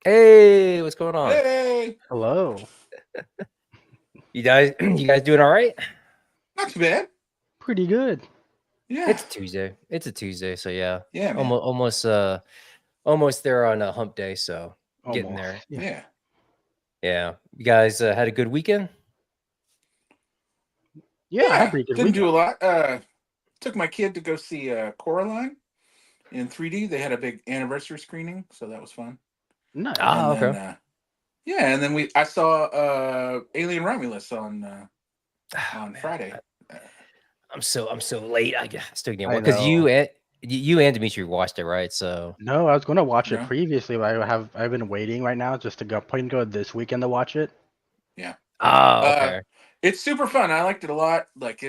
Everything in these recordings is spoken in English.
Hey, what's going on? Hey, Hello. You guys doing all right? not too bad. Pretty good. Yeah, It's a Tuesday. It's a Tuesday, so yeah. yeah, man. Almost there on a hump day, so getting there. Almost. Yeah. Yeah, Yeah. You guys had a good weekend? Yeah, I had a yeah. pretty good Didn't weekend. do a lot. Took my kid to go see Coraline in 3D. They had a big anniversary screening, so that was fun. Nice. And Ah, then, okay. yeah, and then I saw Alien Romulus Oh on man, Friday. Uh, I'm so late. I guess still getting I one because know. you and Dimitri watched it, right? So No, I was gonna watch it no, previously, but I've been waiting right now just to go plan to go this weekend to watch it. yeah. Uh, okay. it's super fun. I liked it a lot. Like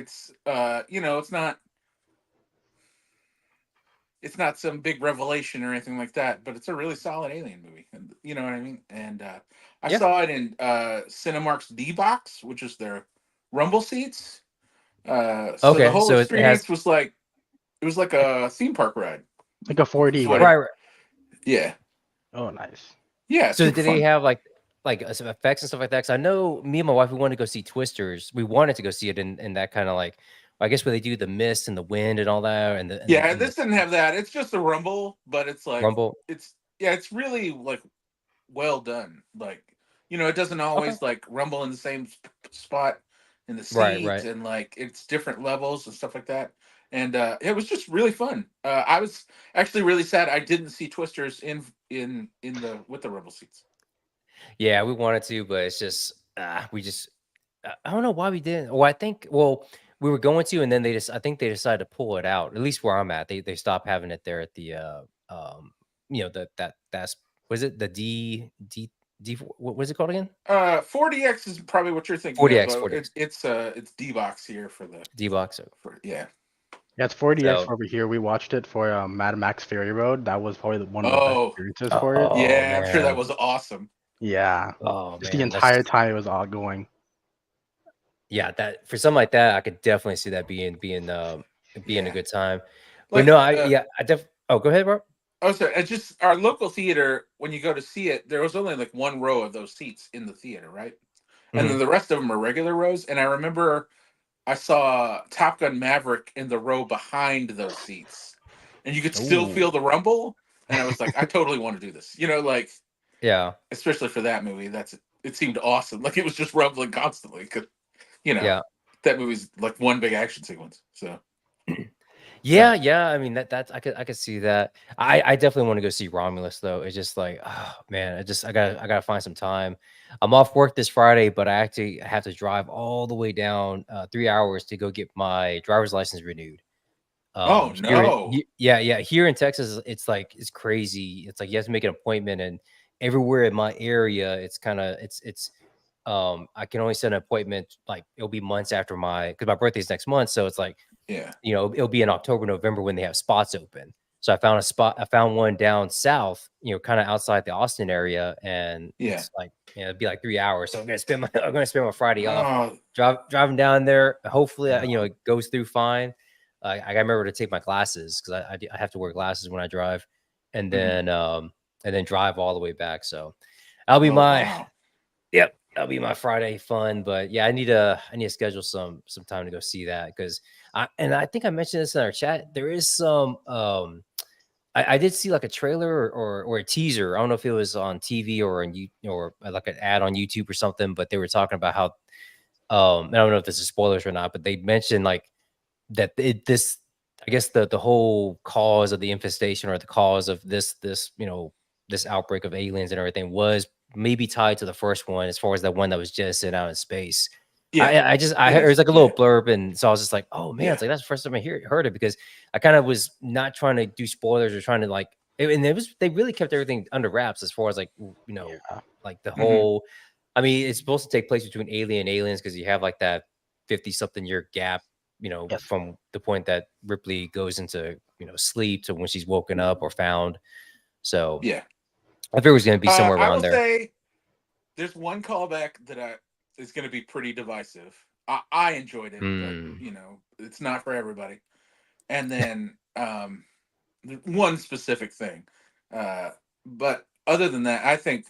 it's not some big revelation or anything like that, but it's a really solid Alien movie. And you know what I mean? And I Yeah. saw it in Cinemark's D box, which is their Rumble seats. So the Okay. whole So it has experience was like it was like a theme park ride. Like a Is 4D, what right? it? right. Yeah, Oh, nice. yeah, So super did they fun. have like some effects and stuff like that? Because I know me and my wife we wanted to go see Twisters. We wanted to go see it in that kind of like I guess where they do the mist and the wind and all that and Yeah, the this didn't have that. It's just a Rumble, but it's like rumble. it's really like well done. Like it doesn't Okay. always like rumble in the same spot in the Right, seat, right. and like it's different levels and stuff like that. And it was just really fun. I was actually really sad I didn't see Twisters in the with the rumble seats. Yeah, we wanted to, but it's just we just I don't know why we didn't. Well, I think we were going to, and then they just I think they decided to pull it out. At least where I'm at, they stopped having it there at the um that's was it the D what was it called again? 40X is probably what you're thinking of. 40x 40x It's D box here for the D box. for yeah. Yeah, it's 4DX So over here. We watched it for Mad Max Fury Road. That was probably one of the best Oh experiences for it. oh yeah, I'm sure that man. was awesome. Yeah. Oh Just the man, entire that's time it was all going. yeah, that for something like that, I could definitely see that being a Yeah, good time. But no, like I yeah, oh, go ahead, bro. oh, sorry. It's just our local theater. When you go to see it, there was only like one row of those seats in the theater, right? And then Mhm. the rest of them are regular rows. And I remember I saw Top Gun Maverick in the row behind those seats, and you could still Ooh. feel the rumble. And I was like, I totally want to do this. Like Yeah. especially for that movie. It seemed awesome. Like it was just rumbling constantly. Because you know Yeah. that movie's like one big action sequence. So Yeah, yeah, I mean, that's I could see that. I definitely wanna go see Romulus, though. It's just like, oh, man, I gotta find some time. I'm off work this Friday, but I actually have to drive all the way down, 3 hours to go get my driver's license renewed. oh Here in no, yeah, yeah, here in Texas, it's like it's crazy. It's like you have to make an appointment, and everywhere in my area, I can only set an appointment, like, it'll be months after because my birthday's next month, so it's like yeah, it'll be in October, November when they have spots open. So I found one down south, kind of outside the Austin area, and yeah. it's like, it'd be like 3 hours. So I'm gonna spend my Friday off Oh, driving down there. Hopefully, Yeah. it goes through fine. I gotta remember to take my glasses because I have to wear glasses when I drive, and mhm. then drive all the way back. So that'll be Oh my wow. Yep, that'll be my Friday fun. But yeah, I need to schedule some time to go see that because I think I mentioned this in our chat. There is some I did see like a trailer or a teaser. I don't know if it was on TV or on you or like an ad on YouTube or something, but they were talking about how I don't know if this is spoilers or not, but they mentioned like that this I guess the whole cause of the infestation or the cause of this outbreak of aliens and everything was maybe tied to the first one as far as the one that was just sent out in space. Yeah, I it heard it was is. like a little Yeah, blurb, and so I was just like, oh man, yeah. it's like that's the first time heard it because I kind of was not trying to do spoilers or trying to and it was they really kept everything under wraps as far as like Yeah. like the Hmm. whole. I mean, it's supposed to take place between alien and aliens because you have like that 50 something year gap, Yes. from the point that Ripley goes into, sleep to when she's woken up or found. So Yeah. I figured it was going to be somewhere I around will there. say there's one callback that is going to be pretty divisive. I enjoyed it, but Mm. it's not for everybody. And then one specific thing, uh, but other than that, I think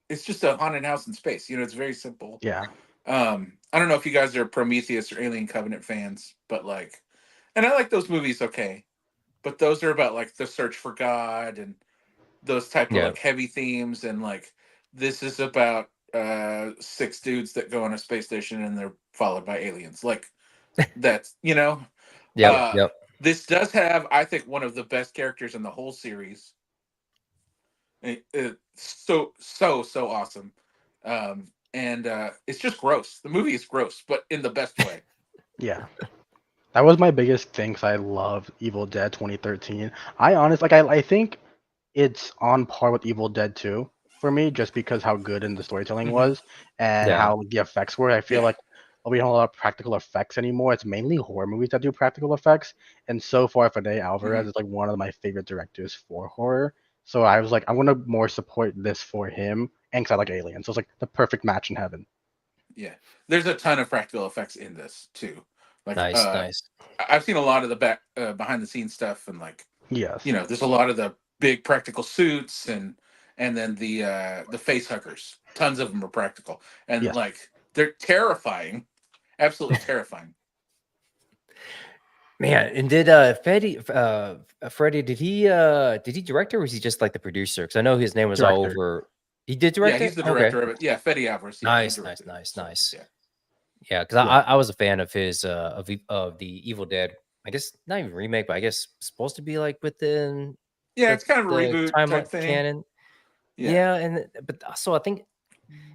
it's just a haunted house in space. It's very simple. Yeah. I don't know if you guys are Prometheus or Alien Covenant fans, but like, and I like those movies, okay, but those are about like the search for God and those type of Yeah. like heavy themes, and like this is about six dudes that go on a space station and they're followed by aliens. Like that's Yep. uh Yep. this does have, I think, one of the best characters in the whole series. So awesome. And it's just gross. The movie is gross, but in the best way. Yeah. That was my biggest thing. 'Cause I love Evil Dead 2013. I honestly like. I think it's on par with Evil Dead 2 for me, just because how good in the storytelling Hmm. was and Yeah. how the effects were. I feel Yeah. like we don't have a lot of practical effects anymore. It's mainly horror movies that do practical effects. And so far, Fede Hmm. Alvarez is like one of my favorite directors for horror. So I was like, I want to more support this for him, and 'cause I like Alien. So it's like the perfect match in heaven. Yeah. There's a ton of practical effects in this too. Like Nice. Nice. I've seen a lot of the behind the scenes stuff, and like Yes. there's a lot of the big practical suits, and then the face huggers. Tons of them are practical, and Yes. like they're terrifying, absolutely terrifying. Man, and did Freddie, did he direct or was he just like the producer? Because I know his name was all Director. over. He did Yeah, direct he's it? the Okay. director of it. Yeah, Fede Alvarez. Yeah, he Nice, nice, directed it. nice, So nice. yeah. Yeah, because Yeah. I was a fan of his of the Evil Dead. I guess not even remake, but I guess supposed to be like within Yeah, the it's kind of a the reboot timeline type thing. canon. Yeah. Yeah, and but so I think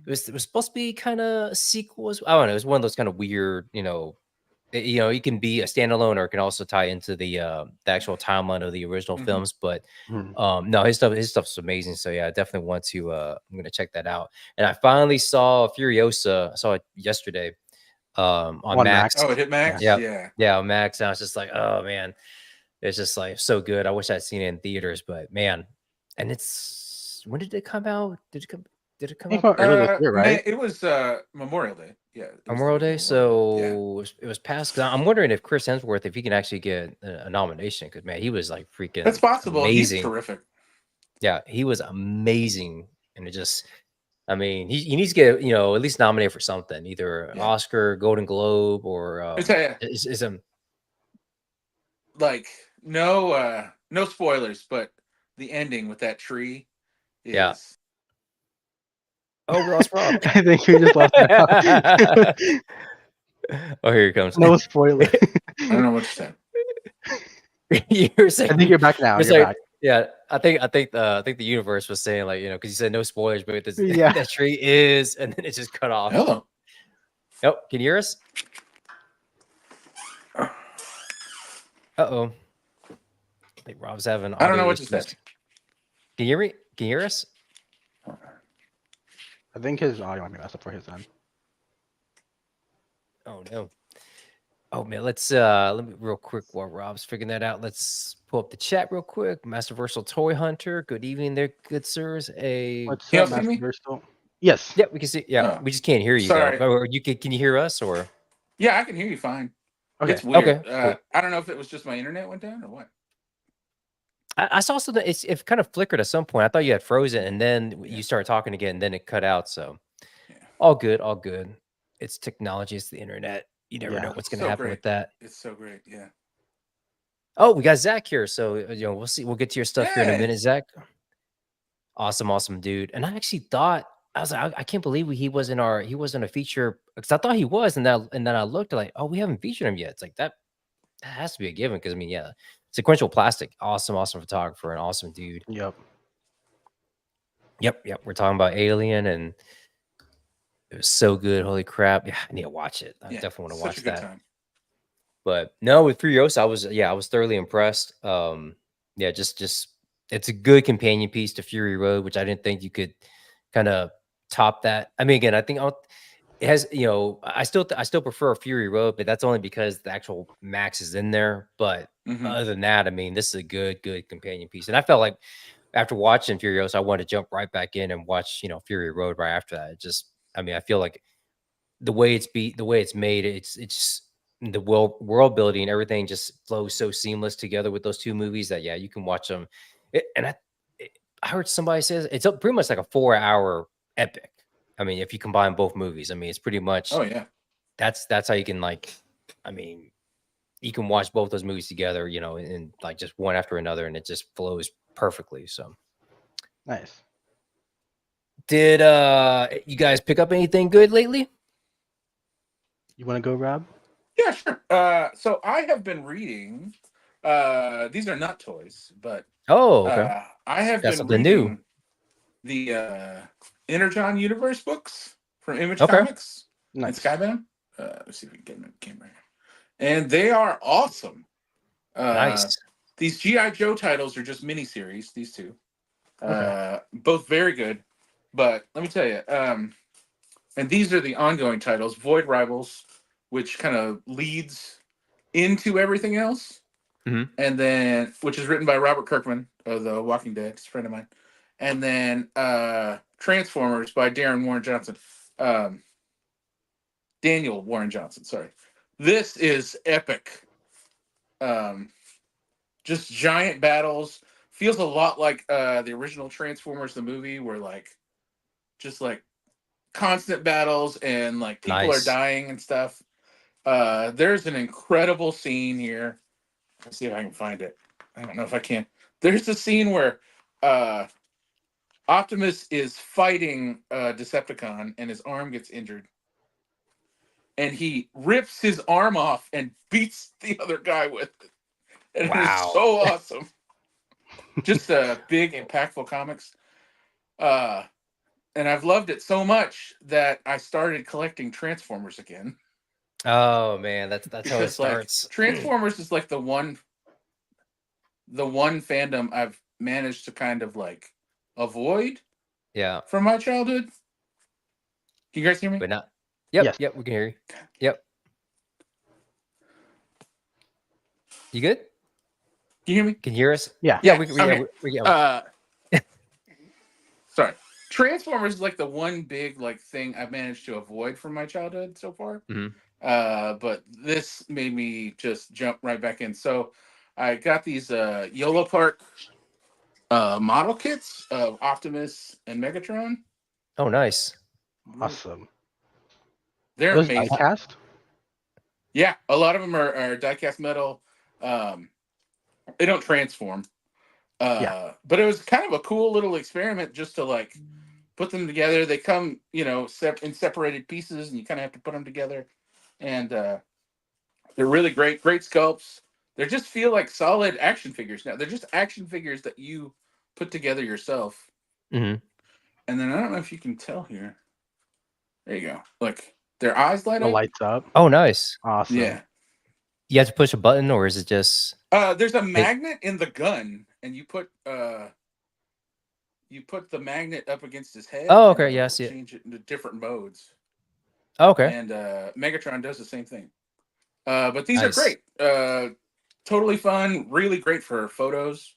it was supposed to be kind of a sequel. I don't know. It was one of those kind of weird, it can be a standalone or it can also tie into the actual timeline of the original Hmm. films. But Mhm. no, his stuff's amazing. So yeah, I definitely want to. I'm gonna check that out. And I finally saw Furiosa. I saw it yesterday on On Max. Max. Oh, it hit Yeah. Max. Yeah, Yeah. yeah, on Max. And I was just like, oh man, it's just like so good. I wish I'd seen it in theaters, but man, and it's when did it come out? Did it come Came out out earlier this year, Man, right? it was Memorial Day. Yeah, it was the Memorial week of Day? Memorial Day. Yeah, So it was past. 'Cause I'm wondering if Chris Hemsworth, if he can actually get a nomination, because man, he was like that's freaking possible. He's amazing. terrific. Yeah, he was amazing, and it just. I mean, he needs to get at least nominated for something, either Yeah, Oscar, Golden Globe, or I tell you, is him. like no spoilers, but the ending with that tree Yeah. is. Oh, we lost Rob. I think we just lost that. Oh, here he comes. No spoiler. I don't know what you're saying. You're I saying think you're back now. it's You're like back. yeah. I think the universe was saying like because you said no spoilers, but this, Yeah. that tree is, and then it just cut off. Hello. Oh, can you hear us? Uh-oh. I think Rob's having I don't know audio what you issues. said. Can you hear me? Can you hear us? I think his audio might be messed up for his end. Oh no. Oh man, let me real quick while Rob's figuring that out. Let's pull up the chat real quick. Masterversal Toy Hunter. Good evening there, good sirs. What's Can up, y'all see me? Master Versal? Yes. Yeah, we can see. Yeah, Oh, we just can't hear you though. sorry. Or can you hear us or Yeah, I can hear you fine. Okay. It's weird. okay, cool. I don't know if it was just my internet went down or what. I saw something. It kind of flickered at some point. I thought you had frozen, and then Yeah. you started talking again, and then it cut out. So, Yeah. all good, all good. It's technology. It's the internet. You never know Yeah. what's It's going to so happen great. with that. It's so great. Yeah. Oh, we got Zach here, so we'll see. We'll get to your stuff here in a Hey. minute, Zach. Awesome dude. And I actually thought I was like, I can't believe he wasn't a feature because I thought he was, and then I looked like, oh, we haven't featured him yet. It's like that has to be a given because I mean, yeah, Sequential Plastic, awesome photographer, and awesome dude. Yep. Yep. We're talking about Alien, and it was so good. Holy crap! Yeah, I need to watch it. I Yeah, definitely want to such watch a good that. time. But no, with Furiosa, I was thoroughly impressed. Yeah, just it's a good companion piece to Fury Road, which I didn't think you could kind of top that. I mean, again, I think it has, I still prefer Fury Road, but that's only because the actual Max is in there. But Hmm. other than that, I mean, this is a good companion piece, and I felt like after watching Furiosa, I wanted to jump right back in and watch Fury Road right after that. It just, I mean, I feel like the way it's made, it's the world building and everything just flows so seamless together with those two movies that yeah, you can watch them. I heard somebody says it's pretty much like a 4-hour epic. I mean, if you combine both movies, I mean, it's pretty much Oh yeah. that's how you can like, I mean, you can watch both those movies together, you know, and like just one after another, and it just flows perfectly. So, Nice. did you guys pick up anything good lately? You want to go, Rob? Yeah, sure. So I have been reading. These are not toys, but Oh, okay, I have that's been something new. reading the Energon Universe books from Image Okay, Comics and Nice. Skybound. Let's see if we can get them in the camera here. And they are awesome. nice, These GI Joe titles are just miniseries. These two, Okay. both very good. But let me tell you, and these are the ongoing titles: Void Rivals, which kind of leads into everything else, Mhm. and then which is written by Robert Kirkman of The Walking Dead, he's a friend of mine, and then Transformers by Darren Warren Johnson, Daniel Warren Johnson. Sorry, this is epic. Um, just giant battles. Feels a lot like the original Transformers, the movie, where like just like constant battles and like people are nice. dying and stuff. There's an incredible scene here. Let's see if I can find it. I don't know if I can. There's a scene where uh, Optimus is fighting Decepticon and his arm gets injured. And he rips his arm off and beats the other guy with it. And it is Wow. so awesome. Just big, impactful comics. Uh, and I've loved it so much that I started collecting Transformers again. Oh man, that's how it Because like starts. Transformers is like the one fandom I've managed to kind of like avoid Yeah, from my childhood. Can you guys hear me? but not. Yep, Yes. yep, we can hear you. Yep, you good? Can you hear me? Can you hear us? Yeah. Yeah, Yeah. we Okay. yeah. Sorry. Transformers is like the one big like thing I've managed to avoid from my childhood so far. Mhm. But this made me just jump right back in. So I got these YOLO Park model kits of Optimus and Megatron. Oh, nice. Awesome. They're Are those amazing. diecast? Yeah, a lot of them are die-cast metal. They don't transform. But it was kind of a cool little experiment just to like put them together. They come, you know, in separated pieces, and you kind of have to put them together. And they're really great sculpts. They just feel like solid action figures now. They're just action figures that you put together yourself. Mhm. And then I don't know if you can tell here. There you go. Look, their eyes light The up. lights up. Oh, nice. Awesome. Yeah. You have to push a button, or is it just? There's a magnet in the gun, and you put the magnet up against his head. Oh, and okay. Yeah, I it'll see it. change it into different modes. Oh, okay. And Megatron does the same thing. But these are Nice. great. Totally fun. Really great for photos.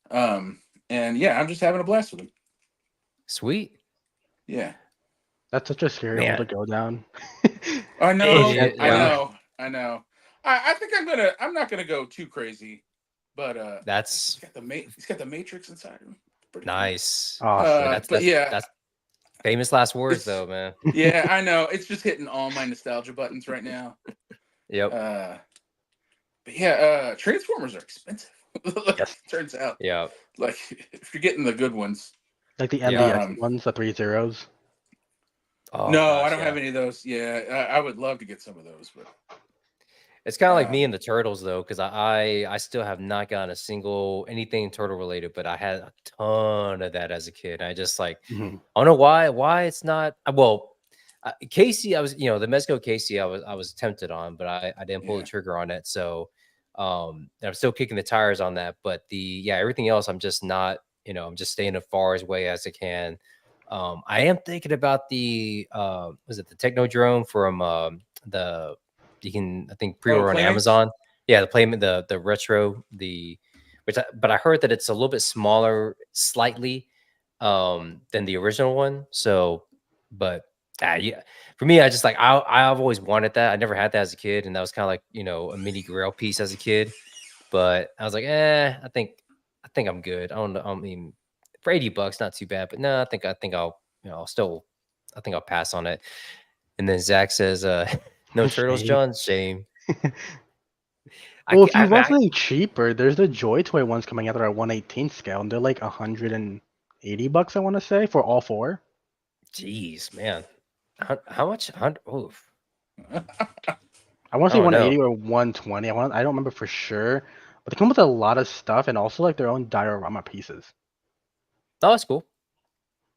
And yeah, I'm just having a blast with them. Sweet. Yeah. That's such a scary hole Man. to go down. I know. Yeah. I know. I think I'm not gonna go too crazy, but That's he's got the Matrix inside him. Pretty cool. nice. Awesome. Man, But yeah, that's famous last words, it's though, man. yeah, I know. It's just hitting all my nostalgia buttons right now. Yep. But yeah, Transformers are expensive. Yes. Turns out, Yeah. like if you're getting the good ones. Like the Yeah. MDX ones, the 3 zeros. Oh No, gosh, I don't yeah. have any of those. Yeah, I would love to get some of those, but It's kind of like me and the turtles, though, because I still have not gotten a single anything turtle related, but I had a ton of that as a kid. I just like Mhm. I don't know why it's not well. Casey, I was the Mezco Casey, I was tempted on, but I didn't pull the yeah. trigger on it. So and I'm still kicking the tires on that. But everything else, I'm just not. I'm just staying as far away as I can. I am thinking about the was it the Technodrome from the you can I think Oh, pre-order on Playmates? Amazon. Yeah, the retro but I heard that it's a little bit smaller slightly than the original one. So, but yeah, for me, I just like I've always wanted that. I never had that as a kid, and that was kind of like a mini grail piece as a kid. But I was like, I think I'm good. I don't know. I mean, for $80, not too bad. But no, I think I'll I'll still I think I'll pass on it. And then Zach says, no turtles, Shame. John. Shame. I Well, can if you want I something cheaper, there's the Joy Toy ones coming out that are 1/18 scale, and they're like $180, I want to say, for all four. Jeez, man. How much? Oof. I want I to say don't 180 know. or 120. I don't remember for sure, but they come with a lot of stuff and also like their own diorama pieces. Oh, that's cool.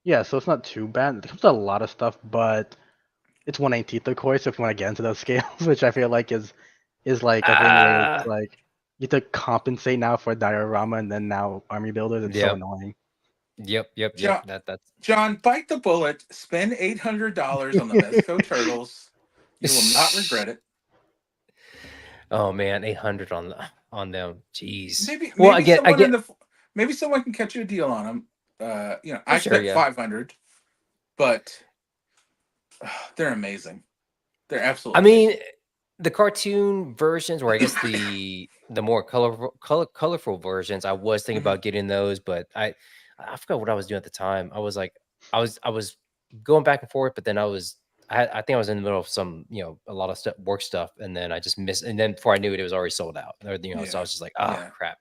Yeah, so it's not too bad. It comes with a lot of stuff, but it's 1/18th, of course. So if you want to get into those scales, which I feel like is like a thing where it's Ah, like you have to compensate now for diorama and then now army builders. It's so yep, annoying. John, That's John, bite the bullet. Spend $800 on the Mezco turtles. You will not regret it. oh man, 800 on them. Jeez. Maybe Well, maybe I someone in get the maybe someone can catch you a deal on them. for I sure. spent Yeah. 500, but they're amazing. They're I absolutely mean, amazing. the cartoon versions, or I guess the more colorful versions, I was thinking Mhm. about getting those, but I forgot what I was doing at the time. I was like, I was going back and forth, but then I think I was in the middle of some a lot of stuff, work stuff, and then I just missed. And then before I knew it, it was already sold out. Or, so I Yeah, was just like, yeah. crap.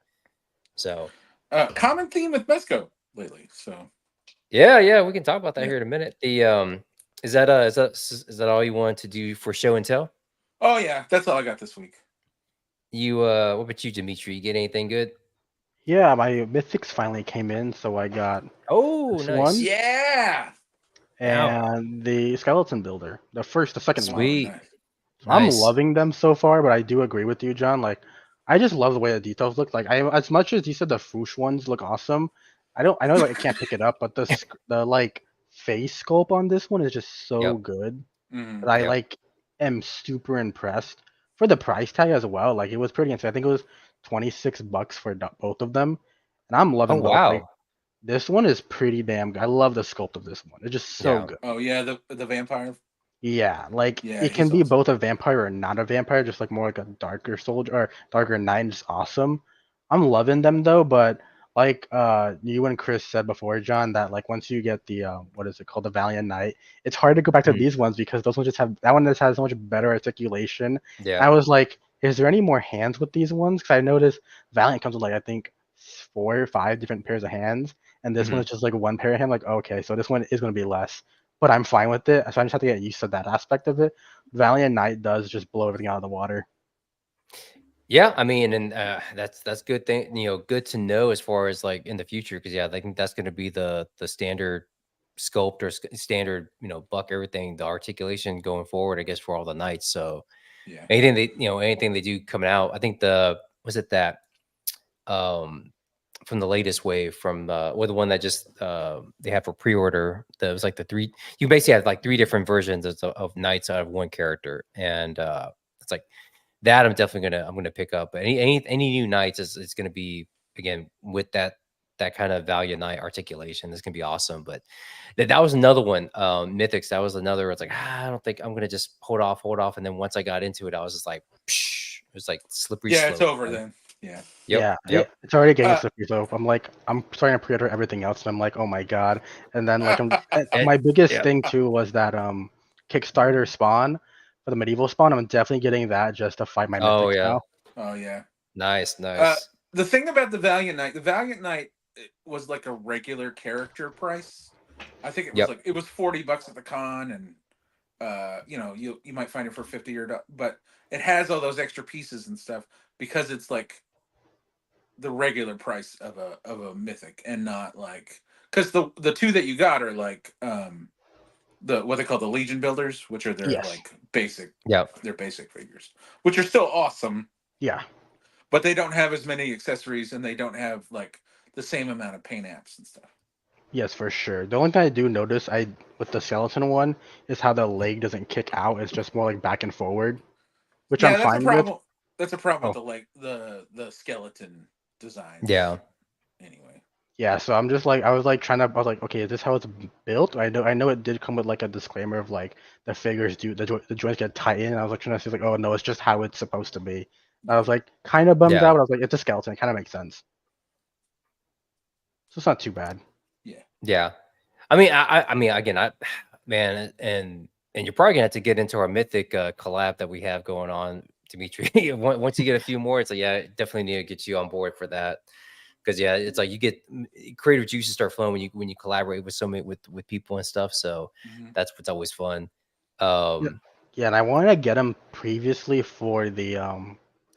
So Common theme with Mezco lately. So yeah, we can talk about that yeah. here in a minute. The is that all you wanted to do for show and tell? Oh yeah, that's all I got this week. You what about you, Dimitri? You get anything good? Yeah, my mythics finally came in, so I got Oh, this one nice. Yeah. Yeah. and the skeleton builder, the second one. Oh, Sweet. nice. So I'm Nice. loving them so far, but I do agree with you, John. Like, I just love the way the details look. Like, as much as you said the Foosh ones look awesome, I know like I can't pick it up, but the like face sculpt on this one is just so Yep. good Hmm. that I Yep. like am super impressed for the price tag as well. Like, it was pretty insane. I think it was $26 for both of them, and I'm Oh loving both. Like, wow. this one is pretty damn good. I love the sculpt of this one. It's just so Yeah. good. Oh yeah, the vampire. Yeah, like Yeah, it can he's be awesome. both a vampire or not a vampire, just like more like a darker soldier or darker knight, and just awesome. I'm loving them though, but like you and Chris said before, John, that like once you get the what is it called, the Valiant Knight, it's hard to go back to Mhm. these ones because those ones just have that one just has so much better articulation. Yeah. I was like, is there any more hands with these ones? Because I noticed Valiant comes with like I think 4 or 5 different pairs of hands, and this one Mhm. is just like one pair of hands. Like okay, so this one is going to be less, but I'm fine with it. So I just have to get used to that aspect of it. Valiant Knight does just blow everything out of the water. Yeah, I mean, and that's good thing, good to know as far as like in the future, because yeah, I think that's going to be the standard sculpt or standard, buck everything, the articulation going forward, I guess, for all the knights. So Yeah. anything they do coming out, I think the was it that um from the latest wave from or the one that just they have for pre-order, that was like the three, you basically have like three different versions of knights out of one character, and it's like that I'm gonna pick up. But any new knights is gonna be, again, with that kind of Valiant Knight articulation. This can be awesome. But that was another one. Mythics, that was another. It's like, I don't think I'm gonna just hold off. And then once I got into it, I was just like, psh, it was like slippery Yeah, it's slope, over man. then. Yeah. Yep, Yeah, yep. it's already getting Uh, slippery. So I'm like, I'm starting to pre-order everything else, and I'm like, oh my god. And then like And, my biggest yep. thing too was that Kickstarter spawn for the medieval spawn. I'm definitely getting that just to fight my Oh mythics yeah. now. oh yeah. Nice, Uh, nice. the thing about the Valiant Knight was like a regular character price. I think Yep. it was $40 at the con, and you might find it for 50 but it has all those extra pieces and stuff because it's like the regular price of a mythic and not like because the two that you got are like the what they call the Legion builders, which are their Yes. like basic Yep. their basic figures, which are still awesome, Yeah. but they don't have as many accessories and they don't have like the same amount of paint apps and stuff. Yes, for sure. The only thing I do notice I with the skeleton one is how the leg doesn't kick out. It's just more like back and forward, which I'm Yeah, that's a fine with. problem. That's a problem with Oh, the like the skeleton designs Yeah. anyway. yeah, so I'm just like I was like trying to I was like, okay, is this how it's built? I know it did come with like a disclaimer of like the figures do the joints get tightened. I was like trying to see like, oh no, it's just how it's supposed to be. I Yeah. was like kind of bummed Yeah. out, but I was like, it's a skeleton, it kind of makes sense. So it's not too bad. Yeah. I mean, I mean, again, man, and you're probably gonna have to get into our mythic collab that we have going on, Dimitri. Once you get a few more, it's like, yeah, definitely need to get you on board for that. Because yeah, it's like you get creative juices start flowing when you collaborate with so many with people and stuff. So Mhm. that's what's always fun. Yeah, Um, yeah, and I wanted to get him previously for the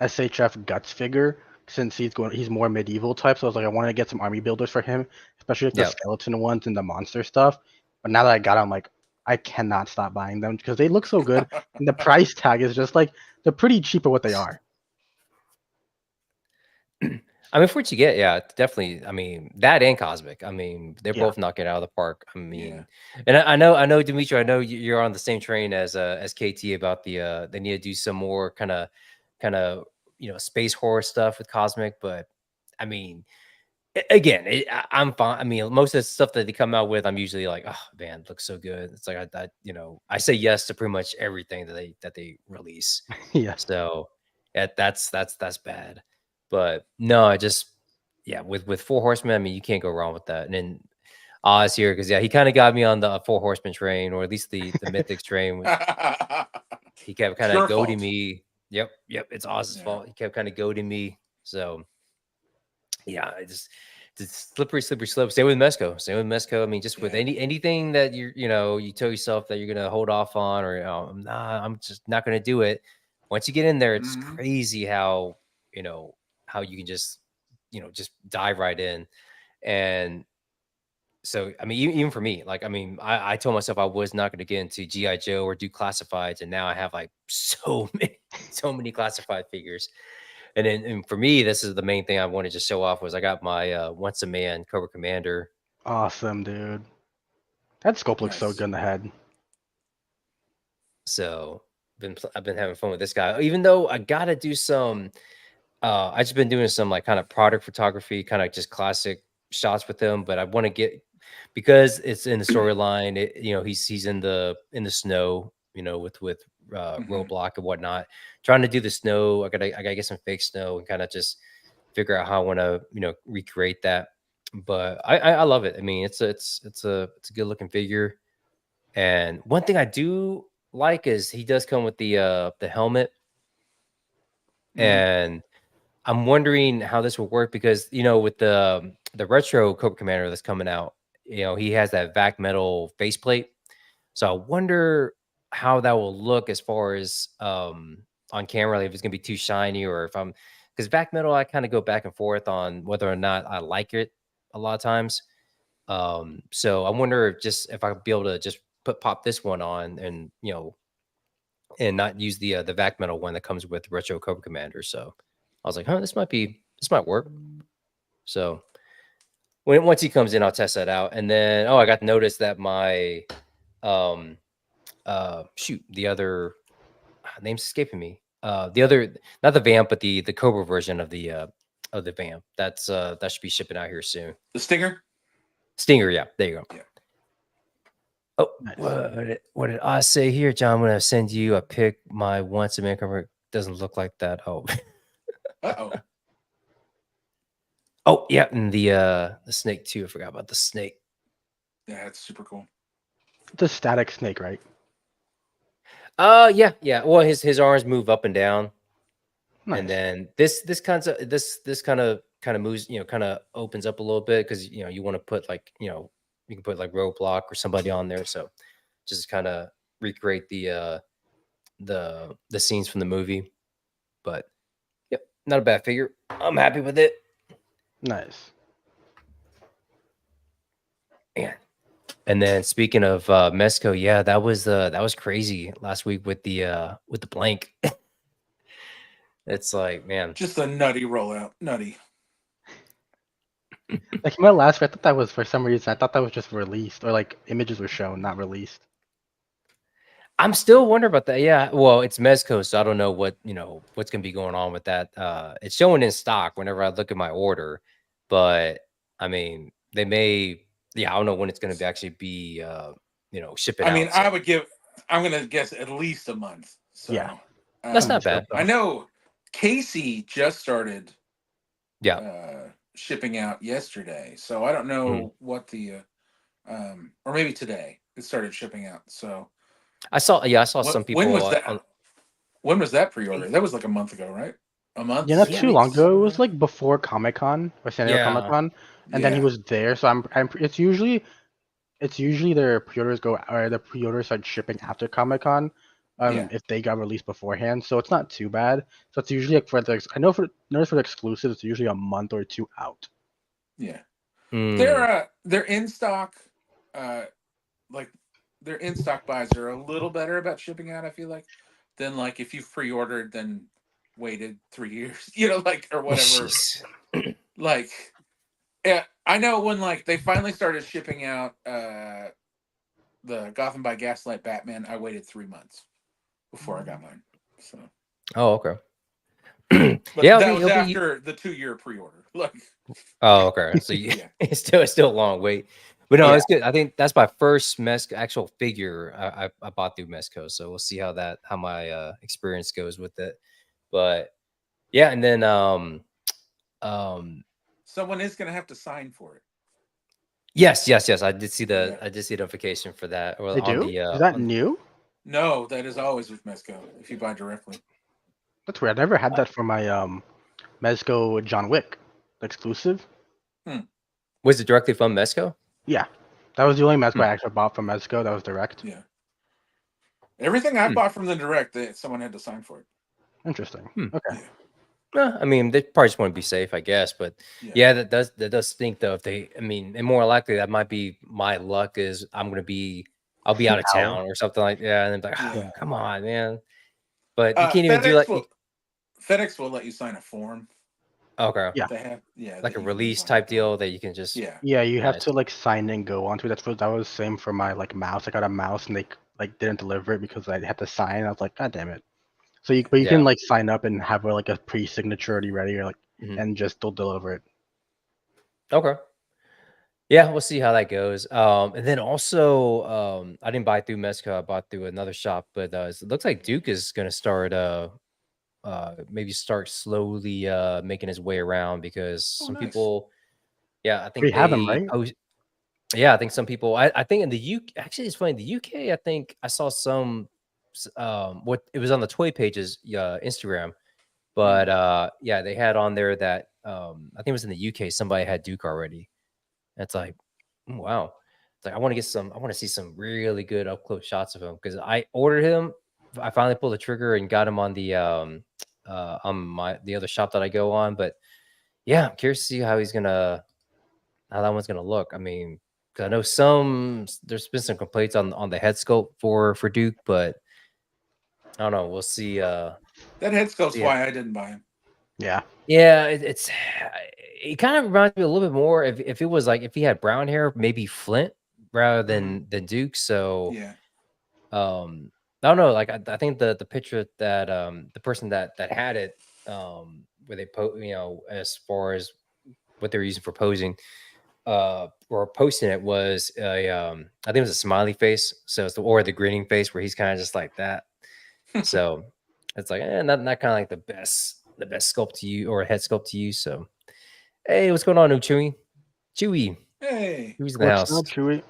SHF Guts figure since he's more medieval type. So I was like, I wanted to get some army builders for him, especially like the yeah. skeleton ones and the monster stuff. But now that I got him, like I cannot stop buying them because they look so good, and the price tag is just like they're pretty cheap for what they are. I mean, for what you get, yeah, definitely. I mean, that and Cosmic. I mean, they're Yeah, both knocking it out of the park. I Yeah. mean, and I know, Dimitri. I know you're on the same train as KT about the they need to do some more kind of space horror stuff with Cosmic. But I mean, again, I'm fine. I mean, most of the stuff that they come out with, I'm usually like, oh man, it looks so good. It's like I say yes to pretty much everything that they release. yeah, So yeah, that's bad. But no, I just yeah, with Four Horsemen, I mean, you can't go wrong with that. And then Oz here, because yeah, he kind of got me on the Four Horsemen train, or at least the Mythics train. He kept It's kind of your goading fault. me. Yep, it's Oz's Yeah. fault. He kept kind of goading me. So yeah, it's slippery slope. Same with Mesco. Same with Mesco. I mean, just with Yeah. anything that you tell yourself that you're gonna hold off on, or I'm just not gonna do it. Once you get in there, it's Mhm. crazy how how you can just just dive right in. And so I mean, even for me, like I mean, I told myself I was not going to get into GI Joe or do classifieds, and now I have like so many classified figures. And then and for me, this is the main thing I wanted to show off was I got my Once a Man Cobra Commander. awesome, dude. That scope looks so Nice. good in the head. So I've been having fun with this guy. Even though I gotta do some I just been doing some like kind of product photography, kind of just classic shots with him. But I want to get because it's in the storyline. He's in the snow, with Mhm. roadblock and whatnot. Trying to do the snow. I gotta get some fake snow and kind of just figure out how I want to recreate that. But I love it. I mean, it's a good looking figure. And one thing I do like is he does come with the helmet, Mhm. and I'm wondering how this will work because with the retro Cobra Commander that's coming out, he has that vac metal faceplate. So I wonder how that will look as far as on camera, like if it's gonna be too shiny or if I'm because vac metal, I kind of go back and forth on whether or not I like it a lot of times. So I wonder if I'll be able to just pop this one on and and not use the vac metal one that comes with retro Cobra Commander. So I was like, huh, this might work. So once he comes in, I'll test that out. And then I got to notice that my um shoot, the other name's escaping me. The other not the vamp, but the Cobra version of the vamp. That should be shipping out here soon. The stinger. Stinger, yeah, there you go. Yeah. Oh, Nice. what did I say here, John? I'm gonna send you a pic. My once a man cover doesn't look like that. Oh, Uh-oh. oh yeah, and the snake too. I forgot about the snake. Yeah, that's super cool. It's a static snake, right? Yeah. Well, his arms move up and down, and Nice. then this kind of moves, kind of opens up a little bit because you want to put like you can put like roadblock or somebody on there. So just kind of recreate the scenes from the movie. But yep, not a bad figure. I'm happy with it. Nice. Man. And then speaking of Mesco, yeah, that was crazy last week with the blank. It's like, man, Just a nutty rollout. Nutty. Like my last, I thought that was for some reason. I thought that was just released or like images were shown, not released. I'm still wondering about that. Yeah, well, it's Mezco, so I don't know what's gonna be going on with that. It's showing in stock whenever I look at my order, but I mean, they may. Yeah, I don't know when it's gonna be actually be shipping I mean, out. So I'm gonna guess at least a month. Yeah, So that's I not just hope bad. I so. know Casey just started Yeah. shipping out yesterday. So I don't Mhm. know what the or maybe today it started shipping out. So I saw some when people was that? When was that pre-order? That was like a month ago, right? A month, Yeah, not 6 yeah, too weeks, long ago. It something like was that. like before Comic Con or San Diego Comic yeah. Con, and then he Yeah, was there. So it's usually their pre-orders go or the pre-orders start shipping after Comic Con, yeah, if they got released beforehand. So it's not too bad. So it's usually like I know notice for the exclusives, it's usually a month or two out. yeah. Mm. They're in stock. Uh, like their in stock buys are a little better about shipping out. I feel like than like if you've pre-ordered then waited 3 years, like or whatever. Jeez. Like, yeah, I know when like they finally started shipping out the Gotham by Gaslight Batman. I waited 3 months before I got mine. So, Oh, okay. but Yeah, that was it'll be. after the 2 year pre-order. Like, Oh, okay. So yeah, it's still a long wait, but no, yeah. it's good. I think that's my first actual figure I bought through Mesco. So we'll see how my experience goes with it. But yeah, and then um Someone is gonna have to sign for it. yes. Yeah. I did see the notification for that or They on do? the Is that on new? No, that is always with Mezco if you buy directly. That's weird. I never had that for my Mezco John Wick exclusive. Hmm. was it directly from Mesco? Yeah, that was the only Mezco Hmm. I actually bought from Mezco. That was direct. Yeah. Everything I Hmm. bought from the direct, someone had to sign for it. Interesting. Hmm. Okay. Yeah. I mean, they probably just want to be safe, I guess. But Yeah. yeah, that does stink though. If they, I mean, and more likely that might be my luck is I'll be out of Ow. town or something like that, and then like, Yeah. Yeah. come on, man. But you can't even do FedEx like, will FedEx will let you sign a form. okay, Yeah. They have like that a you can leave release on your type door. deal that you can just Yeah. Yeah, you have nice. to like sign and go onto it. That was same for my like mouse. I got a mouse and they like didn't deliver it because I had to sign. I was like, God damn it. But you can Yeah. like sign up and have like a pre-signature already ready or like Mhm. and just they'll deliver it. Okay. Yeah, we'll see how that goes. And then also, I didn't buy through Mesco. I bought through another shop, but it looks like Duke is going to start maybe start slowly making his way around because Oh, some nice. people, yeah, I We think have them, they right? post. Yeah, I think some people. I think in the UK, actually, it's funny. The UK, I think I saw some. What it was on the toy pages, Instagram, but Mm. yeah, they had on there that I think it was in the UK. Somebody had Duke already. It's like, wow. It's like I want to get some. I want to see some really good up close shots of him because I ordered him. I finally pulled the trigger and got him on the other shop that I go on. But yeah, I'm curious to see how that one's gonna look. I mean, 'cause I know there's been some complaints on the head sculpt for Duke, but I don't know. We'll see. That head sculpt's Yeah, why I didn't buy him. Yeah. yeah. It kind of reminds me a little bit more if it was like if he had brown hair, maybe Flint rather Hmm. than Duke. So Yeah. I don't know. Like I think the picture that the person that had it where they as far as what they were using for posing or posting it was I think it was a smiley face. So it's the grinning face where he's kind of just like that. So it's like not kind of like the best sculpt to you or head sculpt to use. So hey, what's going on, Chewy? Hey. Chewy's in the What's house. up, Chewy?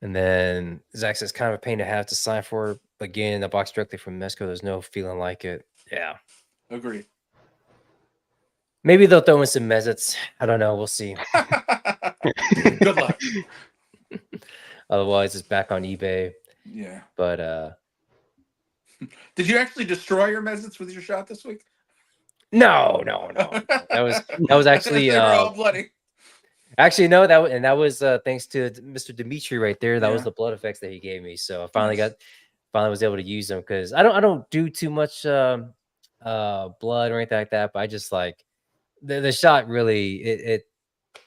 And then Zach says kind of a pain to have to sign for. Again, the box directly from Mesco. There's no feeling like it. Yeah. Agreed. Maybe they'll throw in some mezzets. I don't know. We'll see. Good luck. Otherwise, it's back on eBay. Yeah. But Did you actually destroy your mezzets with your shot this week? no. That was actually They were all bloody. actually no that was thanks to Mr. Dimitri right there. That was Yeah. the blood effects that he gave me. So I Nice. finally was able to use them because I don't do too much blood or anything like that. But I just like the shot really it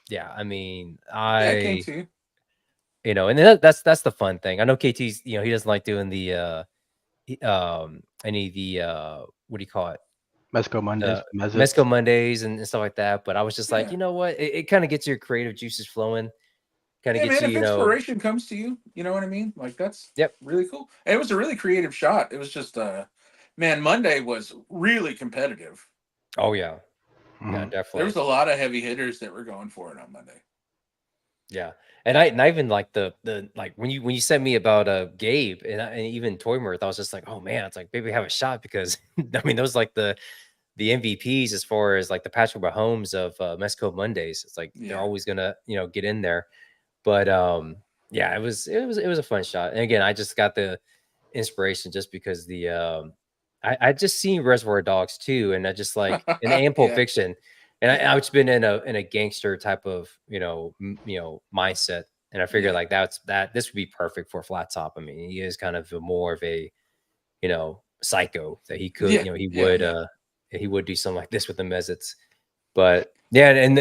yeah. I mean Yeah, it came to you. and then that's the fun thing. I know KT's he doesn't like doing the any of the what do you call it? Mezco Mondays, Mesco Mezzets. Mondays and stuff like that. But I was just like, Yeah. you know what? It kind of gets your creative juices flowing. Kind of Yeah, gets man, you, if inspiration comes to you, you know what I mean? Like that's yep. really cool. And it was a really creative shot. It was just man, Monday was really competitive. Oh yeah. Yeah, Mhm. There definitely. was a lot of heavy hitters that were going for it on Monday. Yeah, and I even like the like when you sent me about Gabe and even Toy Mirth, I was just like, oh man, it's like maybe have a shot because I mean those like the MVPs as far as like the Patrick Mahomes of Mexico Mondays. It's like they're Yeah. always gonna get in there. But yeah, it was a fun shot. And again, I just got the inspiration just because I just seen Reservoir Dogs too, and I just like and Pulp Yeah. Fiction, and I've just been in a gangster type of mindset, and I figured Yeah. like this would be perfect for Flat Top. I mean, he is kind of more of a psycho that he could Yeah. Yeah. Yeah. he would do something like this with the Mezits. But yeah, and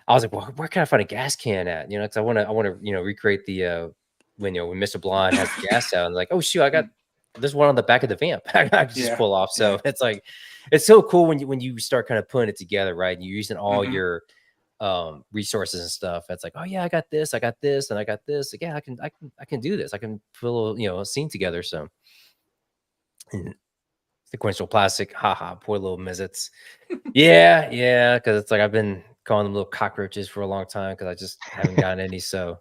I was like, well, where can I find a gas can at? Because I want to recreate the when Mr. Blonde has the gas out, and like, oh shoot, I got there's one on the back of the vamp. I could just Yeah. pull off. Yeah. So it's like it's so cool when you start kind of putting it together, right? And you're using all Hmm. your resources and stuff. It's like, oh yeah, I got this, and I got this. Like, yeah, I can do this. I can put a little a scene together. So and sequential plastic, haha, poor little Mizits. Yeah, because it's like I've been calling them little cockroaches for a long time because I just haven't gotten any. So,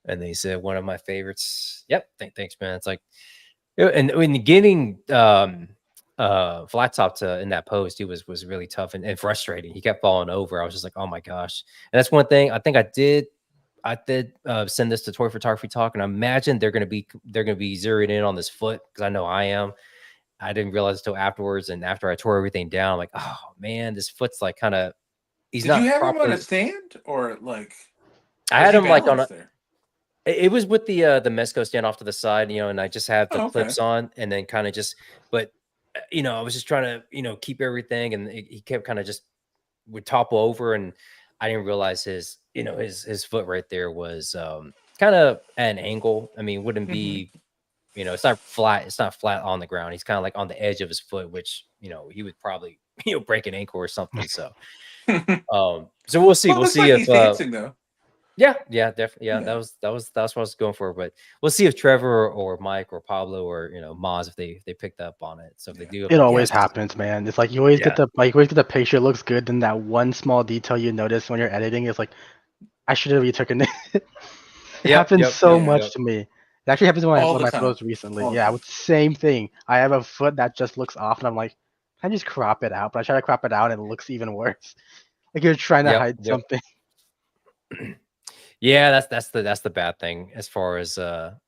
and they said one of my favorites. Yep, thanks, man. It's like, and when getting flat top to in that post, he was really tough and frustrating. He kept falling over. I was just like, oh my gosh. And that's one thing I think I did send this to Toy Photography Talk, and I imagine they're gonna be zeroing in on this foot because I know I am. I didn't realize until afterwards, and after I tore everything down, I'm like, oh man, this foot's like kind of he's Did you not have him on a properly. stand or like I was had he him like on a. balanced there? It was with the Mesco stand off to the side, and I just had the Oh, okay. clips on, and then kind of just, but I was just trying to keep everything, and he kept kind of just would topple over, and I didn't realize his foot right there was kind of at an angle. I mean, wouldn't Hmm. be it's not flat. It's not flat on the ground. He's kind of like on the edge of his foot, which he would probably break an ankle or something. So so we'll see. Well, it We'll looks see like if he's dancing though. yeah, definitely. Yeah, that Yeah. was that's what I was going for. But we'll see if Trevor or Mike or Pablo or Maz if they picked up on it. So if they Yeah. do, I'm It like, always yes. happens, man. It's like you always get Yeah. the picture looks good, then that one small detail you notice when you're editing is like, I should have retaken it. It Yep. happens Yep. so Yep. Yeah. much Yep. to me. It actually happens when All one of the my time. photos recently. All the Yeah, time. with the same thing. I have a foot that just looks off, and I'm like, can I just crop it out? But I try to crop it out, and it looks even worse. Like you're trying to Yep. hide Yep. something. Yeah, that's the bad thing as far as after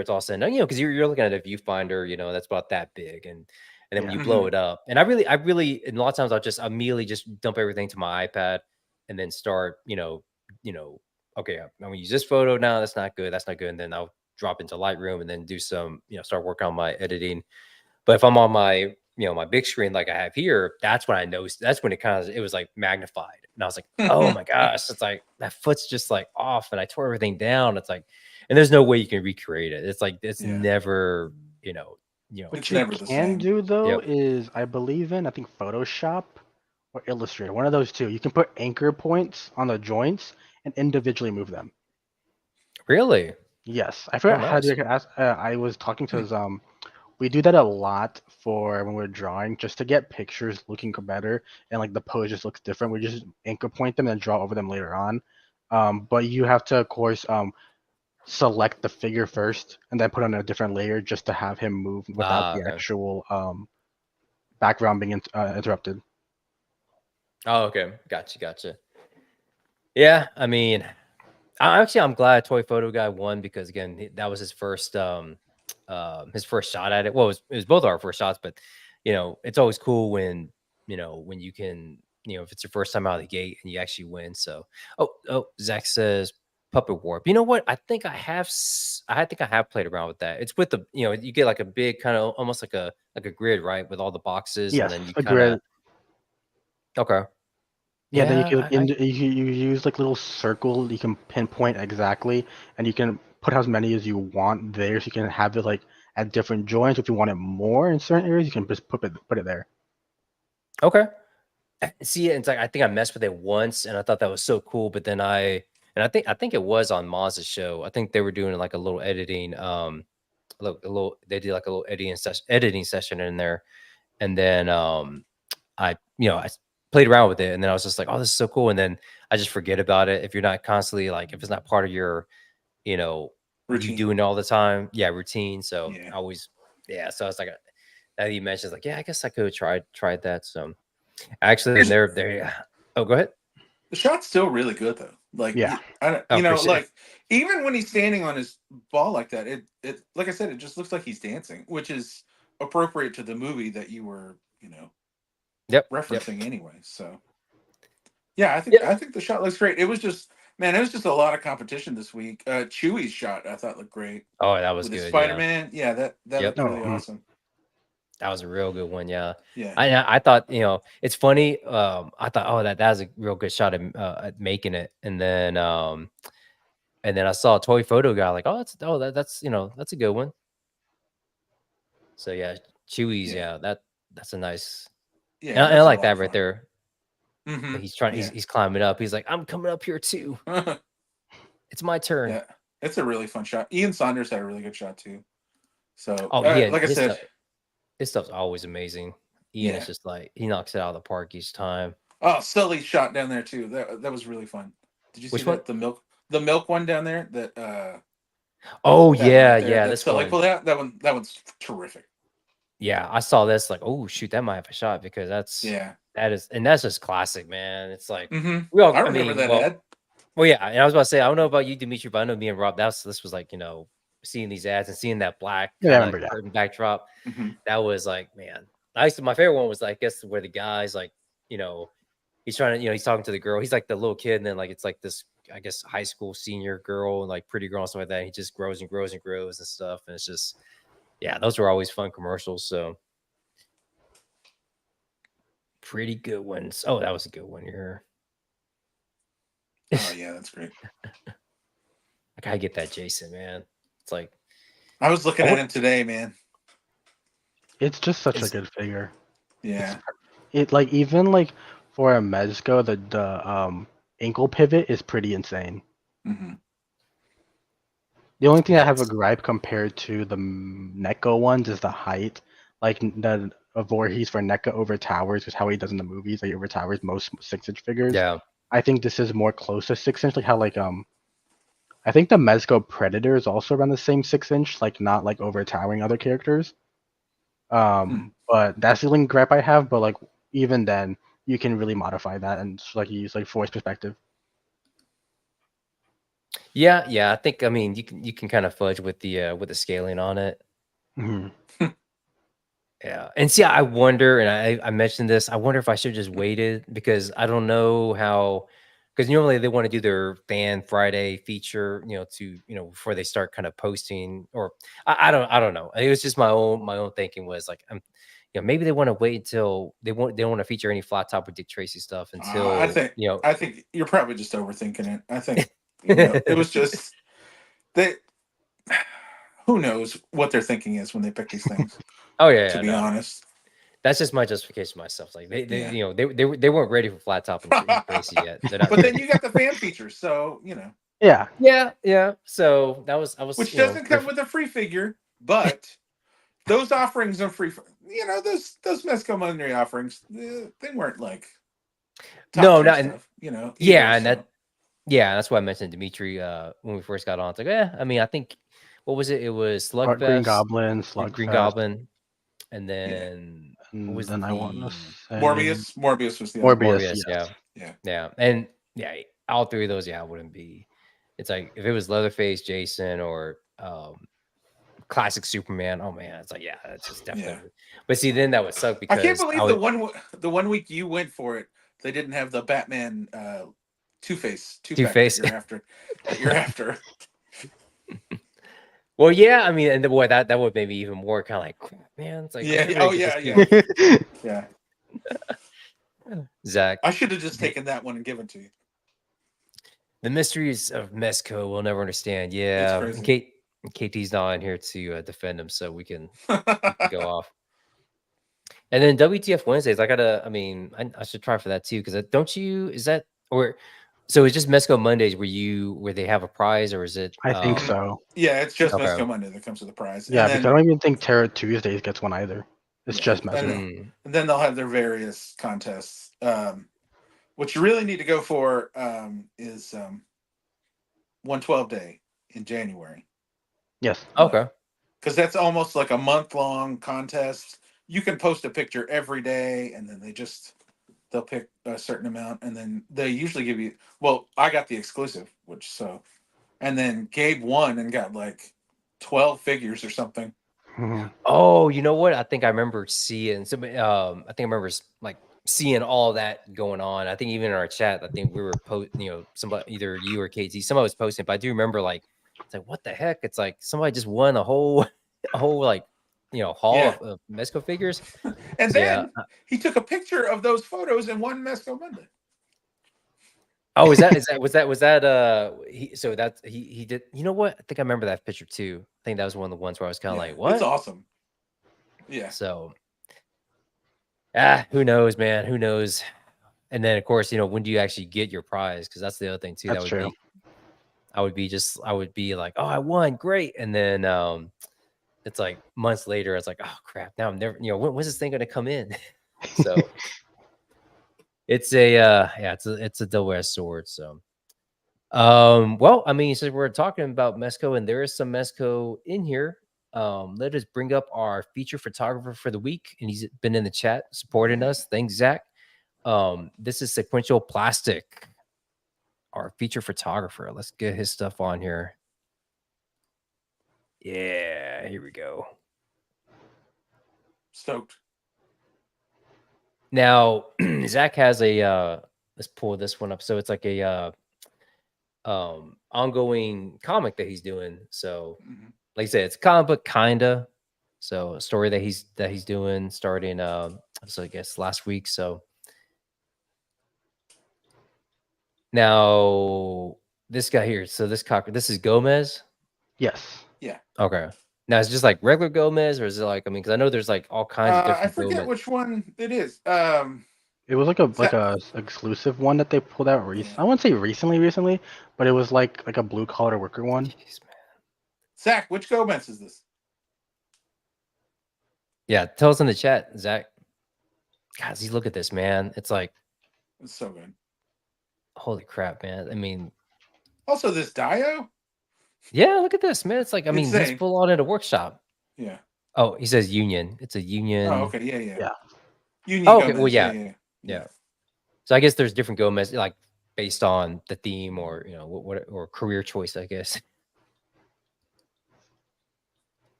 it's all said and done, because you're looking at a viewfinder, that's about that big, and then when Yeah. you blow Hmm. it up, and I really, and a lot of times I'll just immediately just dump everything to my iPad, and then start, you know, okay, I'm gonna use this photo now. That's not good, and then I'll drop into Lightroom and then do some, start working on my editing. But if I'm on my big screen like I have here, that's when I noticed. That's when it was like magnified, and I was like, oh my gosh, it's like that foot's just like off, and I tore everything down. It's like, and there's no way you can recreate it. It's like it's Yeah. never, you know, What It's you never the can same. do though yep, is, I believe in, I think Photoshop or Illustrator, one of those two. You can put anchor points on the joints and individually move them. really, Yes, I oh forgot how to do nice, it. I was talking to Hmm. his we do that a lot for when we're drawing, just to get pictures looking better and like the pose just looks different. We just anchor point them and draw over them later on. But you have to, of course, select the figure first and then put on a different layer just to have him move without the okay, actual background being interrupted. oh okay, gotcha. Yeah, I mean, I'm glad Toy Photo Guy won because again, that was his first shot at it. Well, it was both our first shots, but it's always cool when you can, if it's your first time out of the gate and you actually win. So, Zach says Puppet Warp. You know what? I think I have played around with that. It's with you get like a big kind of almost like a grid, right, with all the boxes, and Yes, then you a kind of grid. okay, Yeah, then you can yeah, like, you use like little circle you can pinpoint exactly, and you can put as many as you want there, so you can have it like at different joints. If you want it more in certain areas, you can just put it there. okay. See, it's like I think I messed with it once, and I thought that was so cool. But then I think it was on Maz's show. I think they were doing like a little editing, they did like a little editing session in there, and then I played around with it, and then I was just like, oh, this is so cool. And then I just forget about it. If you're not constantly like, if it's not part of your, you know, you Routine. doing it all the time, routine. So Yeah. I always, so I was like, now that you mentioned, like, I guess I could have tried that. So actually, and they're oh, go ahead. The shot's still really good though. Like, Yeah. Oh, appreciate it. like even when he's standing on his ball like that, it like I said, it just looks like he's dancing, which is appropriate to the movie that you were, Yep. referencing anyway. So yeah, Yep. I think the shot looks great. It was just it was just a lot of competition this week. Chewie's shot I thought looked great Oh, that was with his good. Spider-Man. Yeah, that Yep. looked really awesome. That was a real good one. Yeah. Yeah. I thought, it's funny. I thought, oh, that was a real good shot at making it. And then I saw a toy photo guy like, oh, that's that's a good one. So yeah, Chewie's, that's a nice. Yeah, And I like that right there. Mm-hmm. He's trying. He's climbing up. He's like, I'm coming up here too. It's my turn. Yeah, it's a really fun shot. Ian Saunders had a really good shot too. So, yeah, like I said, his stuff's always amazing. Ian is just like, he knocks it out of the park each time. Oh, Sully's shot down there too. That was really fun. Did you see Which one? The milk one down there that Oh that yeah, right there, yeah. that This Sully one. pulled out. That one's terrific. Yeah, I saw this like, oh shoot, that might have a shot because that's just classic, man. It's like we all. I remember that ad. Well, yeah, and I was about to say, I don't know about you, Dimitri, but I know me and Rob. This was like, seeing these ads and seeing that black kind of curtain backdrop. That was like, man. My favorite one was like, I guess where the guy's like, he's trying to, he's talking to the girl. He's like the little kid, and then like it's like this, I guess, high school senior girl and like pretty girl and stuff like that. And he just grows and grows and grows and stuff, and it's just, those were always fun commercials. So pretty good ones. Oh, that was a good one here. Oh yeah, that's great. I gotta get that Jason, man. It's like, I was looking at him today, man. It's just such a good figure. Yeah. It like even like for a Mezco, the ankle pivot is pretty insane. Mm-hmm. The only thing I have a gripe compared to the NECA ones is the height. Like the Voorhees for NECA over towers is how he does in the movies. Like over towers most 6-inch figures. Yeah. I think this is more close to 6-inch. Like how I think the Mezco Predator is also around the same 6-inch. Like not like overtowering other characters. But that's the only gripe I have. But like even then, you can really modify that and like use like force perspective. Yeah. I think, I mean, you can kind of fudge with the scaling on it. Mm-hmm. Yeah, and see, I wonder, and I mentioned this. I wonder if I should have just waited because I don't know how. Because normally they want to do their Fan Friday feature, before they start kind of posting. Or I don't know. It was just my own thinking was like, maybe they want to wait until they don't want to feature any flat top or Dick Tracy stuff until I think you're probably just overthinking it. I think it was just they. Who knows what their thinking is when they pick these things? Oh yeah, to be honest, that's just my justification myself. Like they they weren't ready for flat top and Tracy yet. But then you got the fan features, so Yeah. So that was which doesn't come with a free figure, but those offerings are free. Those Mezco Monday offerings, they weren't like not stuff, that's why I mentioned Dimitri when we first got on. It's like, I mean, I think what was it? It was Slugfest, Green Goblin, Slugfest, Green Goblin, and then what was I want to say Morbius was the Morbius, yeah, and all three of those, wouldn't be. It's like if it was Leatherface, Jason, or classic Superman. Oh man, it's like that's just definitely. But see, then that would suck because I can't believe the one week you went for it, they didn't have the Batman Two-Face that you're after. Well, yeah, I mean, and the boy that would maybe even more kind of like, man, it's like, yeah. Zach, I should have just taken that one and given to you. The mysteries of Mezco we'll never understand. Yeah, KT's not in here to defend him, so we can go off. And then WTF Wednesdays, I should try for that too because so it's just Mezco Mondays where they have a prize, or is it? I think so. Yeah, it's just Mezco Monday that comes with a prize. Yeah, because I don't even think Terror Tuesdays gets one either. It's just Mezco. And then they'll have their various contests. What you really need to go for is 112 day in January. Yes. Okay. Because that's almost like a month-long contest. You can post a picture every day, and then they'll pick a certain amount, and then they usually give you. Well, I got the exclusive, and then Gabe won and got like 12 figures or something. Oh, you know what? I think I remember seeing some. I think I remember like seeing all that going on. I think even in our chat, I think we were somebody, either you or KT, somebody was posting. But I do remember like, it's like, what the heck? It's like somebody just won a whole, like, haul of Mezco figures. And So, then he took a picture of those photos and won Mezco Monday. Oh, was that so that's he did. You know what? I think I remember that picture too. I think that was one of the ones where I was kind of like, what? It's awesome. Yeah. So who knows, man? Who knows? And then of course, when do you actually get your prize? Because that's the other thing too. That's true. I would be like, oh, I won, great. And then it's like months later, it's like, oh crap, now I'm never, when's this thing gonna come in? So it's a double-edged sword. So well, I mean, since we're talking about Mezco and there is some Mezco in here, let us bring up our feature photographer for the week, and he's been in the chat supporting us. Thanks, Zach. This is Sequential Plastic, our feature photographer. Let's get his stuff on here. Yeah, here we go. Stoked. Now, Zach has a let's pull this one up. So it's like a ongoing comic that he's doing. So like I said, it's a comic book kinda. So a story that he's doing starting so I guess last week. So now this guy here, so this is Gomez. Yes. Yeah. Okay. Now it's just like regular Gomez, or is it like, I mean, because I know there's like all kinds of different. I forget Gomez. which one it is. It was like a exclusive one that they pulled out recently. I wouldn't say recently, but it was like a blue collar worker one. Jeez, man. Zach, which Gomez is this? Yeah, tell us in the chat, Zach. Guys, look at this, man. It's like, It's so good. Holy crap, man. I mean, also this Dio. Yeah, look at this, man. It's like, I mean, he's full on in a workshop. Yeah. Oh, he says Union. It's a Union. Oh, okay. Yeah. Union. Oh, okay. Gomez. Well, yeah. So I guess there's different Gomez, like based on the theme or what or career choice, I guess.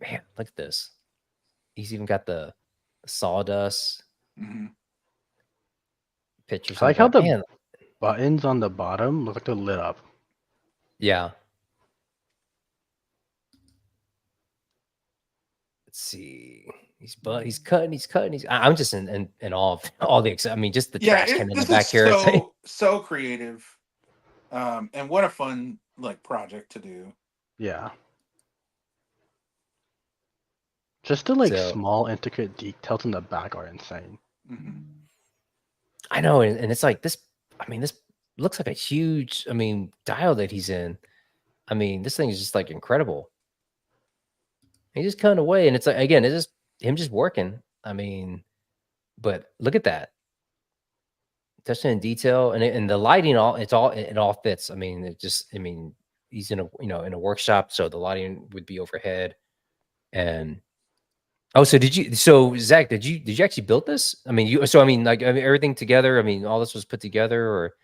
Man, look at this. He's even got the sawdust pictures. I like how the buttons on the bottom look like they're lit up. Yeah. Let's see. He's cutting. I'm just in awe of all the. I mean, just the trash can in the back here. So creative, and what a fun project to do. Yeah. Just the small intricate details in the back are insane. I know, and it's like this. I mean, this looks like a huge. I mean, dial that he's in. I mean, this thing is just like incredible. He's just cutting away, and it's like, again, it's just him just working. I mean, but look at that. Attention in detail and the lighting, it all fits. I mean, he's in a workshop, so the lighting would be overhead. And so Zach, did you actually build this? I mean, everything together. I mean, all this was put together, or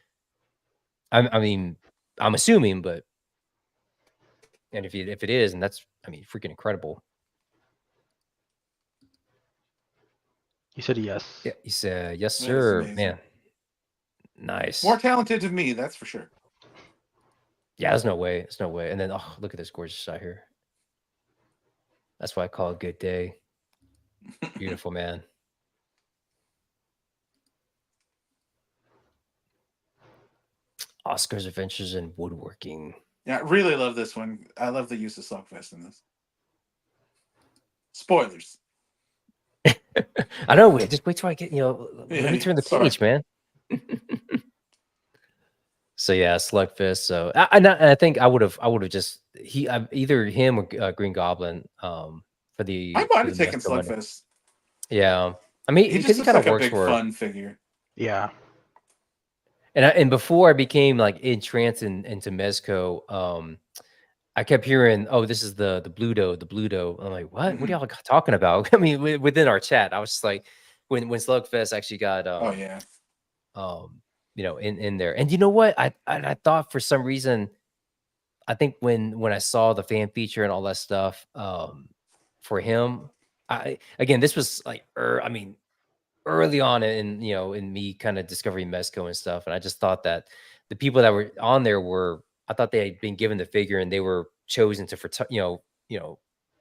I mean, I'm assuming, but and if it is, and that's, I mean, freaking incredible. He said yes. Yeah, he said yes, sir. Man, nice. More talented than me, that's for sure. Yeah, there's no way. And then, look at this gorgeous shot here. That's why I call it a good day. Beautiful, man. Oscar's Adventures in Woodworking. Yeah, I really love this one. I love the use of Slugfest in this. Spoilers. I know. Just wait till I get, let me turn the page, man. So yeah, Slugfest. So I think I would have just either him or Green Goblin for the. I might have taken Slugfest. Yeah, I mean, He because just he looks kind of like a works big for, fun figure. Yeah. and before I became like entranced into Mezco, I kept hearing, "Oh, this is the Bluto, the Bluto." I'm like, "What? What are Hmm. y'all talking about?" I mean, within our chat, I was just like, when Slugfest actually got Oh yeah. um in there, and you know what? I thought for some reason, I think when I saw the fan feature and all that stuff, for him, I again, this was like, I mean, early on in in me kind of discovering Mezco and stuff, and I just thought that the people that were on there were, I thought they had been given the figure and they were chosen to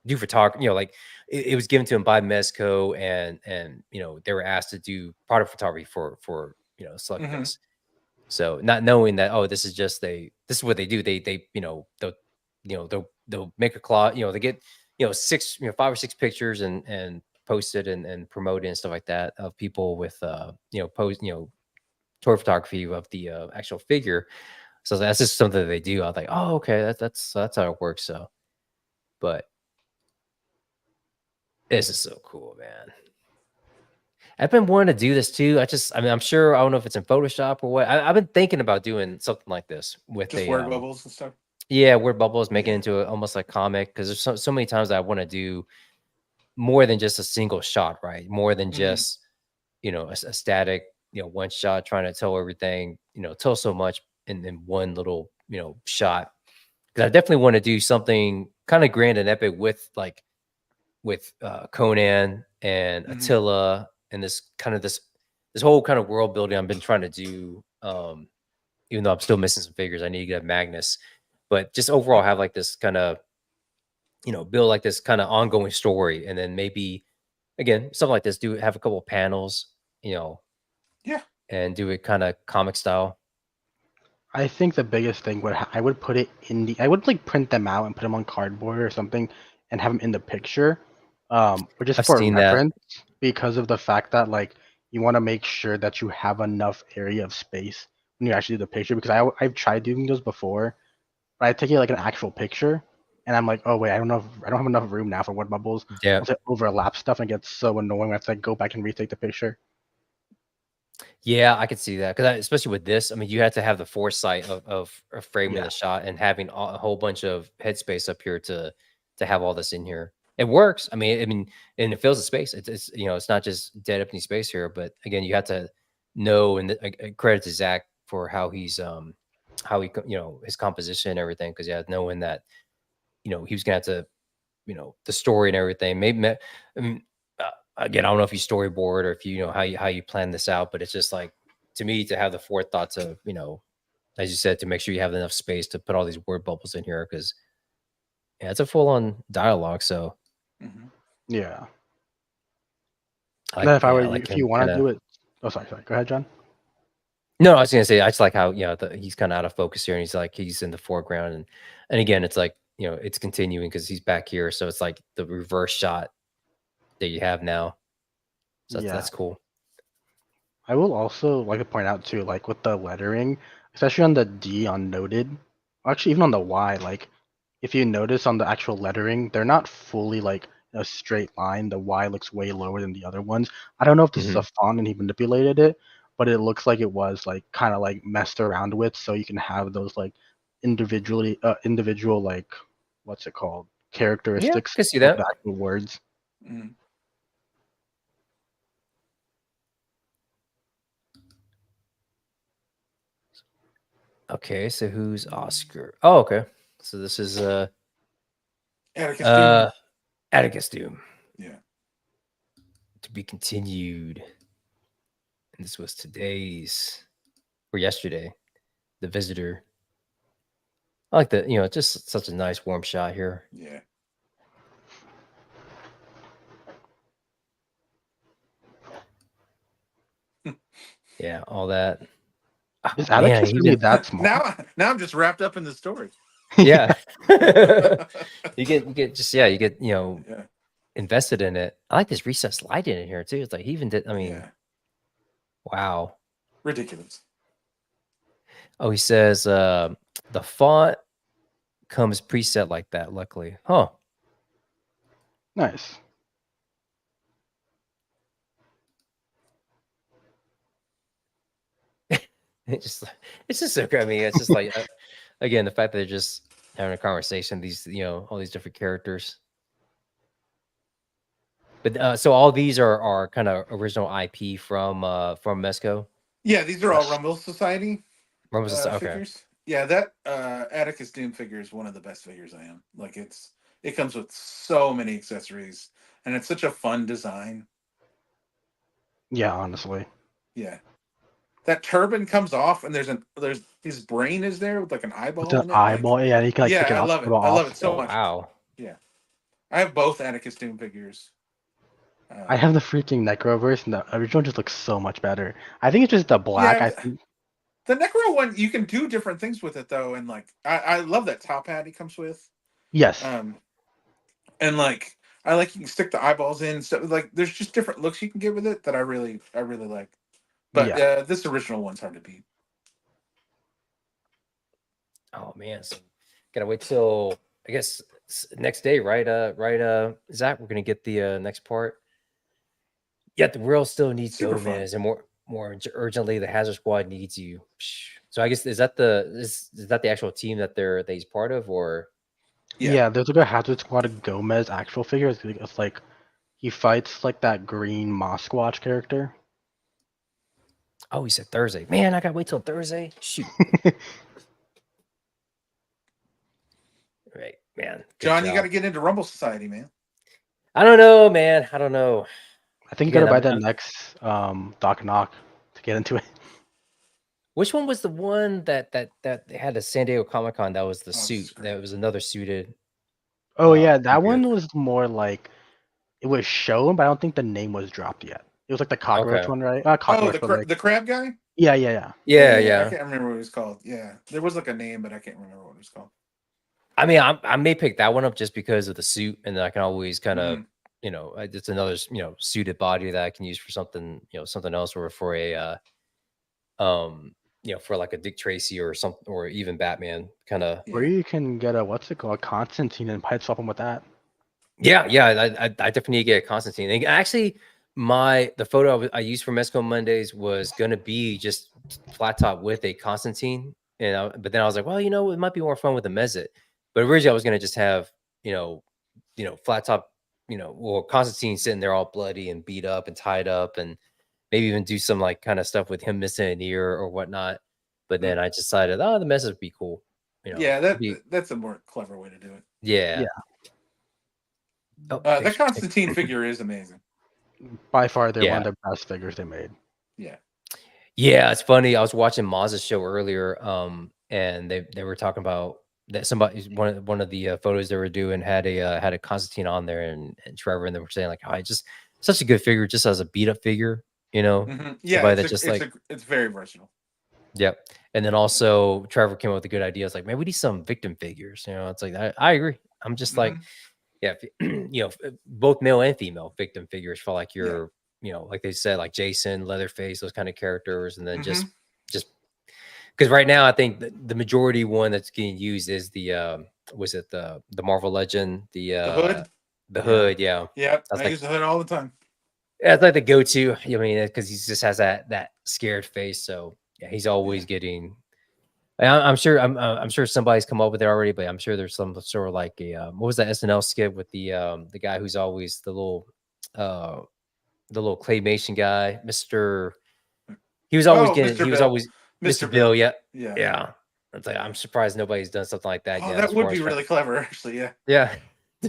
do photography, like it was given to them by Mezco, and they were asked to do product photography for Hmm. Slugfest. So not knowing that, oh, this is what they do. They they'll make a claw, they get six, 5 or 6 pictures and post it and promote it and stuff like that of people with post tour photography of the actual figure. So that's just something that they do. I was like, oh, okay, that's how it works. So, but this is so cool, man. I've been wanting to do this too. I mean, I'm sure, I don't know if it's in Photoshop or what. I've been thinking about doing something like this with Just a word bubbles and stuff. yeah, word bubbles, making it Yeah. into almost like comic, because there's so many times that I want to do more than just a single shot, right? More than Hmm. just a static one shot, trying to tell everything, tell so much in one little shot. Because I definitely want to do something kind of grand and epic with Conan and Hmm. Attila, and this whole kind of world building I've been trying to do. Even though I'm still missing some figures, I need to get Magnus, but just overall have like this kind of build like this kind of ongoing story, and then maybe again something like this, do have a couple of panels, you know, Yeah. and do it kind of comic style. I think the biggest thing would I would put it in the I would like print them out and put them on cardboard or something and have them in the picture, or just I've for seen that. reference because of the fact that like you want to make sure that you have enough area of space when you actually do the picture because I've tried doing those before, but I take it like an actual picture and I'm like, oh wait, I don't have enough room now for word bubbles. Yeah. Once it overlaps stuff and it gets so annoying, I have to like go back and retake the picture. Yeah, I could see that, because especially with this, I mean, you had to have the foresight of framing Yeah, the shot and having a whole bunch of headspace up here to have all this in here. It works. I mean, and it fills the space. It's it's not just dead empty space here, but again, you have to know, and credit to Zach for how his composition and everything, because yeah, knowing that he was gonna have to the story and everything. I mean, again, I don't know if you storyboard or if how you plan this out, but it's just like, to me, to have the forethought to as you said, to make sure you have enough space to put all these word bubbles in here, because yeah, it's a full on dialogue. So Hmm. yeah. I And then like, if I were I you, like if you him want kind to of. do it, oh sorry, go ahead, John. No, I was gonna say, I just like how he's kind of out of focus here, and he's in the foreground, and again, it's like it's continuing because he's back here, so it's like the reverse shot that you have now. So Yeah. that's cool. I will also like to point out too, like with the lettering, especially on the D on noted, or actually even on the Y, like if you notice on the actual lettering, they're not fully like a straight line. The Y looks way lower than the other ones. I don't know if this is Hmm. a font and he manipulated it, but it looks like it was like kind of like messed around with, so you can have those like individual like what's it called Yeah, I characteristics can see of that. the actual words. Hmm. Okay, so who's Oscar? Oh, okay. So this is Atticus Doom. uh Atticus Doom, Yeah. to be continued. And this was today's or yesterday. The Visitor. I like the just such a nice warm shot here. Yeah. Yeah, all that. Is Oh man, Atticus really even that small? Now I'm just wrapped up in the story. yeah. Yeah. You get just yeah, you get Yeah. invested in it. I like this recessed light in here too. It's like he even did. I mean, Yeah. wow. Ridiculous. Oh, he says the font comes preset like that. Luckily, huh? Nice. Just it's just so good. I mean, it's just like again the fact that they're just having a conversation. These all these different characters. But so all these are kind of original IP from Mesco. Yeah, these are all Yes. Rumble Society Okay. figures. Yeah, that Atticus Doom figure is one of the best figures I own. Like it comes with so many accessories, and it's such a fun design. Yeah, honestly. Yeah, that turban comes off, and there's his brain is there with like an With eyeball an in it. Like, eyeball, yeah, you can like yeah, take it I off, love it. go I love off. it so Oh much. wow. Yeah, I have both Atticus Doom figures. I have the freaking Necroverse, and the original just looks so much better. I think it's just the black. Yeah, I think the Necro one you can do different things with it though, and like I love that top hat he comes with. yes, Um, and like I like you can stick the eyeballs in and stuff. Like there's just different looks you can get with it that I really like. But yeah. this original one's hard to beat. Oh man, so gotta wait till I guess next day, right? Zach, we're gonna get the next part. Yeah, the world still needs Super fun. Gomez, and more urgently, the Hazard Squad needs you. So I guess is that the actual team that he's part of, or Yeah, there's like a Hazard Squad of Gomez actual figure. It's like he fights like that green Mosquatch character. oh, he said Thursday. Man, I gotta wait till Thursday. Shoot, right, man. Good John, you got job. to get into Rumble Society, man. I don't know, man. I don't know. I think you Again, gotta buy the next Doc Knock to get into it. which one was the one that they had a San Diego Comic Con? That was the Oh, this suit. is great. That was another suited. Oh yeah, that good. one was more like it was shown, but I don't think the name was dropped yet. It was like the cockroach Okay. one, right? Oh, Cockroach, but like the crab guy. yeah. Yeah, I yeah. can't remember what it was called. Yeah, there was like a name, but I can't remember what it was called. I mean, I may pick that one up just because of the suit, and then I can always kind of, Mhm. it's another, suited body that I can use for something, something else, or for a, for like a Dick Tracy or something, or even Batman kind of. Or you can get a what's it called, Constantine, and pipe swap him with that. Yeah, I definitely need to get a Constantine. And actually, the photo I used for Mesco Mondays was gonna be just flat top with a Constantine, but then I was like, well, it might be more fun with a Mezit. But originally, I was gonna just have flat top, or Constantine sitting there all bloody and beat up and tied up, and maybe even do some like kind of stuff with him missing an ear or whatnot. But then I decided, oh, the Mezit would be cool. Yeah, that's a more clever way to do it. Yeah. Oh, the Constantine figure is amazing. By far, they're one of the best figures they made. Yeah. Yeah, it's funny. I was watching Maz's show earlier, and they were talking about that somebody one of the photos they were doing had a Constantine on there, and Trevor, and they were saying like, oh, it's just such a good figure, just as a beat up figure, Mm-hmm. Yeah, somebody that just it's very versatile. Yep. And then also Trevor came up with a good idea. It's like, man, we need some victim figures. It's like I agree. I'm just like, yeah, both male and female victim figures for like your, like they said, like Jason, Leatherface, those kind of characters, and then just because right now I think the majority one that's getting used is the was it the Marvel Legend, the hood, yeah. I use the hood all the time. Yeah, it's like the go-to. I mean, because he just has that scared face, so yeah, he's always getting. I'm sure somebody's come up with it already, but I'm sure there's some sort of like a what was that SNL skit with the guy who's always the little claymation guy, Mr. He was always getting. Mr. He was Bill. always Mr. Bill. Yeah, Yeah. yeah. It's like I'm surprised nobody's done something like that yet. That would be really clever, actually. Yeah. Yeah.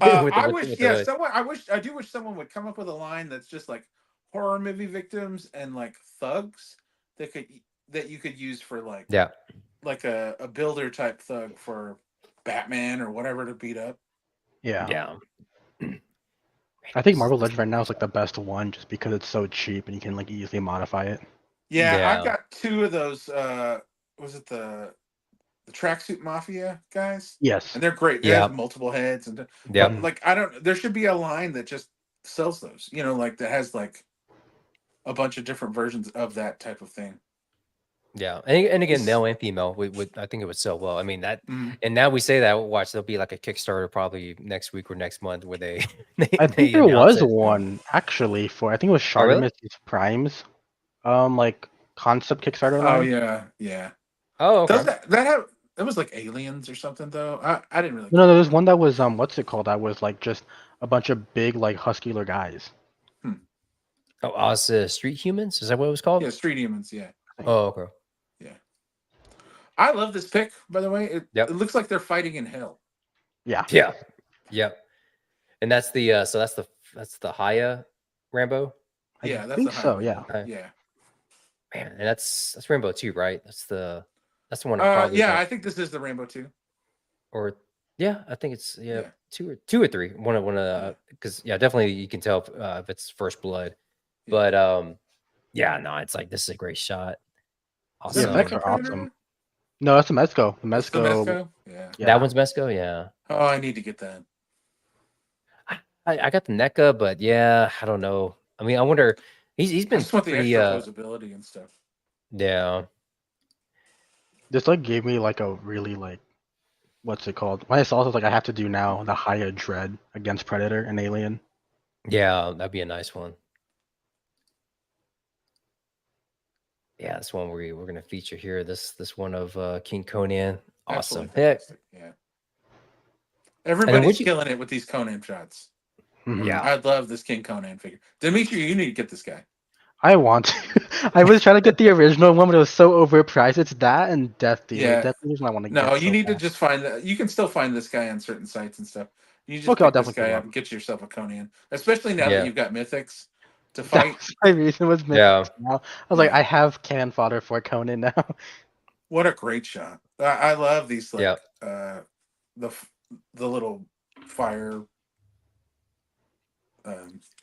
I do wish someone would come up with a line that's just like horror movie victims and like thugs that you could use for like like a builder type thug for Batman or whatever to beat up. Yeah. I think Marvel Legends right now is like the best one just because it's so cheap and you can like easily modify it. Yeah. I've got two of those. Was it the Tracksuit Mafia guys? Yes, and they're great. They have multiple heads and like there should be a line that just sells those. Like that has like a bunch of different versions of that type of thing. Yeah, and again, male and female, I think it would sell well. I mean that, and now we say that, watch, there'll be like a Kickstarter probably next week or next month where they I think there was one actually for I think it was Charlemagne Prime's like concept Kickstarter Oh line. yeah. Oh, Does okay. that have? It was like aliens or something though. I didn't really. No, there's one that was what's it called? That was like just a bunch of big like huscular guys. Hmm. Oh, Street Humans. Is that what it was called? Yeah, Street Humans. Yeah, I think. Oh, okay. yeah. I love this pick. By the way, it Yep. looks like they're fighting in hell. Yeah, Yeah. Yep. And that's the so that's the Haya Rambo. I Yeah, that's think the high so. Yeah. Rambo. Uh, Yeah. Man, and that's Rainbow 2, right? That's the one I'm probably Yeah, gonna, I think this is the Rainbow too. or yeah, I think it's Yeah. two or three. One of Yeah. because definitely you can tell if it's First Blood. Yeah. But yeah, no, it's like this is a great shot. Is that Yeah, Awesome. effects Mecha are awesome. Predator? No, that's the Mezco. The That's the Mezco. Mesco? Yeah. Yeah. That one's Mesco, yeah. Oh, I need to get that. I got the NECA, but yeah, I don't know. I mean, I wonder. He's I been just want the pretty extra posability and stuff. yeah. This like gave me like a really like what's it called? When I saw this, like I have to do now the Haya Dread against Predator and Alien. Yeah, that'd be a nice one. Yeah, this one we're gonna feature here. This one of King Conan. Awesome Absolutely pick. fantastic. Yeah. And then Everybody's killing it with these Conan shots. Mhm. Yeah. I love this King Conan figure. Dimitri, you need to get this guy. I want to. I was trying to get the original one, but it was so overpriced. It's that and Death Dealer. Yeah. Death Dealer's what I want to No, get. you So need to bad. just find that. You can still find this guy on certain sites and stuff. You just Okay, I'll pick this definitely pick guy him up up. and get yourself a Conan. Especially now Yeah. that you've got mythics to That fight. was my reason was Mythics Yeah. now. I was like, Yeah. I have cannon fodder for Conan now. What a great shot. I love these like Yeah. the little fire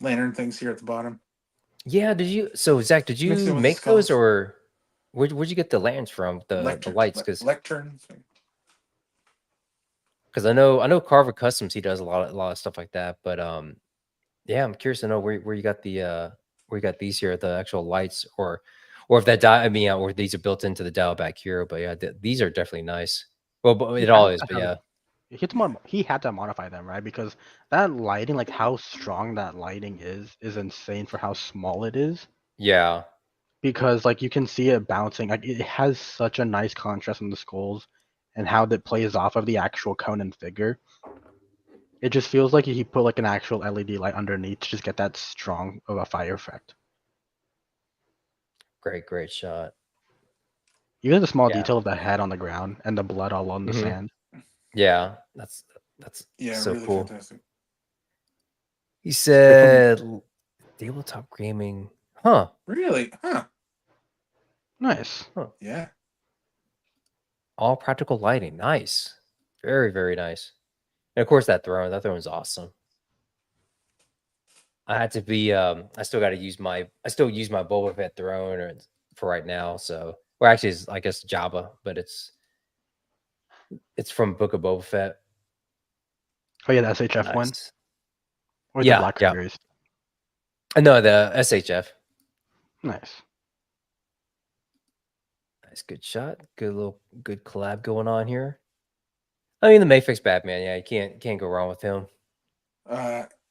lantern things here at the bottom. Yeah, so Zach, did Mix it you with the make those, skulls. or where'd you get the lanterns from? The lights? Lecterns. Because I know Carver Customs, he does a lot of stuff like that. But yeah, I'm curious to know where you got the where you got these here, the actual lights, or if that or these are built into the dial back here. But yeah, these are definitely nice. Well, but it all is, but yeah. He had to modify them, right? Because that lighting, like how strong that lighting is insane for how small it is. Yeah. Because like you can see it bouncing. Like it has such a nice contrast in the skulls and how that plays off of the actual Conan figure. It just feels like he put like an actual LED light underneath to just get that strong of a fire effect. Great shot. Even the small Yeah. detail of the head on the ground and the blood all on the Mhm. sand. Yeah, that's Yeah, so really cool. fantastic. He said tabletop gaming. Huh. Really? Huh. Nice. Yeah. All practical lighting. Nice. Very, very nice. And of course that throne's awesome. I had to be I still use my Boba Fett throne for right now. So, or actually it's, I guess Jabba, but it's from Book of Boba Fett. Oh yeah, the SHF one? Nice. Or Yeah, the Black yeah. Series. No, the SHF. Nice. Nice, good shot. Good collab going on here. I mean, the Mayfix Batman. Yeah, you can't go wrong with him.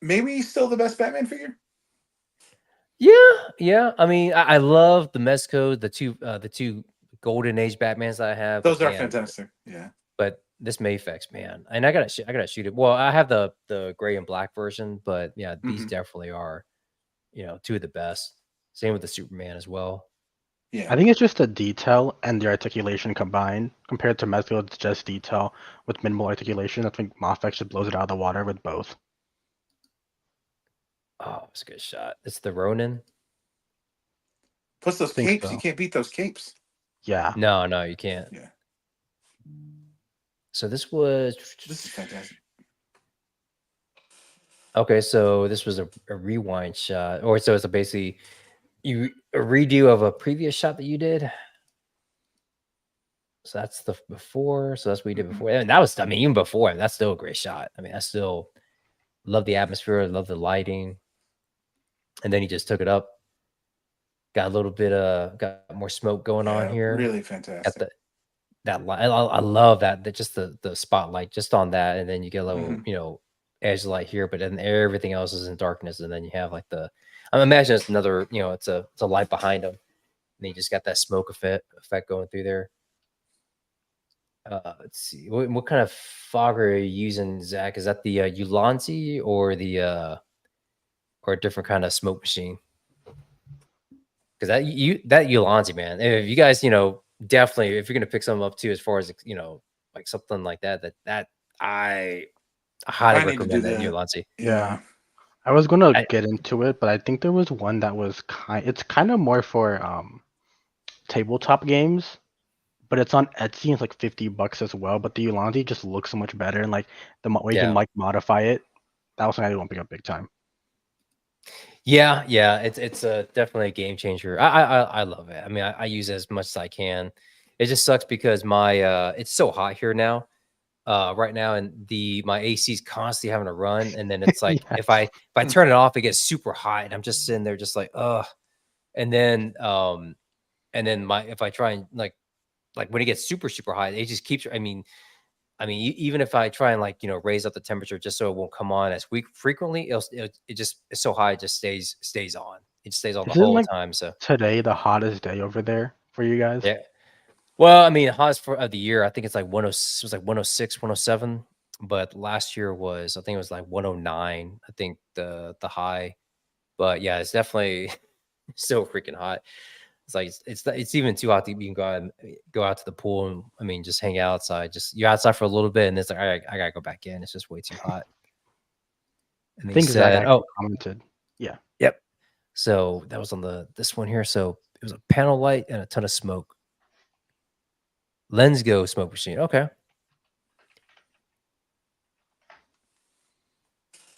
Maybe he's still the best Batman figure. Yeah. I mean, I love the Mezco, the two Golden Age Batmans that I have. Those are fantastic. Yeah. But this Mayfix, man, and I gotta shoot it. Well, I have the gray and black version, but yeah, these definitely are, two of the best. Same with the Superman as well. Yeah. I think it's just the detail and the articulation combined. Compared to Mezco, it's just detail with minimal articulation. I think Mafex just blows it out of the water with both. Oh, it's a good shot. It's the Ronin. Plus those Think capes, so. you can't beat those capes. Yeah. No, you can't. Yeah. So this is fantastic. Okay, so this was a rewind shot, or so it's basically a redo of a previous shot that you did. So that's the before. So that's what you did before, and that was, I mean, even before that's still a great shot. I mean, I still love the atmosphere, love the lighting, and then he just took it up. Got a little bit got more smoke going on here. Really fantastic. That light, I love that just the spotlight just on that, and then you get a little edge light here, but then everything else is in darkness, and then you have like I'm imagining it's another, it's a light behind him. And you just got that smoke effect going through there. Let's see. What kind of fog are you using, Zach? Is that the Ulanzi or the or a different kind of smoke machine? Because that Ulanzi, man. If you guys, definitely if you're gonna pick something up too, as far as like something like that I highly I need to do recommend that that. Ulanzi. Yeah. Yeah. I was gonna I, get into it, but I think there was one that was it's kind of more for tabletop games, but it's on Etsy. It's like $50 as well. But the Ulanzi just looks so much better, and like way you can yeah. like modify it. That was something I won't pick up big time. Yeah, it's a definitely a game changer. I love it. I mean, I use it as much as I can. It just sucks because my it's so hot here now, right now, and my AC is constantly having to run, and then it's like if Yes. I turn it off, it gets super hot, and I'm just sitting there just like ugh, and then my if I try and like when it gets super hot, it just keeps. Even if I try and raise up the temperature just so it won't come on as weak frequently, it just it's so high, it just stays on. It stays on the Isn't whole like time. So today the hottest day over there for you guys? yeah. Well, I mean, hottest of the year, I think it's like 10, it was like 106, 107. But last year I think it was like 109. I think the high. But yeah, it's definitely so freaking hot. It's like it's even too hot to even go out to the pool and just hang out outside. Just you're outside for a little bit and it's like I gotta go back in. It's just way too hot. And I then he think Zach said, actually "Oh, commented. Yeah. yep." So that was on this one here. So it was a panel light and a ton of smoke. Lens Go smoke machine. Okay.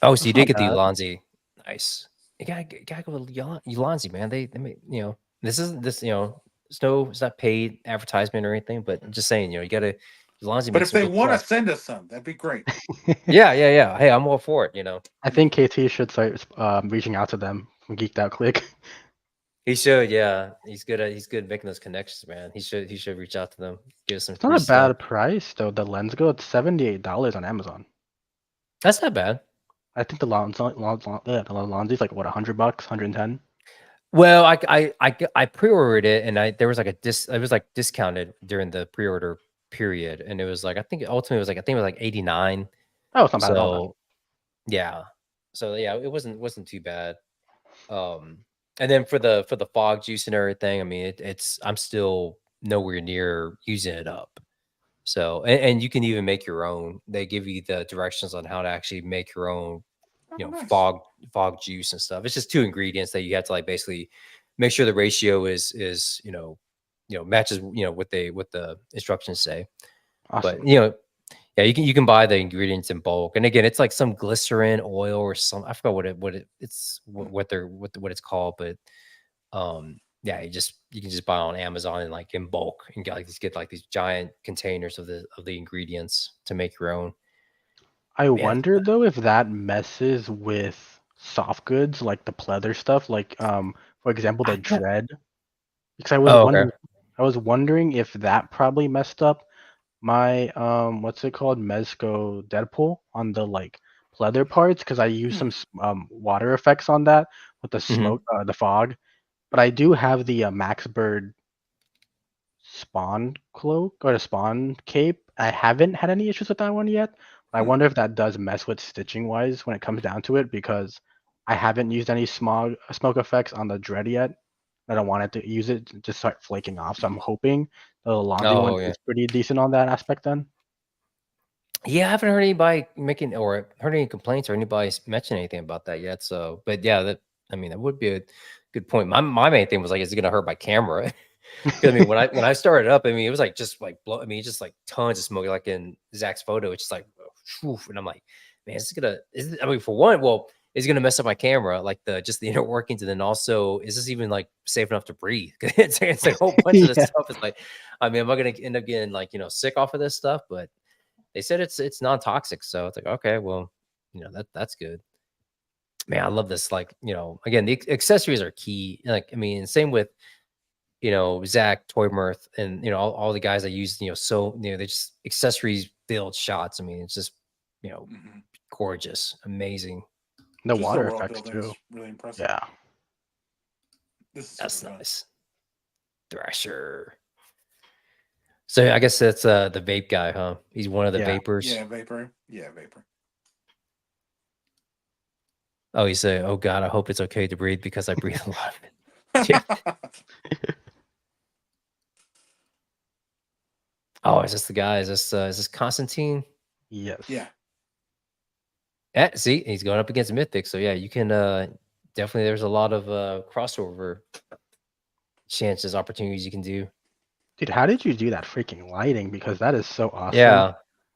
Oh, so you That's did not get the bad. Ulanzi. Nice. You gotta go with Ulanzi, man. They make this isn't this it's not paid advertisement or anything, but I'm just saying you gotta Ulanzi But makes if some they good want to stuff. send us some, that'd be great. Yeah. Hey, I'm all for it. I think KT should start reaching out to them from Geeked Out Click. He should. Yeah, he's good at making those connections, man. He should reach out to them, give us some It's not free a stuff. bad price though. The Lens Go, it's $78 on Amazon. That's not bad. I think the Lonzi's like what, $100, 110. Well, I pre-ordered it, and there was like it was like discounted during the pre-order period, and it was like I think ultimately it was like I think it was like 89. Oh, it's not bad at all then. So yeah, it wasn't too bad. Um, and then for the fog juice and everything, it's I'm still nowhere near using it up. So and you can even make your own. They give you the directions on how to actually make your own, Oh, nice. fog juice and stuff. It's just two ingredients that you have to like basically make sure the ratio is matches what the instructions say. But Awesome. yeah, you can buy the ingredients in bulk, and again, it's like some glycerin oil or some I forgot what it's called, but yeah, you can just buy on Amazon and like in bulk and get like these giant containers of the ingredients to make your own. I Man, wonder though if that messes with soft goods like the pleather stuff, like for example the Dread. Because oh, okay. I was wondering if that probably messed up my what's it called, Mezco Deadpool on the like pleather parts because I used some water effects on that with the Hmm. smoke, the fog. But I do have the Max Bird spawn cloak or the spawn cape. I haven't had any issues with that one yet. But I wonder if that does mess with stitching wise when it comes down to it because I haven't used any smoke effects on the Dread yet. I don't want it to use it to just start flaking off. So I'm hoping the Lonzi one Oh yeah. is pretty decent on that aspect then. Yeah, I haven't heard anybody making or heard any complaints or anybody mention anything about that yet. So, but yeah, that would be a good point. My main thing was like, is it going to hurt my camera? Because when I started up, it was like just like blow. Just like tons of smoke, like in Zach's photo. It's just like, whew, and I'm like, man, for one, well, is it gonna mess up my camera, like the inner workings, and then also, is this even like safe enough to breathe? It's like a whole bunch of this Yeah. stuff. It's like, am I gonna end up getting like sick off of this stuff? But they said it's non-toxic, so it's like okay, well, that's good. Man, I love this. Like again, the accessories are key. Like same with Zach, Toy Mirth, and all the guys that use so they just accessories build shots. It's just you know Mhm. gorgeous, amazing. The Just the water world effects building too. is really impressive. Yeah. This is super That's fun. nice. Thrasher. So I guess that's the vape guy, huh? He's one of the Yeah. vapors. Yeah, vapor. Yeah, vapor. Oh, you say, "Oh God, I hope it's okay to breathe because I breathe a lot of it." Yeah. Oh, is this the guy? Is this Constantine? Yes. Yeah. See, he's going up against Mythic, so yeah, you can definitely. There's a lot of crossover chances, opportunities you can do. Dude, how did you do that freaking lighting? Because that is so awesome. Yeah,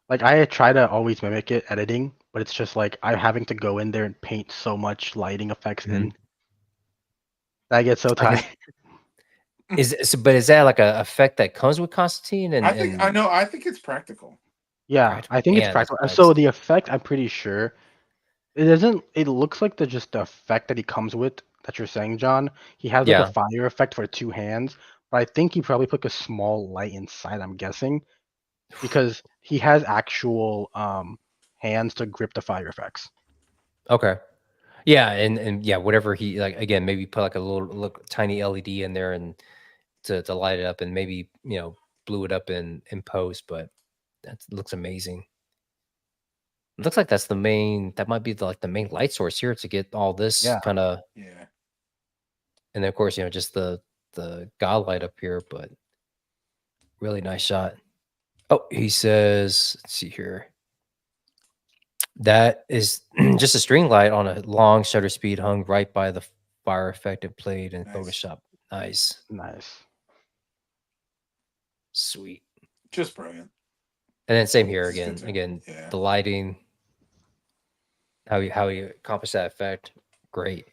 Like I try to always mimic it editing, but it's just like I'm having to go in there and paint so much lighting effects Mhm. in. I get so I guess tired. but is that like a effect that comes with Constantine and I think it's practical. Yeah, I think it's Man, that's practical. nice. So the effect, I'm pretty sure it doesn't. It looks like just the effect that he comes with that you're saying, John. He has like a Yeah. fire effect for 2 hands, but I think he probably put a small light inside. I'm guessing because he has actual hands to grip the fire effects. Okay. Yeah, and yeah, whatever he like again, maybe put like a little tiny LED in there and to light it up and maybe, blew it up in post, but that looks amazing. It looks like that might be the main light source here to get all this Yeah. kind of, Yeah. and then of course, just the god light up here, but really nice shot. Oh, he says, let's see here. That is just a string light on a long shutter speed hung right by the fire effect it played in Nice. Photoshop. Nice. Nice. Sweet. Just brilliant. And then same here This is good again. too. Yeah. The lighting, how you accomplish that effect, great.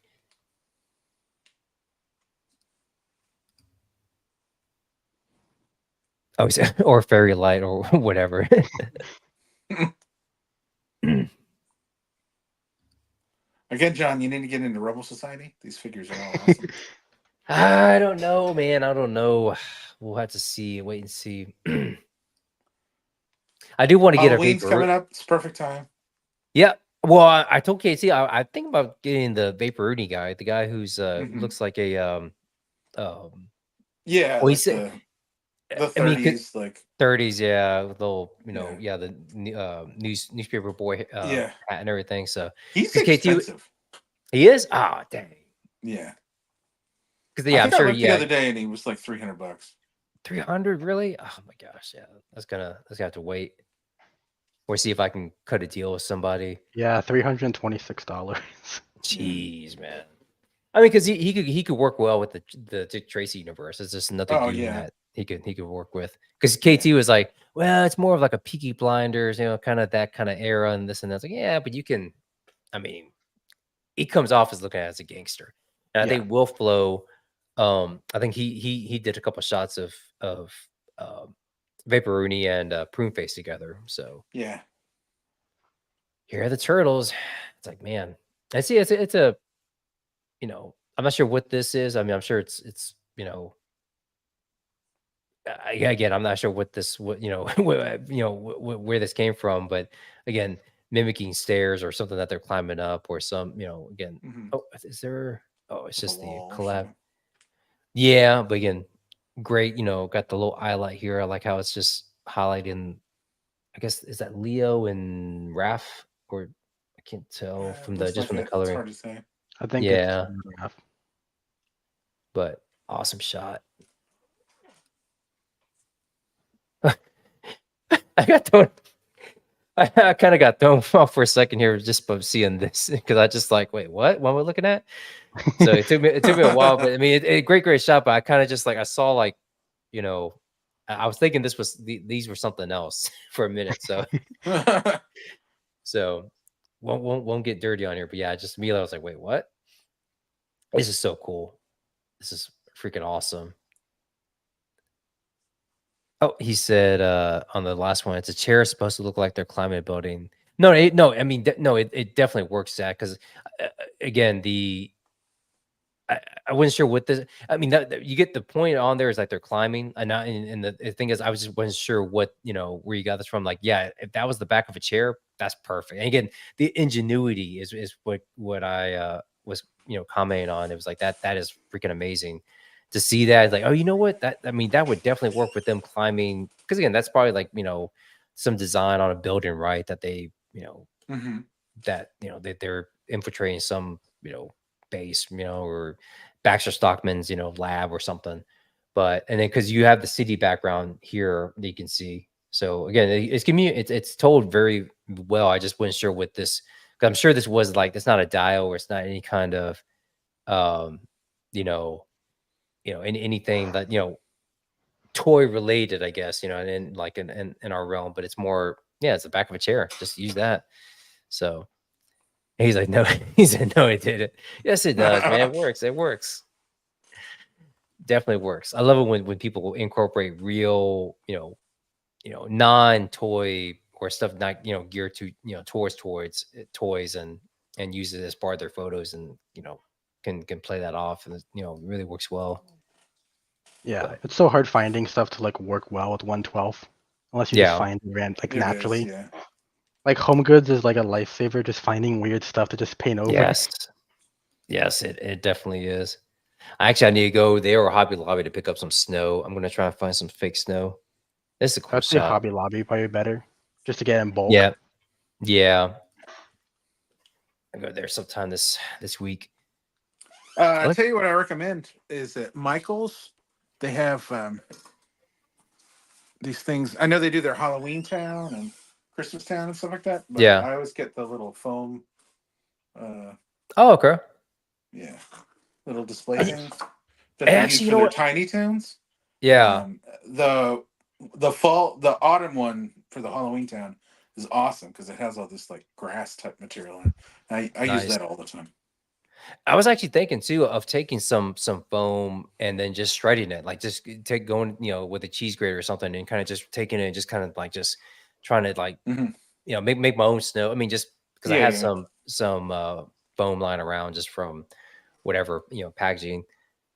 Oh, or fairy light or whatever. Again, John, you need to get into Rebel Society. These figures are all awesome. I don't know, man. I don't know. We'll have to see. Wait and see. I do want to get a Halloween's vapor. coming up. It's perfect time. Yeah. Well, I told KT I think about getting the Vaporuni guy, the guy who's looks like a Yeah, well, he like said, the I mean, 30s, like 30s, yeah, with little, Yeah. the newspaper boy Yeah. hat and everything. So he's 'cause KT, expensive. he is. Ah, dang. Yeah. Because I I'm think I sure. looked the other day and he was like $300. 300 really? Oh my gosh, yeah. That's gonna have to wait or see if I can cut a deal with somebody. Yeah, $326. Jeez, man. I mean, because he could work well with the Dick Tracy universe. It's just another Oh, dude yeah. that he could work with. Because KT was like, well, it's more of like a Peaky Blinders, kind of that kind of era and this and that. It's like, yeah, but you can. I mean, he comes off as looking as a gangster. And I Yeah. think Wolf Flow, I think he did a couple shots of Vaporuni and Prune Face together. So Yeah. here are the turtles. It's like, man, I see it's a, I'm not sure what this is. I mean, I'm sure it's again, I'm not sure what this where this came from, but again, mimicking stairs or something that they're climbing up or some, again. Mhm. Oh, is there? Oh, it's Like a just the wall or collab. something. Yeah, but again, great. Got the little highlight here. I like how it's just highlighting. I guess is that Leo and Raph, or I can't tell from Looks like from the it. It's coloring. hard to say. I think Yeah, it's enough. but awesome shot. I got thrown. I kind of got thrown off for a second here just by seeing this because I just like, wait, what? What am I looking at? So it took me a while, but I mean, great shot. But I kind of just like I saw like, I was thinking this was these were something else for a minute. So so won't get dirty on here. But yeah, just me. I was like, wait, what? This is so cool. This is freaking awesome. Oh, he said on the last one, it's a chair supposed to look like they're climbing a building. No, no, I mean, no, it definitely works, Zach. Because again, I wasn't sure what this. I mean, you get the point on there is like they're climbing, and the thing is, I was just wasn't sure what where you got this from. Like, yeah, if that was the back of a chair, that's perfect. And again, the ingenuity is what I was commenting on. It was like that is freaking amazing. to see that, like, oh, you know what? That, I mean, that would definitely work with them climbing, because again, that's probably like, some design on a building, right? That they, Hmm. that they're infiltrating some, base, or Baxter Stockman's, lab or something. But and then because you have the city background here that you can see. So again, it's told very well. I just wasn't sure what this, because I'm sure this was like, it's not a dial, or it's not any kind of um, you know, anything that, toy related, I guess, and like in our realm, but it's more, yeah, it's the back of a chair. Just use that. So and he's like, no, he said, no, it didn't. Yes, it does, man. It works. It works. Definitely works. I love it when people incorporate real, non-toy or stuff not, geared to, towards toys, and use it as part of their photos, and can play that off, and really works well. Yeah, But it's so hard finding stuff to like work well with 112, unless you just yeah, find it like It is, naturally. yeah. Like Home Goods is like a lifesaver, just finding weird stuff to just paint over. yes, yes, it definitely is. Actually, I need to go there or Hobby Lobby to pick up some snow. I'm gonna try and find some fake snow. This is a cool I'd say shot. Hobby Lobby probably better, just to get in bulk. Yeah, yeah. I go there sometime this week. I Look, tell you what I recommend is at Michael's. They have these things. I know they do their Halloween Town and Christmas Town and stuff like that, but yeah. I always get the little foam, uh, Oh, okay. yeah, little display things that And they use actually, you for know their what? Tiny Toons. Yeah, The the autumn one for the Halloween Town is awesome because it has all this like grass type material in it. I use nice. that all the time. I was actually thinking too of taking some foam and then just shredding it, like just take going, with a cheese grater or something, and kind of just taking it and just kind of like just trying to like, Hmm. make my own snow. I mean, just because I Yeah, have yeah, some foam lying around just from whatever, packaging.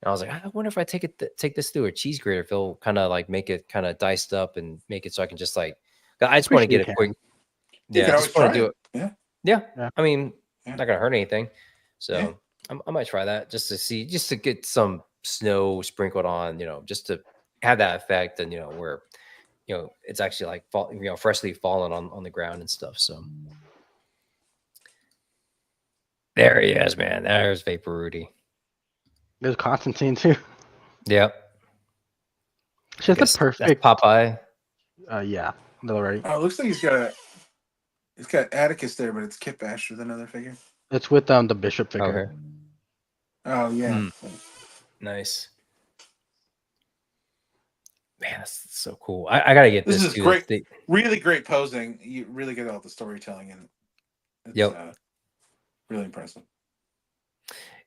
And I was like, I wonder if I take this through a cheese grater, if it'll kind of like make it kind of diced up and make it so I can just like, I just Pretty want to sure you get a quick, can. you yeah, could always just want try to do it. it. Yeah, Yeah, Yeah. I mean, yeah, not gonna hurt anything. yeah. So I might try that just to see, just to get some snow sprinkled on, just to have that effect, and where it's actually like freshly fallen on the ground and stuff. So there he is, man. There's Vapor Rudy. There's Constantine too. Yep. It's I just a guess that's perfect. Popeye. Yeah, they're right. Oh, it looks like he's got Atticus there, but it's Kip Bash with another figure. It's with the bishop figure. Okay. Oh yeah. Nice. Man, that's so cool. I gotta get This this is too. great. Really great posing. You really get all the storytelling in it. It's Yep. really impressive.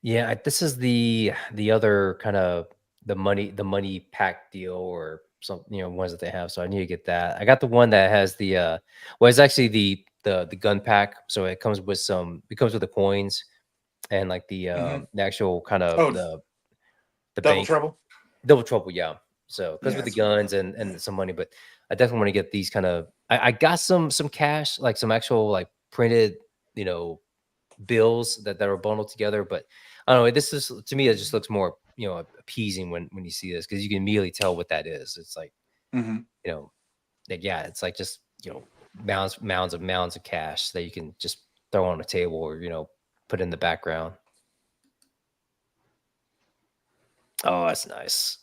Yeah, this is the other kind of the money pack deal, or some, ones that they have. So I need to get that. I got the one that has the well, it's actually the gun pack. So it comes with the coins, and like Hmm. the actual kind of Oh, the Double bank. Trouble. Double trouble, yeah. So it comes Yeah, with the that's what I guns thought. and Yeah. some money, but I definitely want to get these kind of. I got some cash, like some actual like printed, you know, bills that are bundled together. But I don't know. This is, to me, it just looks more, appeasing when you see this, because you can immediately tell what that is. It's like, Hmm. you know, like, yeah, it's like just, mounds of cash that you can just throw on a table, or put in the background. Oh, that's nice.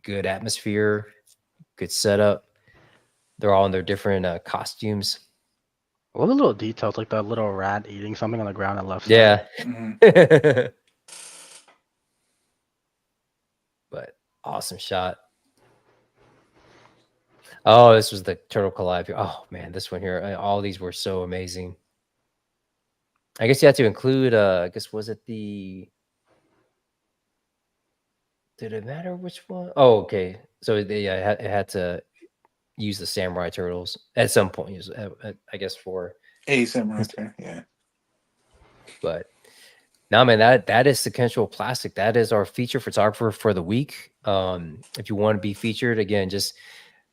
Good atmosphere, good setup. They're all in their different costumes. All the little details, like that little rat eating something on the ground on the left side. Yeah. Hmm. But awesome shot. Oh, this was the Turtle Collide here. Oh man, this one here. All these were so amazing. I guess you had to include. I guess, was it the? Did it matter which one? Oh, okay. So yeah, it had to use the Samurai Turtles at some point. I guess for. A Samurai. Yeah. But no, man, that is sequential plastic. That is our feature photographer for the week. If you want to be featured again, just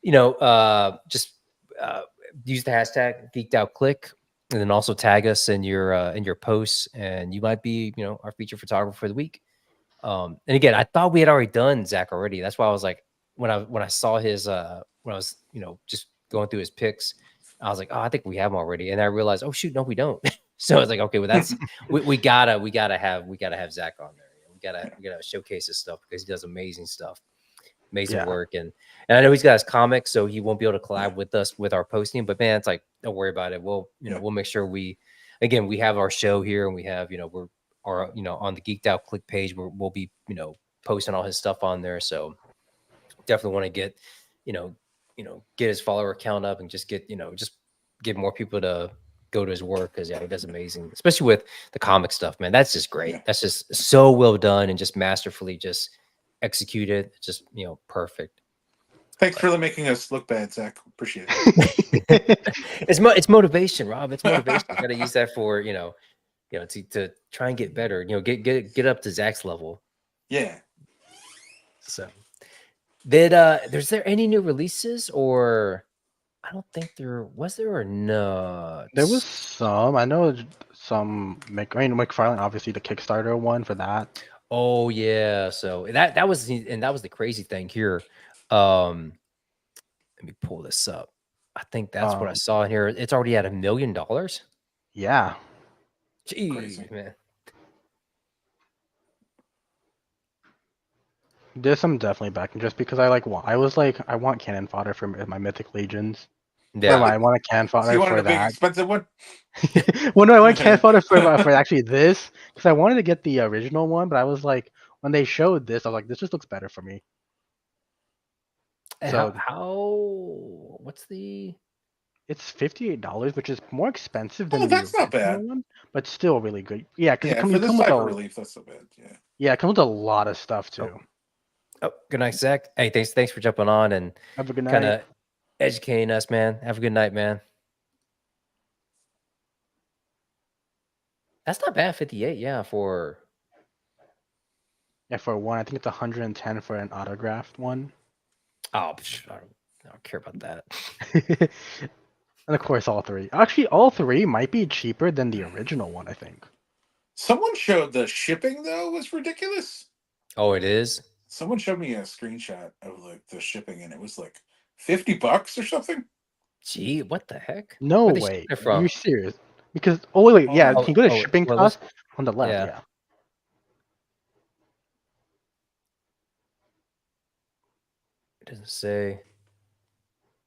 just uh, use the hashtag Geeked Out Click, and then also tag us in your posts, and you might be our feature photographer for the week. And again, I thought we had already done Zach already. That's why I was like, when I saw his when I was just going through his picks, I was like, oh, I think we have him already. And I realized, oh shoot, no, we don't. So I was like, okay, well that's we gotta have Zach on there. We gotta showcase his stuff because he does amazing stuff, amazing work. And I know he's got his comics, so he won't be able to collab with us with our posting. But man, it's like, don't worry about it. We'll we'll make sure we have our show here, and we have we're on the Geeked Out Click page, we'll be posting all his stuff on there. So definitely want to get get his follower count up and just get more people to go to his work, because he does amazing, especially with the comic stuff, man. That's just great. That's just so well done and just masterfully just executed. Just perfect. Thanks for making us look bad, Zach. Appreciate it. It's motivation, Rob. It's motivation. You got to use that for to try and get better. Get up to Zach's level. Yeah. So there's there any new releases, or I don't think there or no. There was some. I know some. McFarlane, obviously the Kickstarter one for that. Oh yeah, so that was the crazy thing here. Let me pull this up. I think that's what I saw in here. It's already at $1 million. Yeah. Jeez, Crazy. man. There's some definitely back, just because I want cannon fodder for my Mythic Legions. Yeah, I want a cannon So fodder you for wanted a big that. expensive one? Well, no, I want cannon fodder for actually this, because I wanted to get the original one, but I was like, when they showed this, I was like, this just looks better for me. and So what's the? it's $58, which is more expensive than Oh, the that's not original bad. one, but still really good. Yeah, because Yeah, you for this come with type a of relief, that's so bad. Yeah. yeah, it comes with a lot of stuff too. Oh, good night, Zach. Hey, thanks for jumping on and Have a good kind night. of educating us, man. Have a good night, man. That's not bad. 58, yeah, for For one, I think it's 110 for an autographed one. I don't care about that. And of course, all three. Actually, all three might be cheaper than the original one, I think. Someone showed the shipping though was ridiculous. Oh, it is? Someone showed me a screenshot of like the shipping, and it was like $50 or something. Gee, what the heck? No Where they way. ship it from? You're serious? Because wait, Hold yeah. on. Can you go to Oh, shipping well, cost on the left? yeah. Yeah. It doesn't say.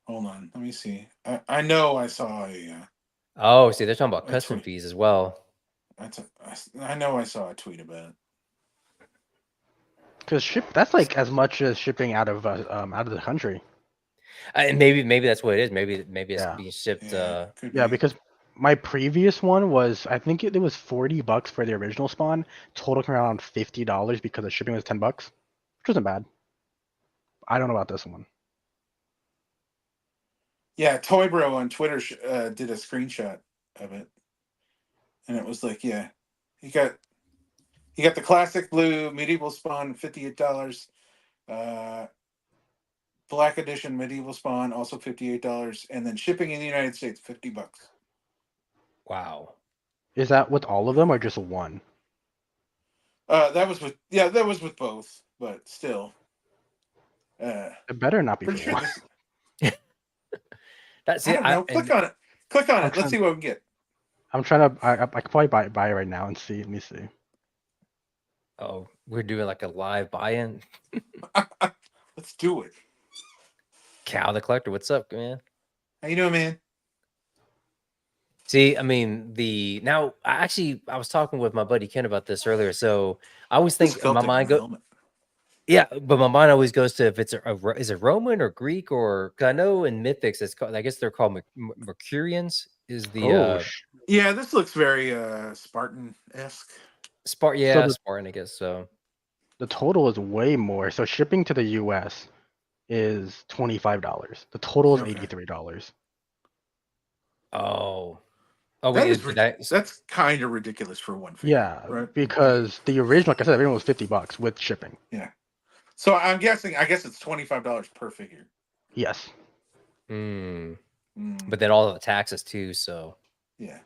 Hold on, let me see. I know I saw a. Oh, see, they're talking about A custom tweet. fees as well. I know I saw a tweet about it. Because that's like as much as shipping out of the country. And maybe that's what it is. Maybe it's Yeah. being shipped. Could Yeah, be. because my previous one was, I think it was $40 for the original spawn, total came around $50 because the shipping was $10, which wasn't bad. I don't know about this one. Yeah, Toy Bro on Twitter did a screenshot of it, and it was like, yeah, you got the classic blue medieval spawn, $58. Black edition medieval spawn, also $58, and then shipping in the United States, $50. Wow. Is that with all of them or just one? That was with both, but still. It better not be Pretty for sure one. this. That's I it. don't know. Click on it. Click on it. Let's see what we can get. I'm trying to. I could probably buy it right now and see. Let me see. Oh, we're doing like a live buy-in. Let's do it. Cal the Collector, what's up, man? How you doing, man? See, I mean, I was talking with my buddy Ken about this earlier. So I always think in my mind yeah, but my mind always goes to if it's is it Roman or Greek, or cause I know in Mythics it's called, I guess they're called Mercurians. Is the yeah, this looks very Spartan-esque. Spartan, I guess so. The total is way more. So shipping to the US is $25. The total is $83. Oh, that's kind of ridiculous for one figure. Yeah, right? because the original, like I said, the original was $50 with shipping. Yeah. So I'm guessing. I guess it's $25 per figure. Yes. But then all of the taxes too. So yeah.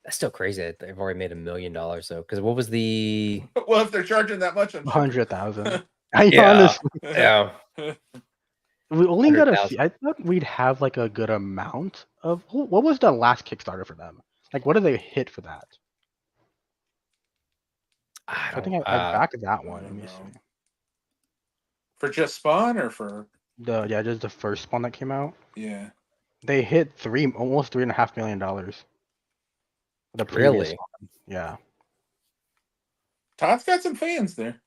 That's still crazy that they've already made $1 million though. Because what was the Well, if they're charging that much on shipping. 100,000. I yeah honestly, yeah we only got a few. 100,000? I thought we'd have like a good amount of. What was the last Kickstarter for them? Like, what did they hit for that? I I don't think I backed that I one. Let don't me know. see. For just Spawn or for Just the first one that came out. yeah. They hit almost $3.5 million. The previous really. one. Yeah. Todd's got some fans there.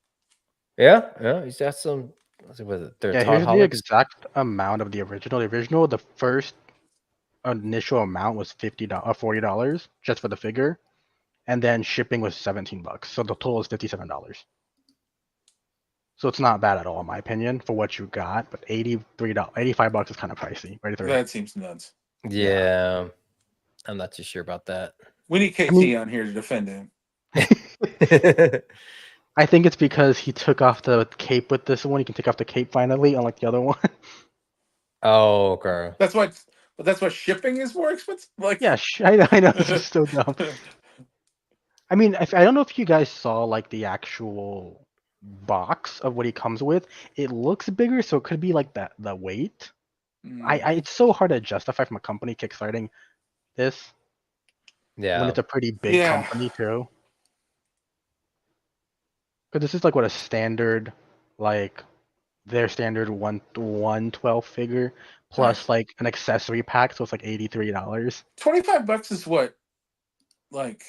Yeah, he's got some. Let's see, was it their Yeah, Todd here's the Holics? exact amount of the original. The original, the first initial amount was $40 just for the figure, and then shipping was $17. So the total is $57. So it's not bad at all, in my opinion, for what you got. But $85 is kind of pricey. 83. That seems nuts. Yeah, I'm not too sure about that. We need KT I mean, on here to defend him. I think it's because he took off the cape with this one. He can take off the cape finally, unlike the other one. Oh, okay. That's why, but that's why shipping is more expensive. Like, Yeah, I know this is so dumb. I mean, I don't know if you guys saw like the actual box of what he comes with. It looks bigger, so it could be like that the weight. It's so hard to justify from a company kickstarting this when Yeah. it's a pretty big yeah, company too. Because this is like what a standard, like their standard 112 figure plus like an accessory pack, so it's like $83. $25 is what, like,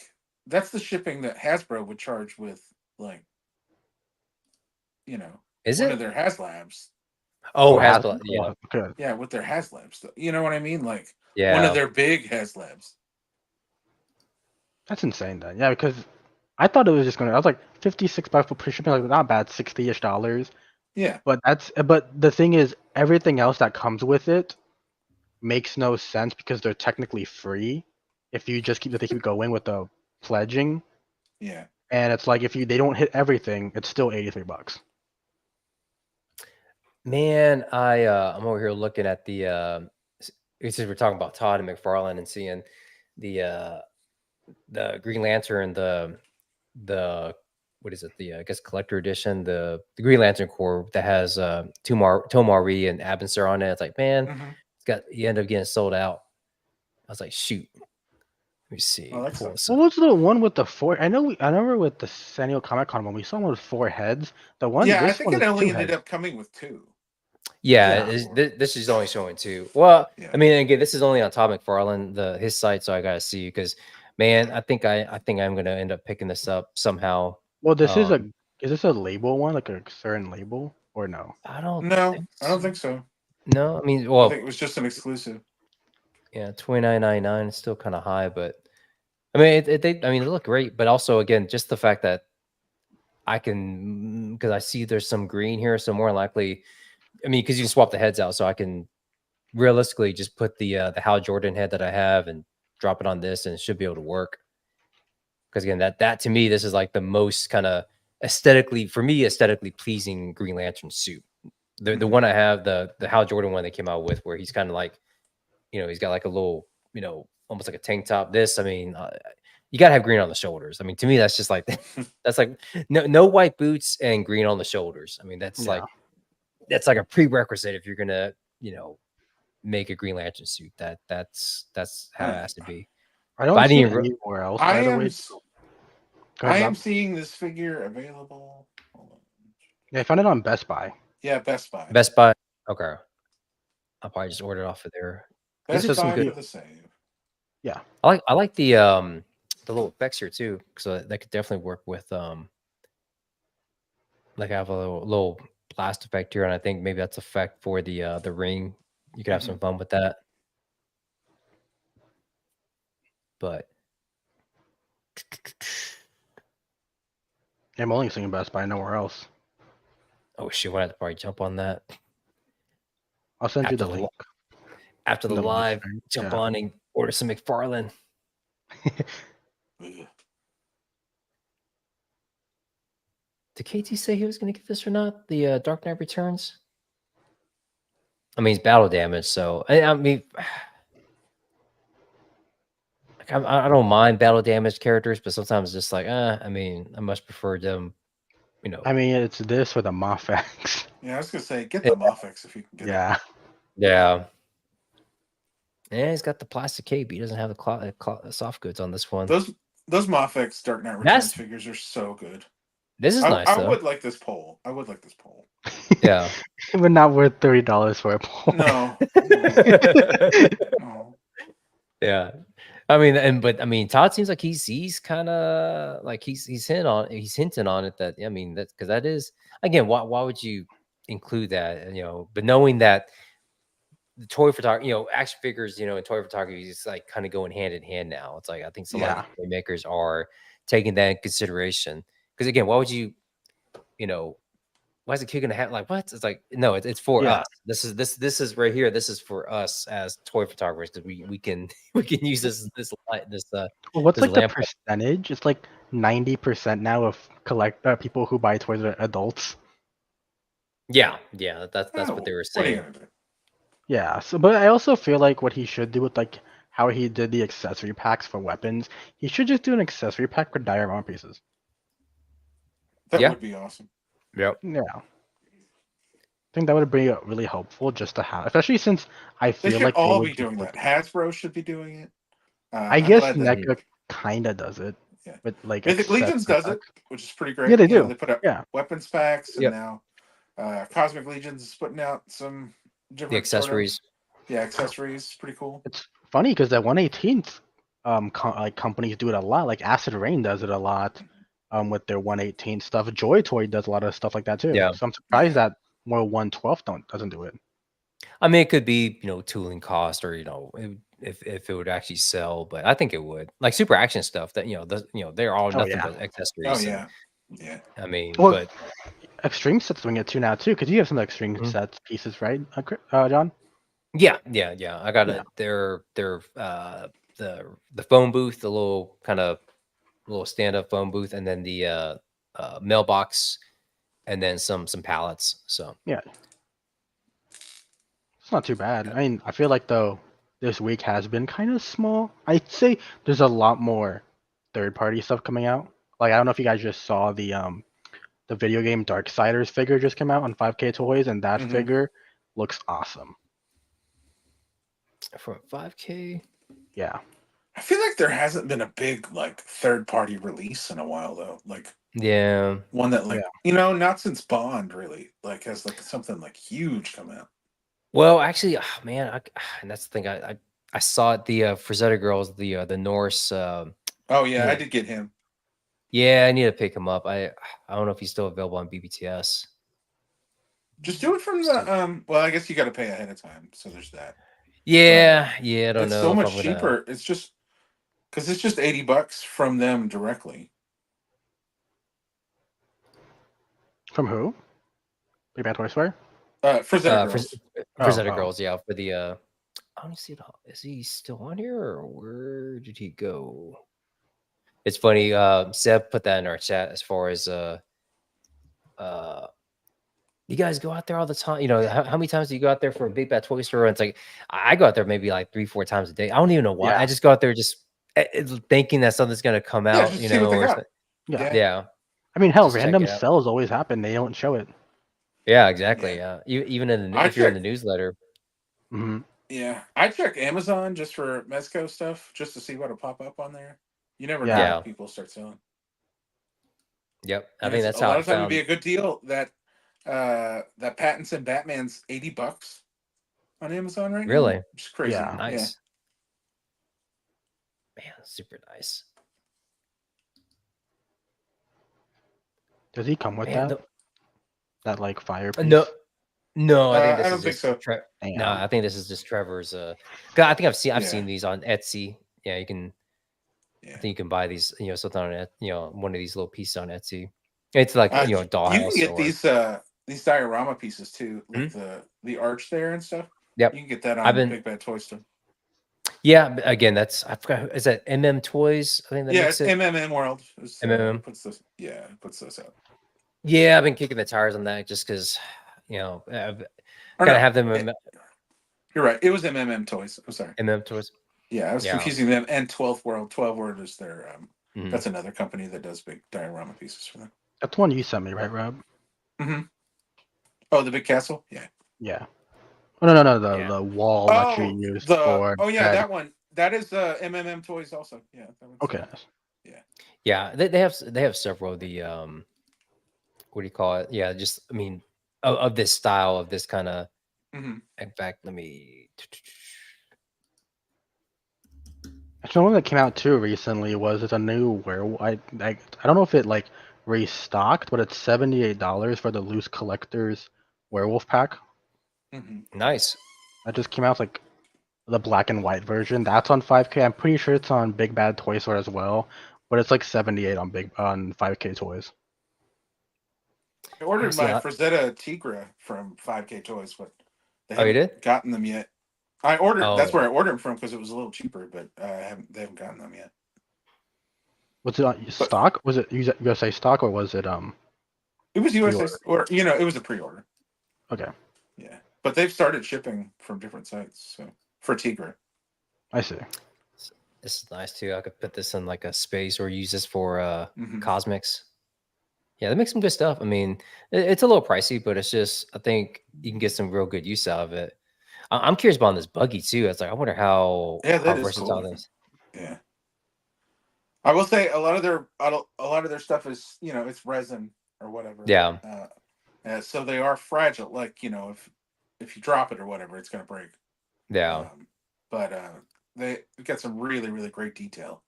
that's the shipping that Hasbro would charge with, like, Is one of it? their HasLabs. Oh, Oh, has Hasbro. Yeah. good. Yeah, with their HasLabs. You know what I mean? Like, one of Yeah. their big HasLabs. That's insane then. Yeah, because I thought it was just gonna. I was like $56 for shipping, like not bad, $60-ish. Yeah. But the thing is, everything else that comes with it makes no sense because they're technically free if you just keep going with the pledging. Yeah. And it's like if they don't hit everything, it's still $83. Man, I'm over here looking at the since we're talking about Todd and McFarlane and seeing the Green Lantern, the what is it? The I guess collector edition, the Green Lantern Corps that has Tomari and Abinser on it. It's like, man, Mm-hmm. he ended up getting sold out. I was like, shoot. Let me see. Oh, that Pull sucks. this What up. was the one with the four? I remember with the San Diego Comic Con when we saw one with 4 heads. Yeah, I This think one it is only 2 ended heads. up coming with 2. Yeah, Yeah. this is only showing 2. Well, Yeah. I mean, again, this is only on Todd McFarlane, his site, so I gotta see because, man, I think I'm gonna end up picking this up somehow. Well, Um, is this a label one, like a certain label, or no? I don't No, think I don't so. think so. No, I mean, I well, think it was just an exclusive. yeah, $29.99 is still kind of high, but I mean, they look great, but also again, just the fact that I can because I see there's some green here, so more likely, I mean, because you can swap the heads out, so I can realistically just put the Hal Jordan head that I have and drop it on this, and it should be able to work. Because again, that to me, this is like the most kind of aesthetically pleasing Green Lantern suit. The one I have, the Hal Jordan one they came out with, where he's kind of like, he's got like a little, almost like a tank top. This, I mean, you gotta have green on the shoulders. I mean, to me, that's just like that's like no white boots and green on the shoulders. I mean, that's Yeah. like a prerequisite if you're gonna, make a Green Lantern suit. That's how it has to be. I But don't I see didn't. it anywhere else, I by the am way. Go ahead, I am Bob. seeing this figure available. Hold on. Yeah, I found it on Best Buy. Yeah, Best Buy. Best Buy. Okay, I'll probably just order it off of there. These Best are some Buy good. for the save. Yeah. I like the little effects here too, so that could definitely work with like I have a little blast effect here, and I think maybe that's effect for the ring. You could have some fun with that. But I'm only seeing Best Buy, nowhere else. oh shit, we'll have to probably jump on that I'll send you after the link. after the The live live. stream. Jump Yeah. on and order some McFarlane. Ugh. Did KT say he was going to get this or not? The Dark Knight Returns. I mean, he's battle damage, so I mean, I I don't mind battle damage characters, but sometimes just like, I mean, I much prefer them. You know, I mean, it's this or the Mofex. Yeah, I was gonna say get Yeah. the Mofex if you can get it. Yeah. yeah. And he's got the plastic cape. He doesn't have the soft goods on this one. Those Mofex Dark Knight Returns figures are so good. This is nice I though. would like this poll. I would like this poll. Yeah. But not worth $30 for a pole. No. No. Yeah. I mean, Todd seems like he's kind of like he's hinting on it that I mean that's because that is again why would you include that, you know, but knowing that the toy photography, you know, action figures, you know, and toy photography is like kind of going hand in hand now. It's like I think some of the toy makers are taking that in consideration because again, why would you, you know, why is the kid gonna have like what? It's like no, it's for us. This is right here. This is for us as toy photographers because we can we can use this light Well, what's this like the lamp. percentage? It's like 90% now of people who buy toys are adults. Yeah, that's Oh, what they were what are you saying. gonna do? Yeah, so but I also feel like what he should do with like how he did the accessory packs for weapons, he should just do an accessory pack for diorama pieces. That Yeah. would be awesome. Yep. Yeah. I think that would be really helpful just to have, especially since I They feel should like they all would be doing just, that. Hasbro should be doing it. I I'm guess glad that NECA kinda does it. Yeah. But like Mythic Legions accessory does it, packs. which is pretty great. Yeah, they You know, do. they put out Yeah. weapons packs, and Yep. now Cosmic Legions is putting out some different The accessories. accessories. Pretty cool. It's funny because that 118th like companies do it a lot. Like Acid Rain does it a lot with their 118 stuff. Joy Toy does a lot of stuff like that too. Yeah. So I'm surprised that more 112 doesn't do it. I mean, it could be, you know, tooling cost or, you know, if it would actually sell, but I think it would. Like super action stuff that, you know, they're all nothing but accessories. Oh yeah. I mean, Well, but Extreme Sets doing it too now too, because you have some Extreme Sets pieces, right, John? yeah. I got Yeah. their the phone booth, the little kind of little stand-up phone booth, and then the mailbox, and then some pallets. So Yeah. It's not too bad. I mean, I feel like though this week has been kind of small. I'd say there's a lot more third-party stuff coming out. Like I don't know if you guys just saw the video game Darksiders figure just came out on 5K Toys, and that figure looks awesome. for 5K, yeah. I feel like there hasn't been a big like third-party release in a while though. Like one that like you know not since Bond really like has like something like huge come out. Well, actually, man, and that's the thing. I saw it. The Frazetta Girls, the Norse. Oh yeah, I did get him. Yeah, I need to pick him up. I don't know if he's still available on BBTS. Just do it from the well, I guess you got to pay ahead of time, so there's that. Yeah, I don't it's know. It's so much cheaper. It's just because it's just $80 from them directly. From who? Big Bad Toy Store? Frazetta Girls. Frazetta Girls, yeah. For the I don't see it. Is he still on here or where did he go? It's funny. Seb put that in our chat as far as you guys go out there all the time. You know, how many times do you go out there for a Big Bad Toy Store? And it's like I go out there maybe like 3-4 times a day. I don't even know why. I just go out there just thinking that something's gonna come out. Just you see know, what they got. Yeah. I mean, hell, random sales always happen. They don't show it. Yeah, exactly. Yeah, even if you're in the newsletter. Yeah, I check Amazon just for Mezco stuff, just to see what'll pop up on there. You never know when people start selling. Yep, I think that's a lot of time it'd be a good deal. That Pattinson Batman's $80 on Amazon right now. Really, just crazy. Yeah. Nice. Man, super nice. Does he come with that like fire piece? No, I think I don't think so. No, I think this is just Trevor's. I think I've seen these on Etsy. Yeah, you can. I think you can buy these. You know, something on it. You know, one of these little pieces on Etsy. It's like dollhouse. You can get these diorama pieces too, like the arch there and stuff. Yep, you can get that on Big Bad Toy Store. Yeah, again, I forgot. Is that MM Toys? I think that it's MMM World. MMM puts those out. Yeah, I've been kicking the tires on that just because I've gotta have them. You're right. It was MMM Toys. I'm sorry. MM Toys. Yeah, I was Yeah. confusing them and 12th World. 12 World is their Mhm. that's another company that does big diorama pieces for them. That's the one you sent me, right, Rob? Mm-hmm. Oh, the big castle. Yeah. Yeah. Oh no, Yeah. the wall that you Oh, used for yeah, Dread. that one. That is MMM Toys also. Yeah, that one's Okay. Nice. yeah. Yeah. They have several of the what do you call it? Yeah, just I mean of this style of this kind of. Mm-hmm. In fact, let me. Actually, one that came out too recently was it's a new werewolf. I don't know if it like restocked, but it's $78 for the loose collectors werewolf pack. Mm-hmm. Nice. That just came out. It's like the black and white version. That's on 5K. I'm pretty sure it's on Big Bad Toy Store as well, but it's like 78 on 5K Toys. I Yeah. ordered See, my Frazetta Tigra from 5K Toys, but they oh, you did? haven't gotten them yet. I ordered. That's Oh, where I ordered them from because it was a little cheaper, but they haven't gotten them yet. Was it on But stock? Was it USA stock or was it it was USA, pre-order? or it was a pre-order. Okay, Yeah, but they've started shipping from different sites. So for Tigra. I see. this is nice too. I could put this in like a space or use this for Mm-hmm. cosmics. Yeah, they make some good stuff. I mean, it's a little pricey, but it's just I think you can get some real good use out of it. I'm curious about this buggy too. It's like I wonder Yeah, how that is cool versatile looking. this. Yeah, I will say a lot of their stuff is it's resin or whatever. Yeah, So they are fragile. Like if you drop it or whatever, it's gonna break. yeah. Um, but they got some really really great detail.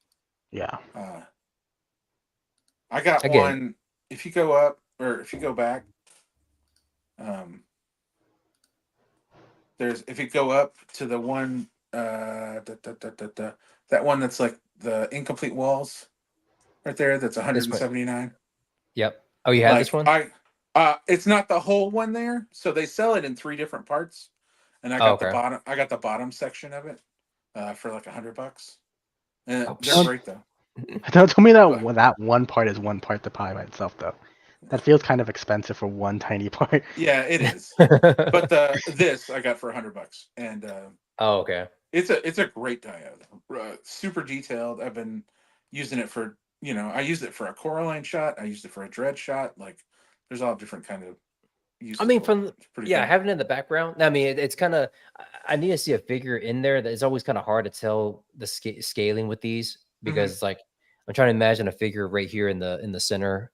Yeah. Uh, I got Again, one. If you go up or if you go back, um, if you go up to the one that one that's like the incomplete walls right there. That's this one. 179. Yep. Oh, you had this Like one? it's not the whole one there, so they sell it in 3 different parts, and I Oh, got the okay. bottom. I got the bottom section of it for like $100, and Oh, they're great though. Don't tell me that But that one part is one part the pie by itself though. That feels kind of expensive for one tiny part. yeah, it is. But this I got for $100, and oh, okay. it's a great diode. Super detailed. I've been using it for I used it for a Coraline shot. I used it for a Dread shot. Like there's all different kind of I uses mean, for it. from It's pretty yeah, cool. having it in the background. I mean, it's kind of. I need to see a figure in there. That it's always kind of hard to tell the scaling with these Hmm. because it's like I'm trying to imagine a figure right here in the center,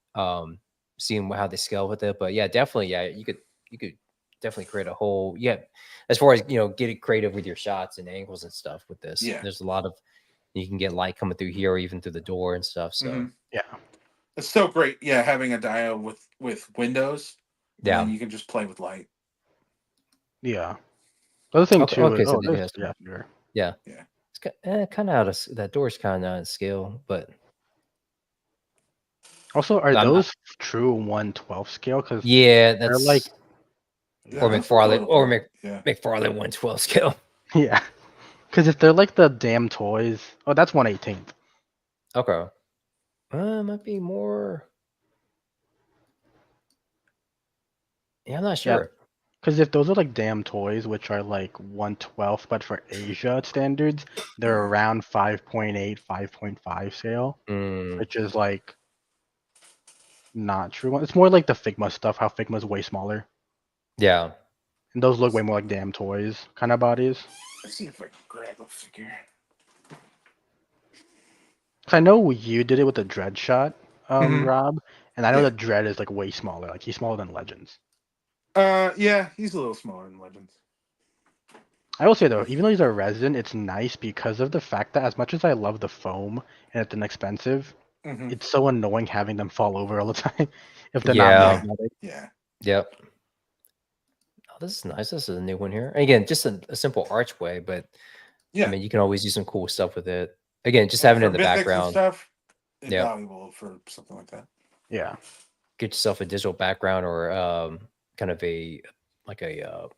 seeing how they scale with it. But yeah, definitely, yeah, you could definitely create a whole yeah. As far as getting creative with your shots and angles and stuff with this, Yeah. there's a lot of you can get light coming through here or even through the door and stuff. Hmm. So Yeah. It's so great. Yeah, having a diode with windows, and then yeah, you can just play with light. Yeah. The other thing okay, too is okay. So there's yes, yeah, sure. yeah. Yeah. It's kind of out of that door's kind of out of scale, but Also, are I'm those true 1/12 scale? Because yeah, they're like that's Yeah, or those look a McFarlane little or cool. Yeah. McFarlane 112 scale. yeah. Because if they're like the damn toys, oh, that's 1/18. Okay, might be more. Yeah, I'm not Yeah. sure. Because if those are like damn toys, which are like 1/12, but for Asia standards, they're Hmm. around 5.8, 5.5 scale, Mm, which is like not true. It's more like the Figma stuff, how Figma's way smaller. yeah, And those look way more like damn toys kind of bodies. Let's see if I can grab a figure. 'Cause I know you did it with the Dread shot, Hmm. Rob, and I know Yeah. the Dread is like way smaller. Like he's smaller than Legends. Yeah, he's a little smaller than Legends. I will say though, even though these are resin, it's nice because of the fact that as much as I love the foam and it's inexpensive, Hmm. it's so annoying having them fall over all the time if they're not yeah, Yeah. magnetic. Yeah. yep. Oh, this is nice. This is a new one here. Again, just a simple archway, but I Yeah. mean, you can always do some cool stuff with it. Again, just Yeah. having it For in the mythics and background. stuff, Yep. invaluable for something like that. Yeah. Get yourself a digital background or kind of a like a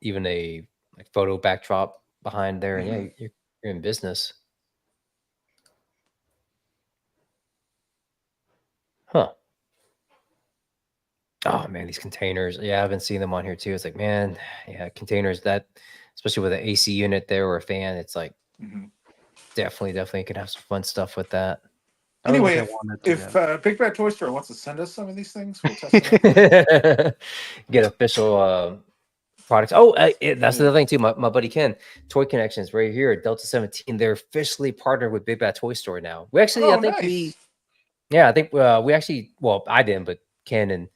even a like photo backdrop behind there, and yeah, Hmm. you're in business, huh? Oh man, these containers. Yeah, I've been seeing them on here too. It's like, man, yeah, containers that, especially with an AC unit there or a fan, it's like Hmm. Definitely can have some fun stuff with that. That was what Anyway, I wanted to if get. Big Bad Toy Store wants to send us some of these things, we'll test them out. Get official products. Oh, that's the Yeah. other thing too. My buddy Ken, Toy Connections, right here at Delta 17. They're officially partnered with Big Bad Toy Store now. We actually, Oh, nice. I think we actually, well, I didn't, but Ken and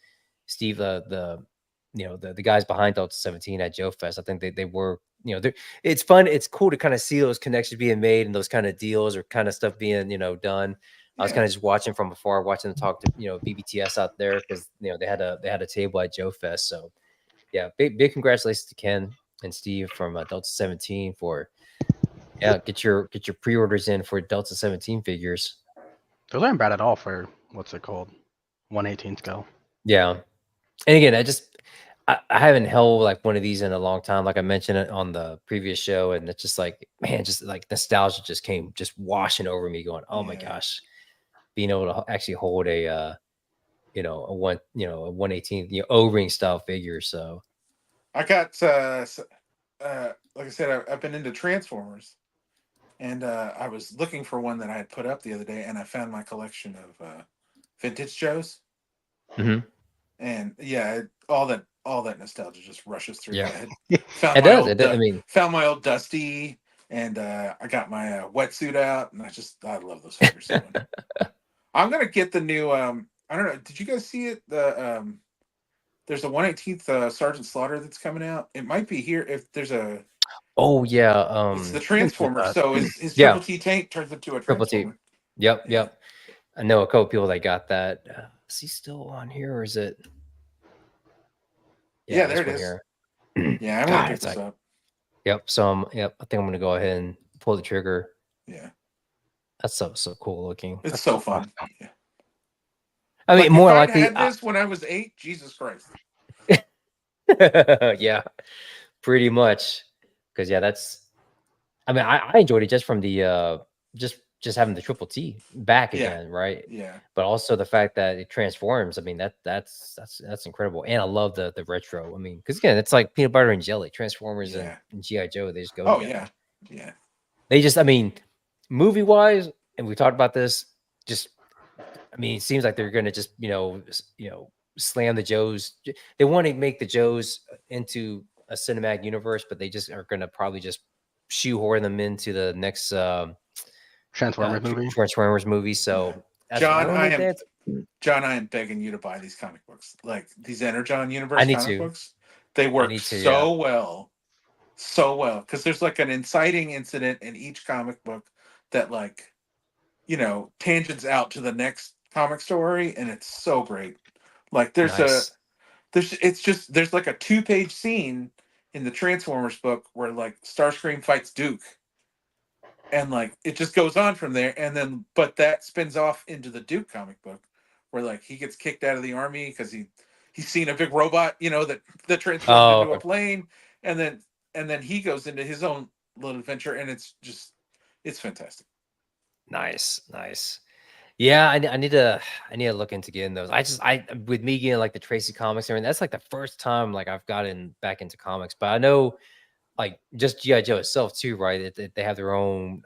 Steve, the guys behind Delta 17 at Joe Fest, I think they were, it's fun. It's cool to kind of see those connections being made and those kind of deals or kind of stuff being, done. I was Yeah. kind of just watching from afar, watching them talk to, BBTS out there because, they had a table at Joe Fest. So yeah, big congratulations to Ken and Steve from Delta 17 for, get your pre-orders in for Delta 17 figures. Those aren't bad at all for what's it called, 1/18 scale. Yeah. And again, I haven't held like one of these in a long time. Like I mentioned it on the previous show, and it's just like, man, just like nostalgia just came just washing over me, going, oh my Yeah. gosh, being able to actually hold a 1/18, O-ring style figure. So I got like I said, I've been into Transformers, and I was looking for one that I had put up the other day, and I found my collection of vintage Joes, Mhm. and yeah, all that nostalgia just rushes through Yeah, my head. it does. I mean, Found my old Dusty, and I got my wetsuit out, and I love those figures so much. I'm gonna get the new. I don't know. Did you guys see it? There's a 1/18th Sergeant Slaughter that's coming out. It might be here if there's a. oh yeah, It's the I think there's Transformer. that. So his yeah, Triple T tank turns into a Triple T. Transformer. Yep, Yeah. yep. I know a couple people that got that. Is he still on here, or is it? Yeah, Yeah, there this it one is. here. Yeah, I'm gonna God, pick it's this like, up. yep. So yep. I think I'm gonna go ahead and pull the trigger. Yeah, That's so cool looking. it's That's so so fun. awesome. Yeah. I mean, Like if more I'd likely, had this when I was 8, Jesus Christ. yeah, pretty much. Because yeah, that's. I mean, I enjoyed it just from the just having the Triple T back Yeah, again, right? yeah, But also the fact that it transforms. I mean, that's incredible, and I love the retro. I mean, because again, it's like peanut butter and jelly. Transformers yeah. and GI Joe, they just go Oh together. yeah, yeah. They just, I mean, movie wise, and we talked about this. Just, I mean, it seems like they're gonna just slam the Joes. They want to make the Joes into a cinematic universe, but they just are gonna probably just shoehorn them into the next Transformers movie. Transformers movie. Yeah. So that's John, ruined I it. am There, John, I am begging you to buy these comic books. Like these Energon I Universe need comic to. books. They I work need to. Yeah. so well. So well. Because there's like an inciting incident in each comic book that tangents out to the next comic story, and it's so great. Like Nice. there's like a 2-page scene in the Transformers book where like Starscream fights Duke, and like it just goes on from there, and then but that spins off into the Duke comic book where like he gets kicked out of the army because he's seen a big robot that transforms Oh, into a okay. plane, and then he goes into his own little adventure, and it's fantastic. Nice. Yeah, I need to look into getting those. I with me getting like the Tracy comics and everything, that's like the first time like I've gotten back into comics. But I know like just GI Joe itself too, right? They have their own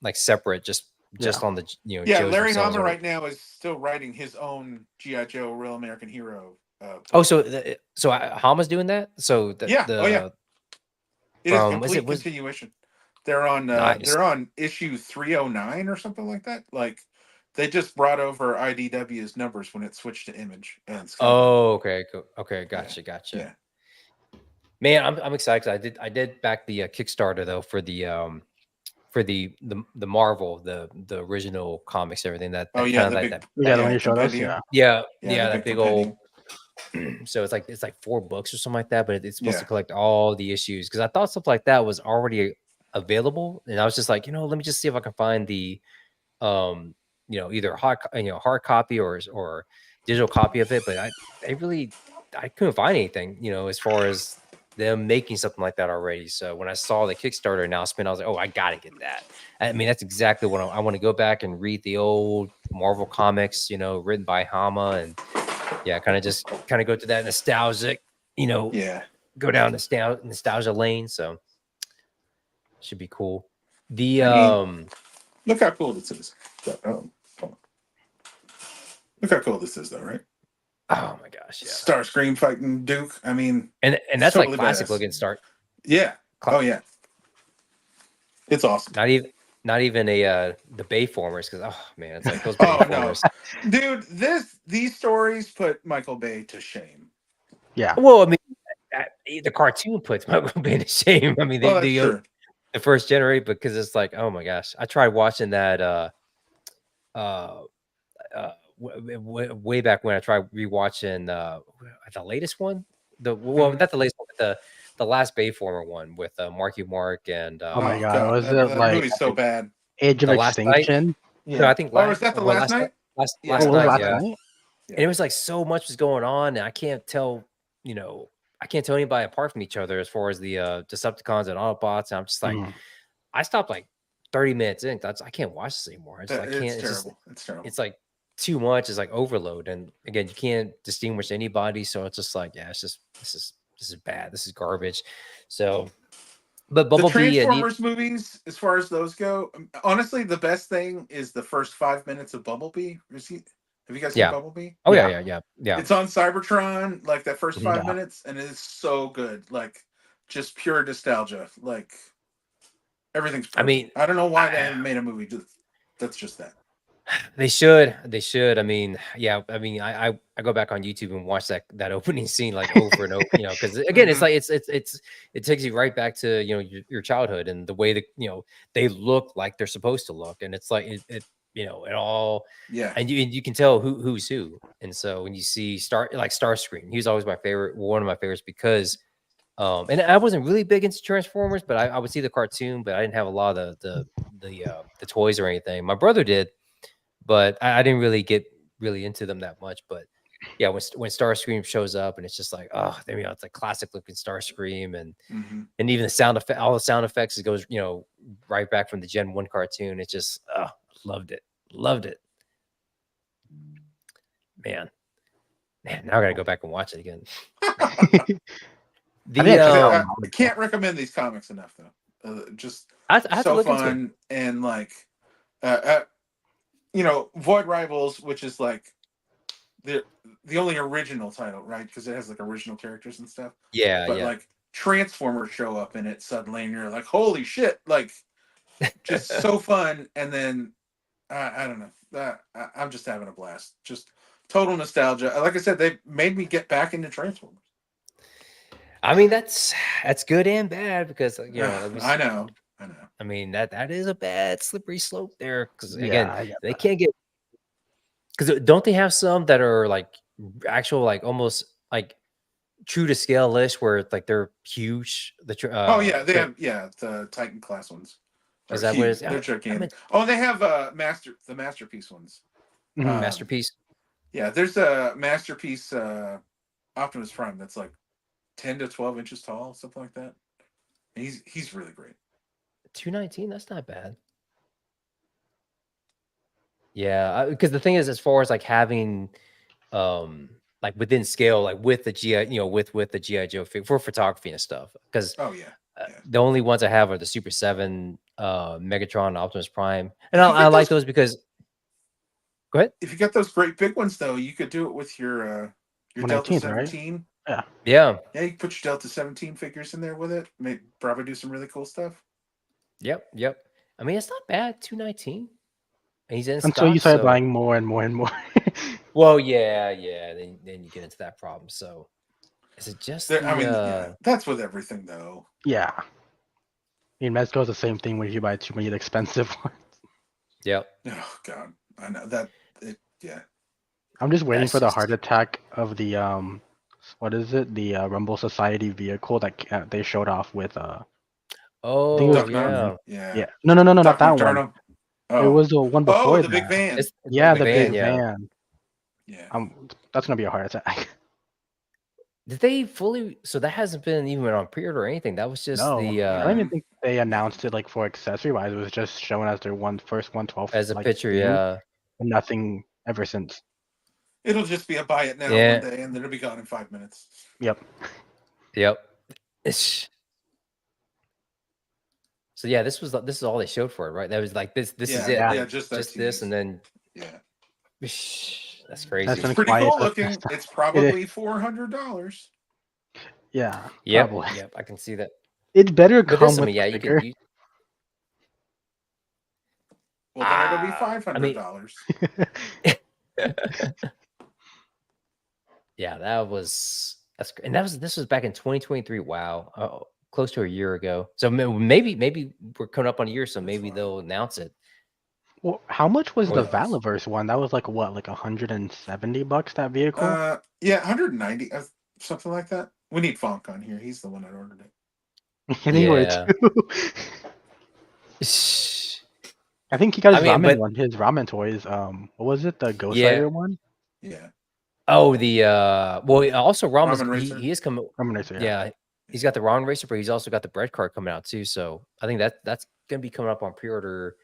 like separate Yeah. just on the Yeah, Joes Larry themselves. Hama Or right now is still writing his own GI Joe Real American Hero oh, book. so Hama's doing that. So Yeah, oh yeah, the it is a from complete was continuation. They're on nice. issue 309 or something like that. Like they just brought over IDW's numbers when it switched to Image, and it's kind of cool. Oh, okay, cool. Okay, Yeah, gotcha. yeah. Man, I'm excited 'cause I did back the Kickstarter though for the Marvel, the original comics, everything Oh that yeah, kind of the like big that. Yeah, the one you showed us. compendium. Yeah. Yeah, the That big big old. compendium. So it's like 4 books or something like that, but it's supposed to Yeah, collect all the issues because I thought stuff like that was already available, and I was just like, let me just see if I can find the either hard copy or digital copy of it, but I couldn't find anything, as far as them making something like that already. So when I saw the Kickstarter announcement, I was like, oh, I gotta get that. I mean, that's exactly what I want to go back and read the old Marvel comics, written by Hama, and yeah, kind of go to that nostalgic, yeah. go down nostalgia lane. So should be cool. The I mean, look how cool this is. Hold on. Look how cool this is, though, right? oh my gosh, yeah. Starscream fighting Duke. I mean, And it's that's like totally classic badass. looking start. Yeah. Oh yeah. It's awesome. Not even a the Bayformers, because oh man, it's like those Oh no, Bayformers. dude! These stories put Michael Bay to shame. Yeah. Well, I mean, the cartoon puts Michael Bay to shame. I mean, Well, that's true. the first generation, because it's like, oh my gosh, I tried watching that uh way back when I tried rewatching the latest one. Well, not the latest one, but the last Bayformer one with Marky Mark and Oh my Oh god, god, was it that like movie's so bad. Age of the last night. Extinction? No, Yeah. I think Oh, is that the last last night. night? Yeah, Last What was night, last yeah. night? Yeah. And it was like so much was going on, and I can't tell, I can't tell anybody apart from each other as far as the Decepticons and Autobots. And I'm just like, Mhm. I stopped like 30 minutes in. I can't watch this anymore. I It's can't. terrible. It's terrible. It's like too much. It's like overload, and again, you can't distinguish anybody. So it's just like, yeah, it's just this is bad. This is garbage. So, but The Bumblebee and Transformers movies, as far as those go, honestly, the best thing is the first 5 minutes of Bumblebee. Have you guys seen yeah. Bumblebee? Oh Yeah. yeah. It's on Cybertron, like that first Mhm. 5 minutes, and it is so good. Like just pure nostalgia. Like everything's perfect. I mean, I don't know why they haven't made a movie that's just that. They should. They should. I mean, yeah. I mean, I go back on YouTube and watch that opening scene like over and over. Because again, it's like it takes you right back to your childhood and the way that they look like they're supposed to look, and it's like it it all. Yeah. And you can tell who's who. And so when you see Starscream, he was always my favorite, one of my favorites because. And I wasn't really big into Transformers, but I would see the cartoon, but I didn't have a lot of the toys or anything. My brother did, but I didn't really get really into them that much. But yeah, when Starscream shows up and it's just like, oh, it's like classic looking Starscream, and Mm-hmm. and even the sound effect, all the sound effects, it goes right back from the Gen 1 cartoon. It's just loved it, man. Now I gotta go back and watch it again. I think I can't recommend these comics enough, though. Just I have so to look fun and like, Void Rivals, which is like the only original title, right? Because it has like original characters and stuff. Yeah, but yeah. like Transformers show up in it suddenly, and you're like, holy shit! Like, just so fun. And then I don't know. I'm just having a blast. Just total nostalgia. Like I said, they made me get back into Transformers. I mean, that's good and bad because I know. I mean that is a bad slippery slope there because Yeah, again they can't get because don't they have some that are like actual like almost like true to scale list where it's like they're huge. Oh yeah, they have the Titan class ones. Is that what it is? They're gigantic. Oh, they have the masterpiece ones. Masterpiece. Yeah, there's a masterpiece Optimus Prime that's like 10 to 12 inches tall, something like that. And he's really great. 219, that's not bad. Yeah, because the thing is, as far as like having, like within scale, like with the GI, with the GI Joe for photography and stuff. Because the only ones I have are the Super 7, Megatron, Optimus Prime, and I like those because. Go ahead. If you got those great big ones, though, you could do it with your Delta 17. Right? Yeah, you can put your Delta 17 figures in there with it. Probably do some really cool stuff. Yep. I mean, it's not bad. 219. And he's in Until stock, you start buying more and more and more. Well, yeah. Then you get into that problem. So, is it just? That's with everything, though. Yeah. I mean, Mezco's the same thing when you buy too many expensive ones. Yep. Oh God, I know that. Yeah. I'm just waiting for the heart attack of the what is it? The Rumble Society vehicle that they showed off with Oh yeah. No, not that one. Oh. It was the one before the big van. It's the big van. Yeah. That's gonna be a heart attack. Did they fully? So that hasn't been even on pre-order or anything. That was just the. I don't even think they announced it like for accessory wise. It was just shown as their first 112 as a picture. Yeah. Nothing ever since. It'll just be a buy it now one day, and then it'll be gone in 5 minutes. Yep. So yeah, this is all they showed for it, right? That was like this is Yeah, it, Yeah. like just that this, and tease. then Yeah, that's That's crazy. it's been pretty quiet cool the looking. first time. It's It is. probably $400. Yeah, Yep, probably. yep, I can see that. It better But come this, I with mean, the yeah, you can figure. you Well, then it'll be I mean, $500. yeah, and this was back in 2023. Wow, close to a year ago. So maybe we're coming up on a year, so That's maybe fine. they'll announce it. Well, how much was Who the Or knows? Valaverse one? That was like what, like $170 that vehicle? Yeah, 190, something like that. We need Funk on here. He's the one that ordered it. I think you were yeah. too. I think he got I his mean, ramen but one, his ramen toys. What was it? The Ghost yeah. Rider one? Yeah, Oh, the well, also Rom is Ramen Racer. he is coming. Ramen Racer, yeah. Yeah, he's Yeah. got the Ron Racer, but he's also got the bread card coming out too. So I think that's gonna be coming up on pre-order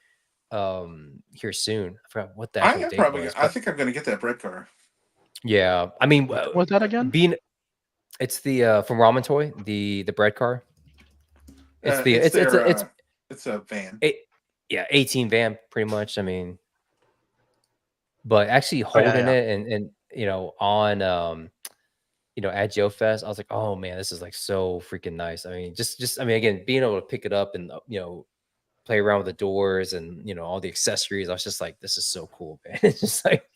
here soon. I forgot what the I actual am date probably. was, I but think I'm gonna get that bread car. yeah, I mean, Which one was that again? being it's the from Ramen Toy, the bread car. It's the It's it's their. a it's It's a van. it yeah 18 van pretty much. I mean, but actually Oh yeah, holding yeah. it and on at Joe Fest, I was like, oh man, this is like so freaking nice. I mean, just I mean, again, being able to pick it up and play around with the doors and all the accessories, I was just like, this is so cool, man. It's just like,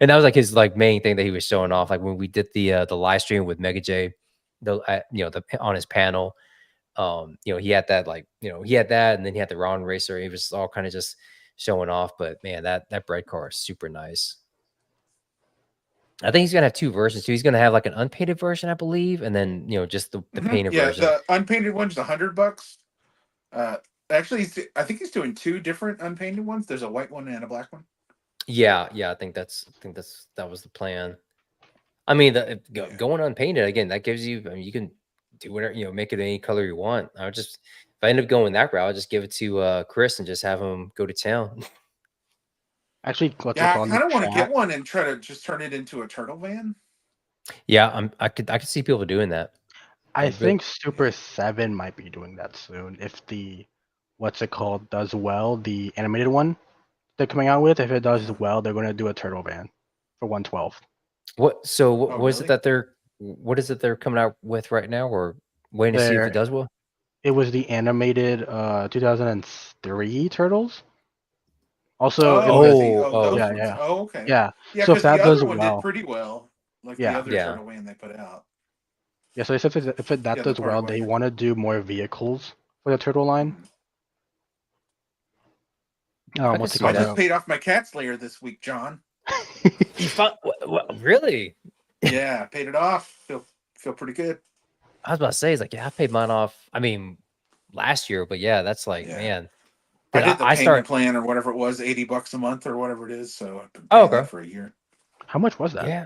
and that was like his like main thing that he was showing off. Like when we did the live stream with Mega J, the on his panel, he had that he had that, and then he had the Ron Racer. He was all kind of just showing off. But man, that bread car is super nice. I think he's gonna have two versions too. He's gonna have like an unpainted version, I believe, and then just the painted Yeah, version. the unpainted one's $100. Actually, I think he's doing two different unpainted ones. There's a white one and a black one. Yeah, I think that was the plan. I mean, Yeah. going unpainted again, that gives you. I mean, you can do whatever make it any color you want. I would just if I end up going that route, I'll just give it to Chris and just have him go to town. Actually, what's it Yeah, I called in the kind of want to get chat? one and try to just turn it into a turtle van. Yeah, I could see people doing that. I But think Super 7 might be doing that soon. If the what's it called does well, the animated one they're coming out with, if it does Yeah. well, they're going to do a turtle van for 112. what? So Oh, what is it really? that what is it they're coming out with right now, or waiting to see if it There, does well? it was the animated 2003 Turtles. Also, it Oh, was is he? Oh, Oh, oh, those yeah, ones. yeah, Oh, okay. yeah. Yeah, So if because the that does other one did well, pretty well, like the yeah, other yeah. turtle van they put out. yeah. So they said if that Yeah, the does part well, one. they want to do more vehicles for the turtle line. Mhm. I could What's it see I called? just that. paid off my cat slayer this week, John. You found really? Yeah, I paid it off. Feel pretty good. I was about to say, it's like, yeah, I paid mine off. I mean, last year, but yeah, that's like, Yeah. man, I because did the I payment start. plan or whatever it was, $80 a month or whatever it is. So I've been Oh, paying that okay. for a year. How much was that? Yeah,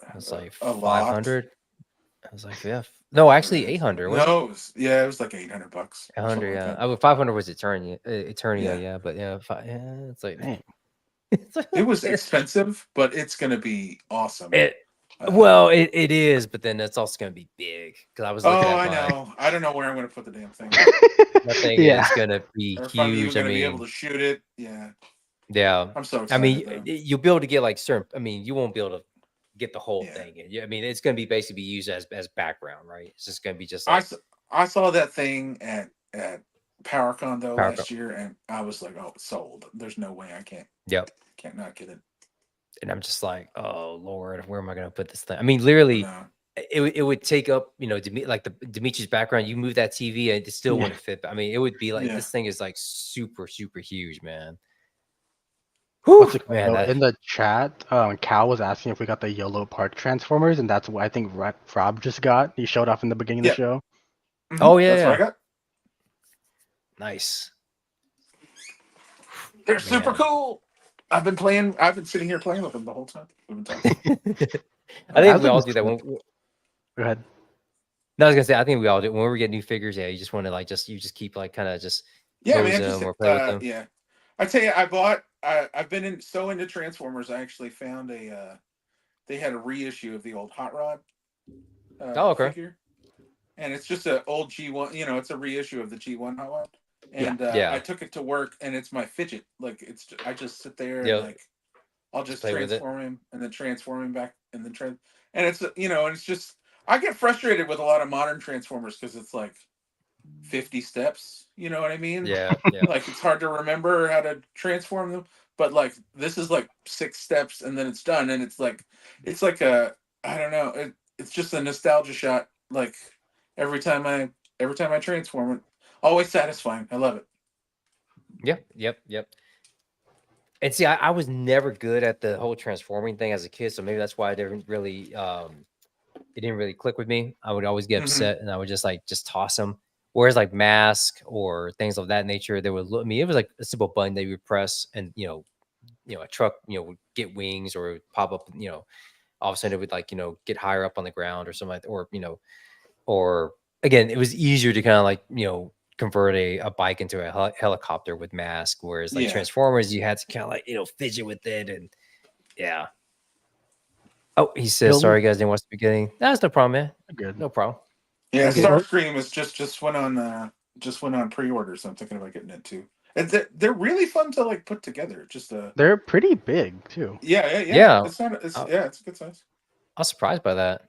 it was like A lot. 500. I was like, yeah, no, actually 800, wasn't No, it was like $800, it? something 100, like yeah. that. 500 was Eternia, Yeah, yeah, but yeah, it's like, Dang. it's like it was expensive, but it's gonna be awesome. it. Uh, Well, it is, but then it's also gonna be big because I was looking oh, at I my know. I don't know where I'm gonna put the damn thing, that thing Yeah. is gonna be or if I'm even huge. I gonna be able mean, to shoot it. Yeah, yeah. I'm so I mean, excited though. you'll be able to get like certain. I mean, you won't be able to get the whole Yeah, thing in. I mean, it's going to be basically be used as background, right? It's just going to be just I like s- I saw that thing at PowerCon though PowerPoint. last year, and I was like, oh, sold. There's no way I Yep. can't not get it. And I'm just like, oh Lord, where am I going to put this thing? I mean, I literally, know. it would take up, like the Dimitri's background. You move that TV, and it still Yeah. wouldn't fit. I mean, it would be like Yeah. this thing is like super super huge, man. What's Whew, it called? man, Though? In the chat, Cal was asking if we got the yellow park transformers, and that's what I think Rob just got. He showed off in the beginning of the Yeah. show. oh yeah, That's what I yeah, got. nice, They're super man. cool. I've been sitting here playing with them the whole time. We've been talking. I think As we a all do that flip, when. go ahead. No, I was gonna say, I think we all do. When we get new figures, yeah, you just want to like you just keep like kind of just Yeah, pose man. Just them or play with them. yeah. I tell you, I've been so into Transformers. I actually found they had a reissue of the old Hot Rod Oh, okay. figure, and it's just an old G1. It's a reissue of the G1 Hot Rod. Yeah. and I Yeah. took it to work, and it's my fidget. Like I just sit there and Yep. like I'll Just just play with it. transform him and then transform him back and then and it's and it's just I get frustrated with a lot of modern transformers because it's like 50 steps. You know what I mean? Yeah. Yeah. Like it's hard to remember how to transform them, but like this is like 6 steps and then it's done, and it's like a I don't know, it's just a nostalgia shot. Like every time I every time I transform it, always satisfying. I love it. Yep. Yep. Yep. And see, I was never good at the whole transforming thing as a kid, so maybe that's why I didn't really it didn't really click with me. I would always get Hmm. upset and I would just toss them. Whereas like mask or things of that nature, they would look. I mean, it was like a simple button that you would press, and a truck, would get wings or it would pop up. All of a sudden it would like get higher up on the ground or something, or again, it was easier to kind of like convert a bike into a helicopter with mask. Whereas like Yeah. Transformers, you had to kind of like fidget with it, and yeah. Oh, he The says, only sorry, guys, didn't watch the beginning. That's no problem, man. good. No problem. Yeah, The o- Starscream is just went on pre-order, so I'm thinking about getting it too. And they're really fun to like put together. Just They're pretty big too. yeah. Yeah, It's not it's I, yeah, it's a good size. I was surprised by that.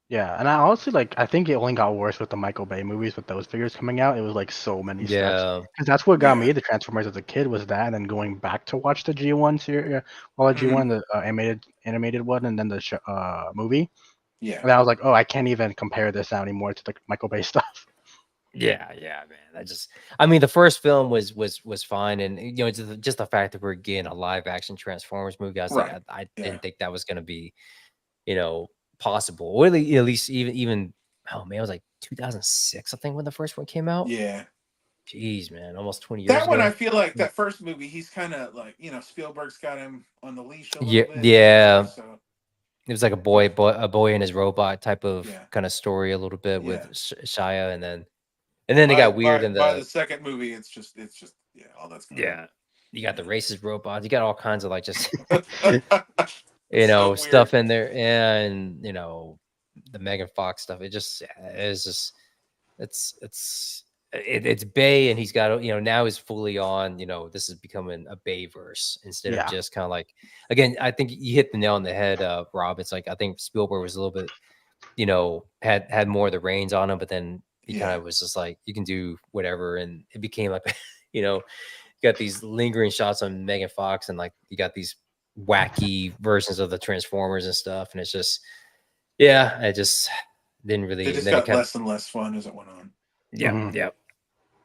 Yeah, and I honestly I think it only got worse with the Michael Bay movies with those figures coming out. It was like so many steps. Yeah. Because that's what got Yeah. me the Transformers as a kid was that, and then going back to watch the G1 series, well, the Hmm. G1, the animated one, and then the movie. Yeah. And I was like, oh, I can't even compare this now anymore to the Michael Bay stuff. Yeah, yeah, man. I mean, the first film was fine, and just the fact that we're getting a live action Transformers movie, I was like, Right. I Yeah. didn't think that was gonna be, you know, possible. Or at least even oh man, it was like 2006, I think, when the first one came out. Yeah. Jeez, man, almost 20 years That one, I ago. feel like that first movie, he's kind of like Spielberg's got him on the leash a Yeah, little bit. yeah. So It was like yeah, a boy and his robot type of yeah, kind of story a little bit with yeah. Shia, and then it By got weird by in by the the second movie, it's just yeah, all that's gone. yeah. You got the racist robots. You got all kinds of like just Yeah. So weird. stuff in there, and the Megan Fox stuff. It's just it's Bay, and he's got now he's fully on. This is becoming a Bayverse instead of Yeah, just kind of like, again. I think you hit the nail on the head, Rob. It's like I think Spielberg was a little bit had more of the reins on him, but then he kind Yeah. of was just like, you can do whatever, and it became like you got these lingering shots on Megan Fox, and like you got these wacky versions of the Transformers and stuff, and it's just yeah, I just didn't They really, and just then it got kind of less and less fun as it went on. yeah, hmm yeah,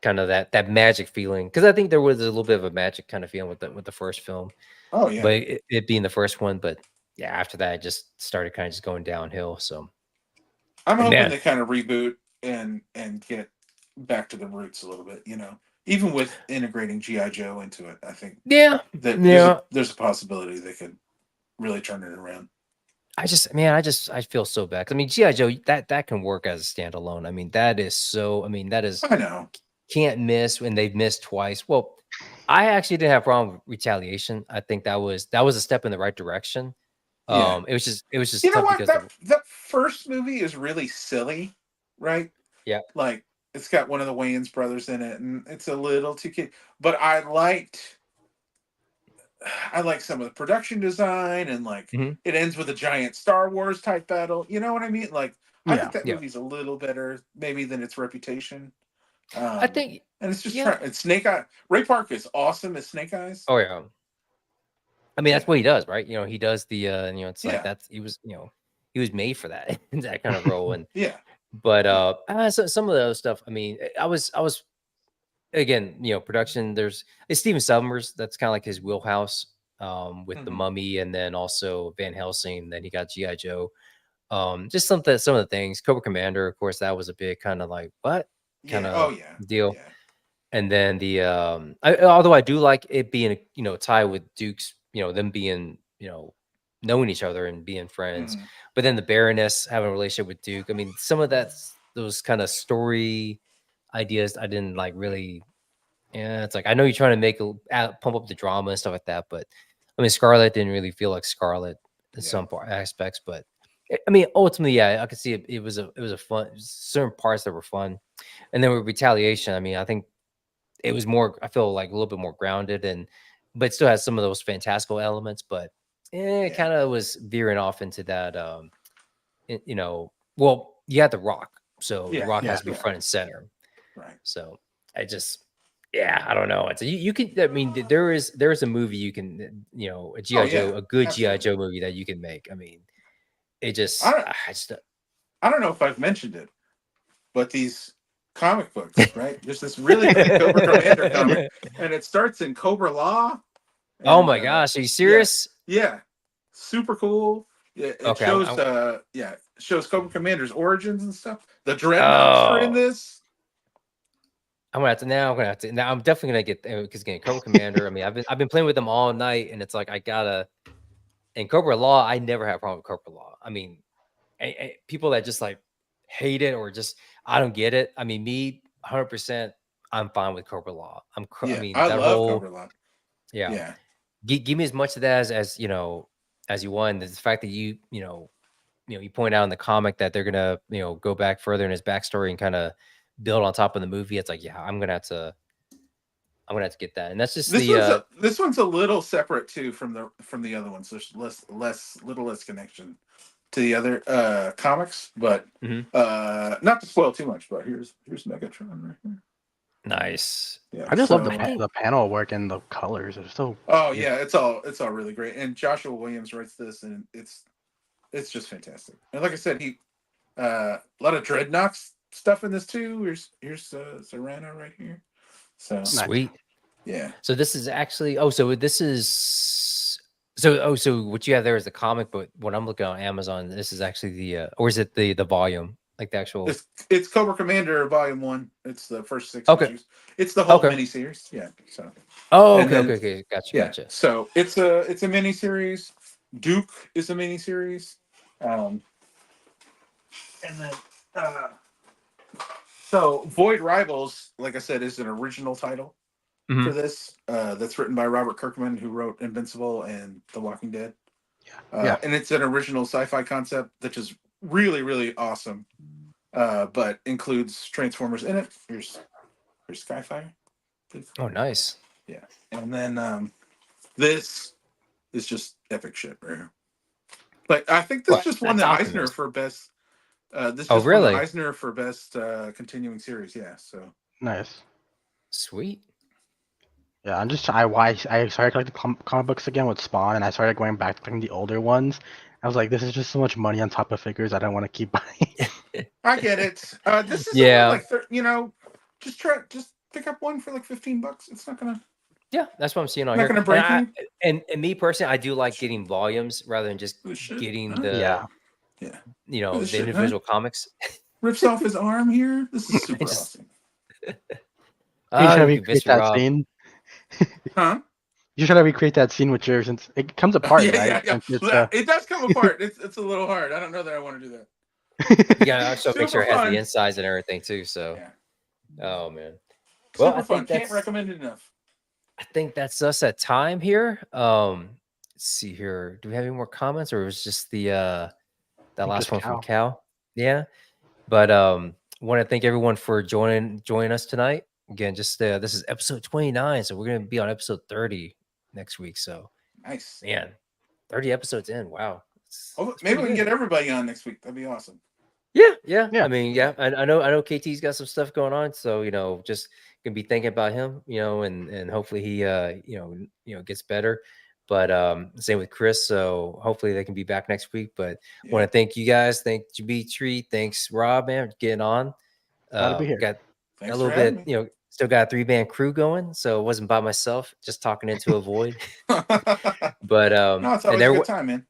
kind of that magic feeling, because I think there was a little bit of a magic kind of feeling with the first film, Oh yeah. but it being the first one, but yeah, after that it just started kind of just going downhill. So I'm and hoping man, they kind of reboot and get back to the roots a little bit. Even with integrating GI Joe into it, I think yeah, that yeah. there's a possibility they could really turn it around. I feel so bad. 'Cause, I mean, GI Joe, that can work as a standalone. I mean, that is so. I mean, that is I know. can't miss when they've missed twice. Well, I actually didn't have a problem with Retaliation. I think that was a step in the right direction. Yeah. It was just You know tough what? because That first movie is really silly, right? yeah. Like it's got one of the Wayans brothers in it, and it's a little too kid. But I like some of the production design, and like Mhm. it ends with a giant Star Wars type battle. You know what I mean? Like I yeah. think that Yeah. movie's a little better maybe than its reputation. I Um, think and it's just yeah. it's Snake Eye. Ray Park is awesome as Snake Eyes. Oh yeah. I mean, that's Yeah, what he does, right? He does it's like yeah, that's he was made for that that kind of role. And yeah. but some of the other stuff. I mean, I was again, production. It's Steven Summers. That's kind of like his wheelhouse. With the Hmm. Mummy, and then also Van Helsing. Then he got GI Joe. Just some of the things. Cobra Commander, of course, that was a big kind of like what kind Yeah. Oh of yeah. deal. Yeah. And then although I do like it being tie with Dukes, them being knowing each other and being friends. Hmm. But then the Baroness having a relationship with Duke. I mean, some of those kind of story ideas I didn't like really. Yeah, it's like I know you're trying to pump up the drama and stuff like that, but I mean, Scarlet didn't really feel like Scarlet in Yeah. some aspects. But I mean, ultimately, yeah, I could see it. It was a fun certain parts that were fun, and then with Retaliation. I mean, I think it was more, I feel like a little bit more grounded, but it still has some of those fantastical elements, but it kind of was veering off into that, you know, well, you had The Rock, so The Rock has to be front and center. Right. So I just, yeah, I don't know. It's you can, I mean, there is a movie you can, you know, a GI Joe, a good GI Joe movie that you can make. I mean, it just, I don't know if I've mentioned it, but these comic books, right? There's this really great Cobra Commander comic, and it starts in Cobra Law. And, oh my gosh, are you serious? Yeah, super cool. Yeah, it shows shows Cobra Commander's origins and stuff. The Dreadnoughts are in this. I'm gonna have to. Now I'm definitely gonna get, because again, Cobra Commander. I mean, I've been playing with them all night, and it's like I gotta. And Cobra Law, I never had a problem with Cobra Law. I mean, people that just like hate it or just I don't get it. I mean, me 100%, I'm fine with Cobra Law. I mean, I that love whole Cobra Law. yeah. Give me as much of that as you know as you want. The fact that you point out in the comic that they're gonna go back further in his backstory and kind of build on top of the movie. It's like, yeah, I'm gonna have to get that. And that's just this one's a little separate too from the other ones. There's little less connection to the other comics, but not to spoil too much. But here's Megatron right here. Nice. Yeah, I just love the panel work and the colors. It's so. Oh yeah, it's all really great. And Joshua Williams writes this, and it's just fantastic. And like I said, he a lot of Dreadnoughts stuff in this too. Here's Serrano right here. So sweet. Yeah. So this is actually so what you have there is the comic, but when I'm looking on Amazon, this is actually the or is it the volume, like the actual? It's Cobra Commander Volume 1. It's the first 6 issues. It's the whole miniseries. Yeah. So. Okay. Gotcha. So it's a miniseries. Duke is a miniseries. And then so Void Rivals, like I said, is an original title for this. That's written by Robert Kirkman, who wrote Invincible and The Walking Dead. And it's an original sci-fi concept that is really, really awesome. But includes Transformers in it. Here's Skyfire. Oh, nice. Yeah. And then this is just epic shit right here. Like I think this just won the Eisner for best. This just won the Eisner for best continuing series. Yeah. So nice. Sweet. Yeah, I started collecting comic books again with Spawn, and I started going back to collecting the older ones. I was like, this is just so much money on top of figures I don't want to keep buying. I get it. This is like just pick up one for like $15. It's not gonna. Yeah, that's what I'm seeing on here. Not gonna break and me personally, I do like getting volumes rather than just getting the the individual comics. Rips off his arm here. This is super awesome. You try to recreate that scene. Huh? You try to recreate that scene with yours, since it comes apart, right? Yeah. It does come apart. It's a little hard. I don't know that I want to do that. Yeah, so make sure it has the insides and everything too. So, oh man, well, super fun. Can't recommend it enough. I think that's us at time here. Let's see here. Do we have any more comments, or was just the that last one from Cal? Yeah, but want to thank everyone for joining us tonight. Again, just this is episode 29, so we're gonna be on episode 30 next week. So nice, man. 30 episodes in. Wow. Maybe we can get everybody on next week. That'd be awesome. Yeah. I mean, I know KT's got some stuff going on, so just gonna be thinking about him, and hopefully he gets better. But same with Chris, so hopefully they can be back next week. But want to thank you guys. Thank Tree. Thanks, Rob, man, for getting on. Glad to be here. Thanks a little bit, still got a 3-man crew going, so it wasn't by myself, just talking into a void. But no, it's always a good time, man.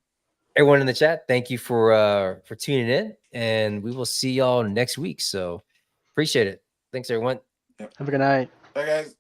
Everyone in the chat, thank you for tuning in, and we will see y'all next week. So appreciate it. Thanks, everyone. Have a good night. Bye, guys.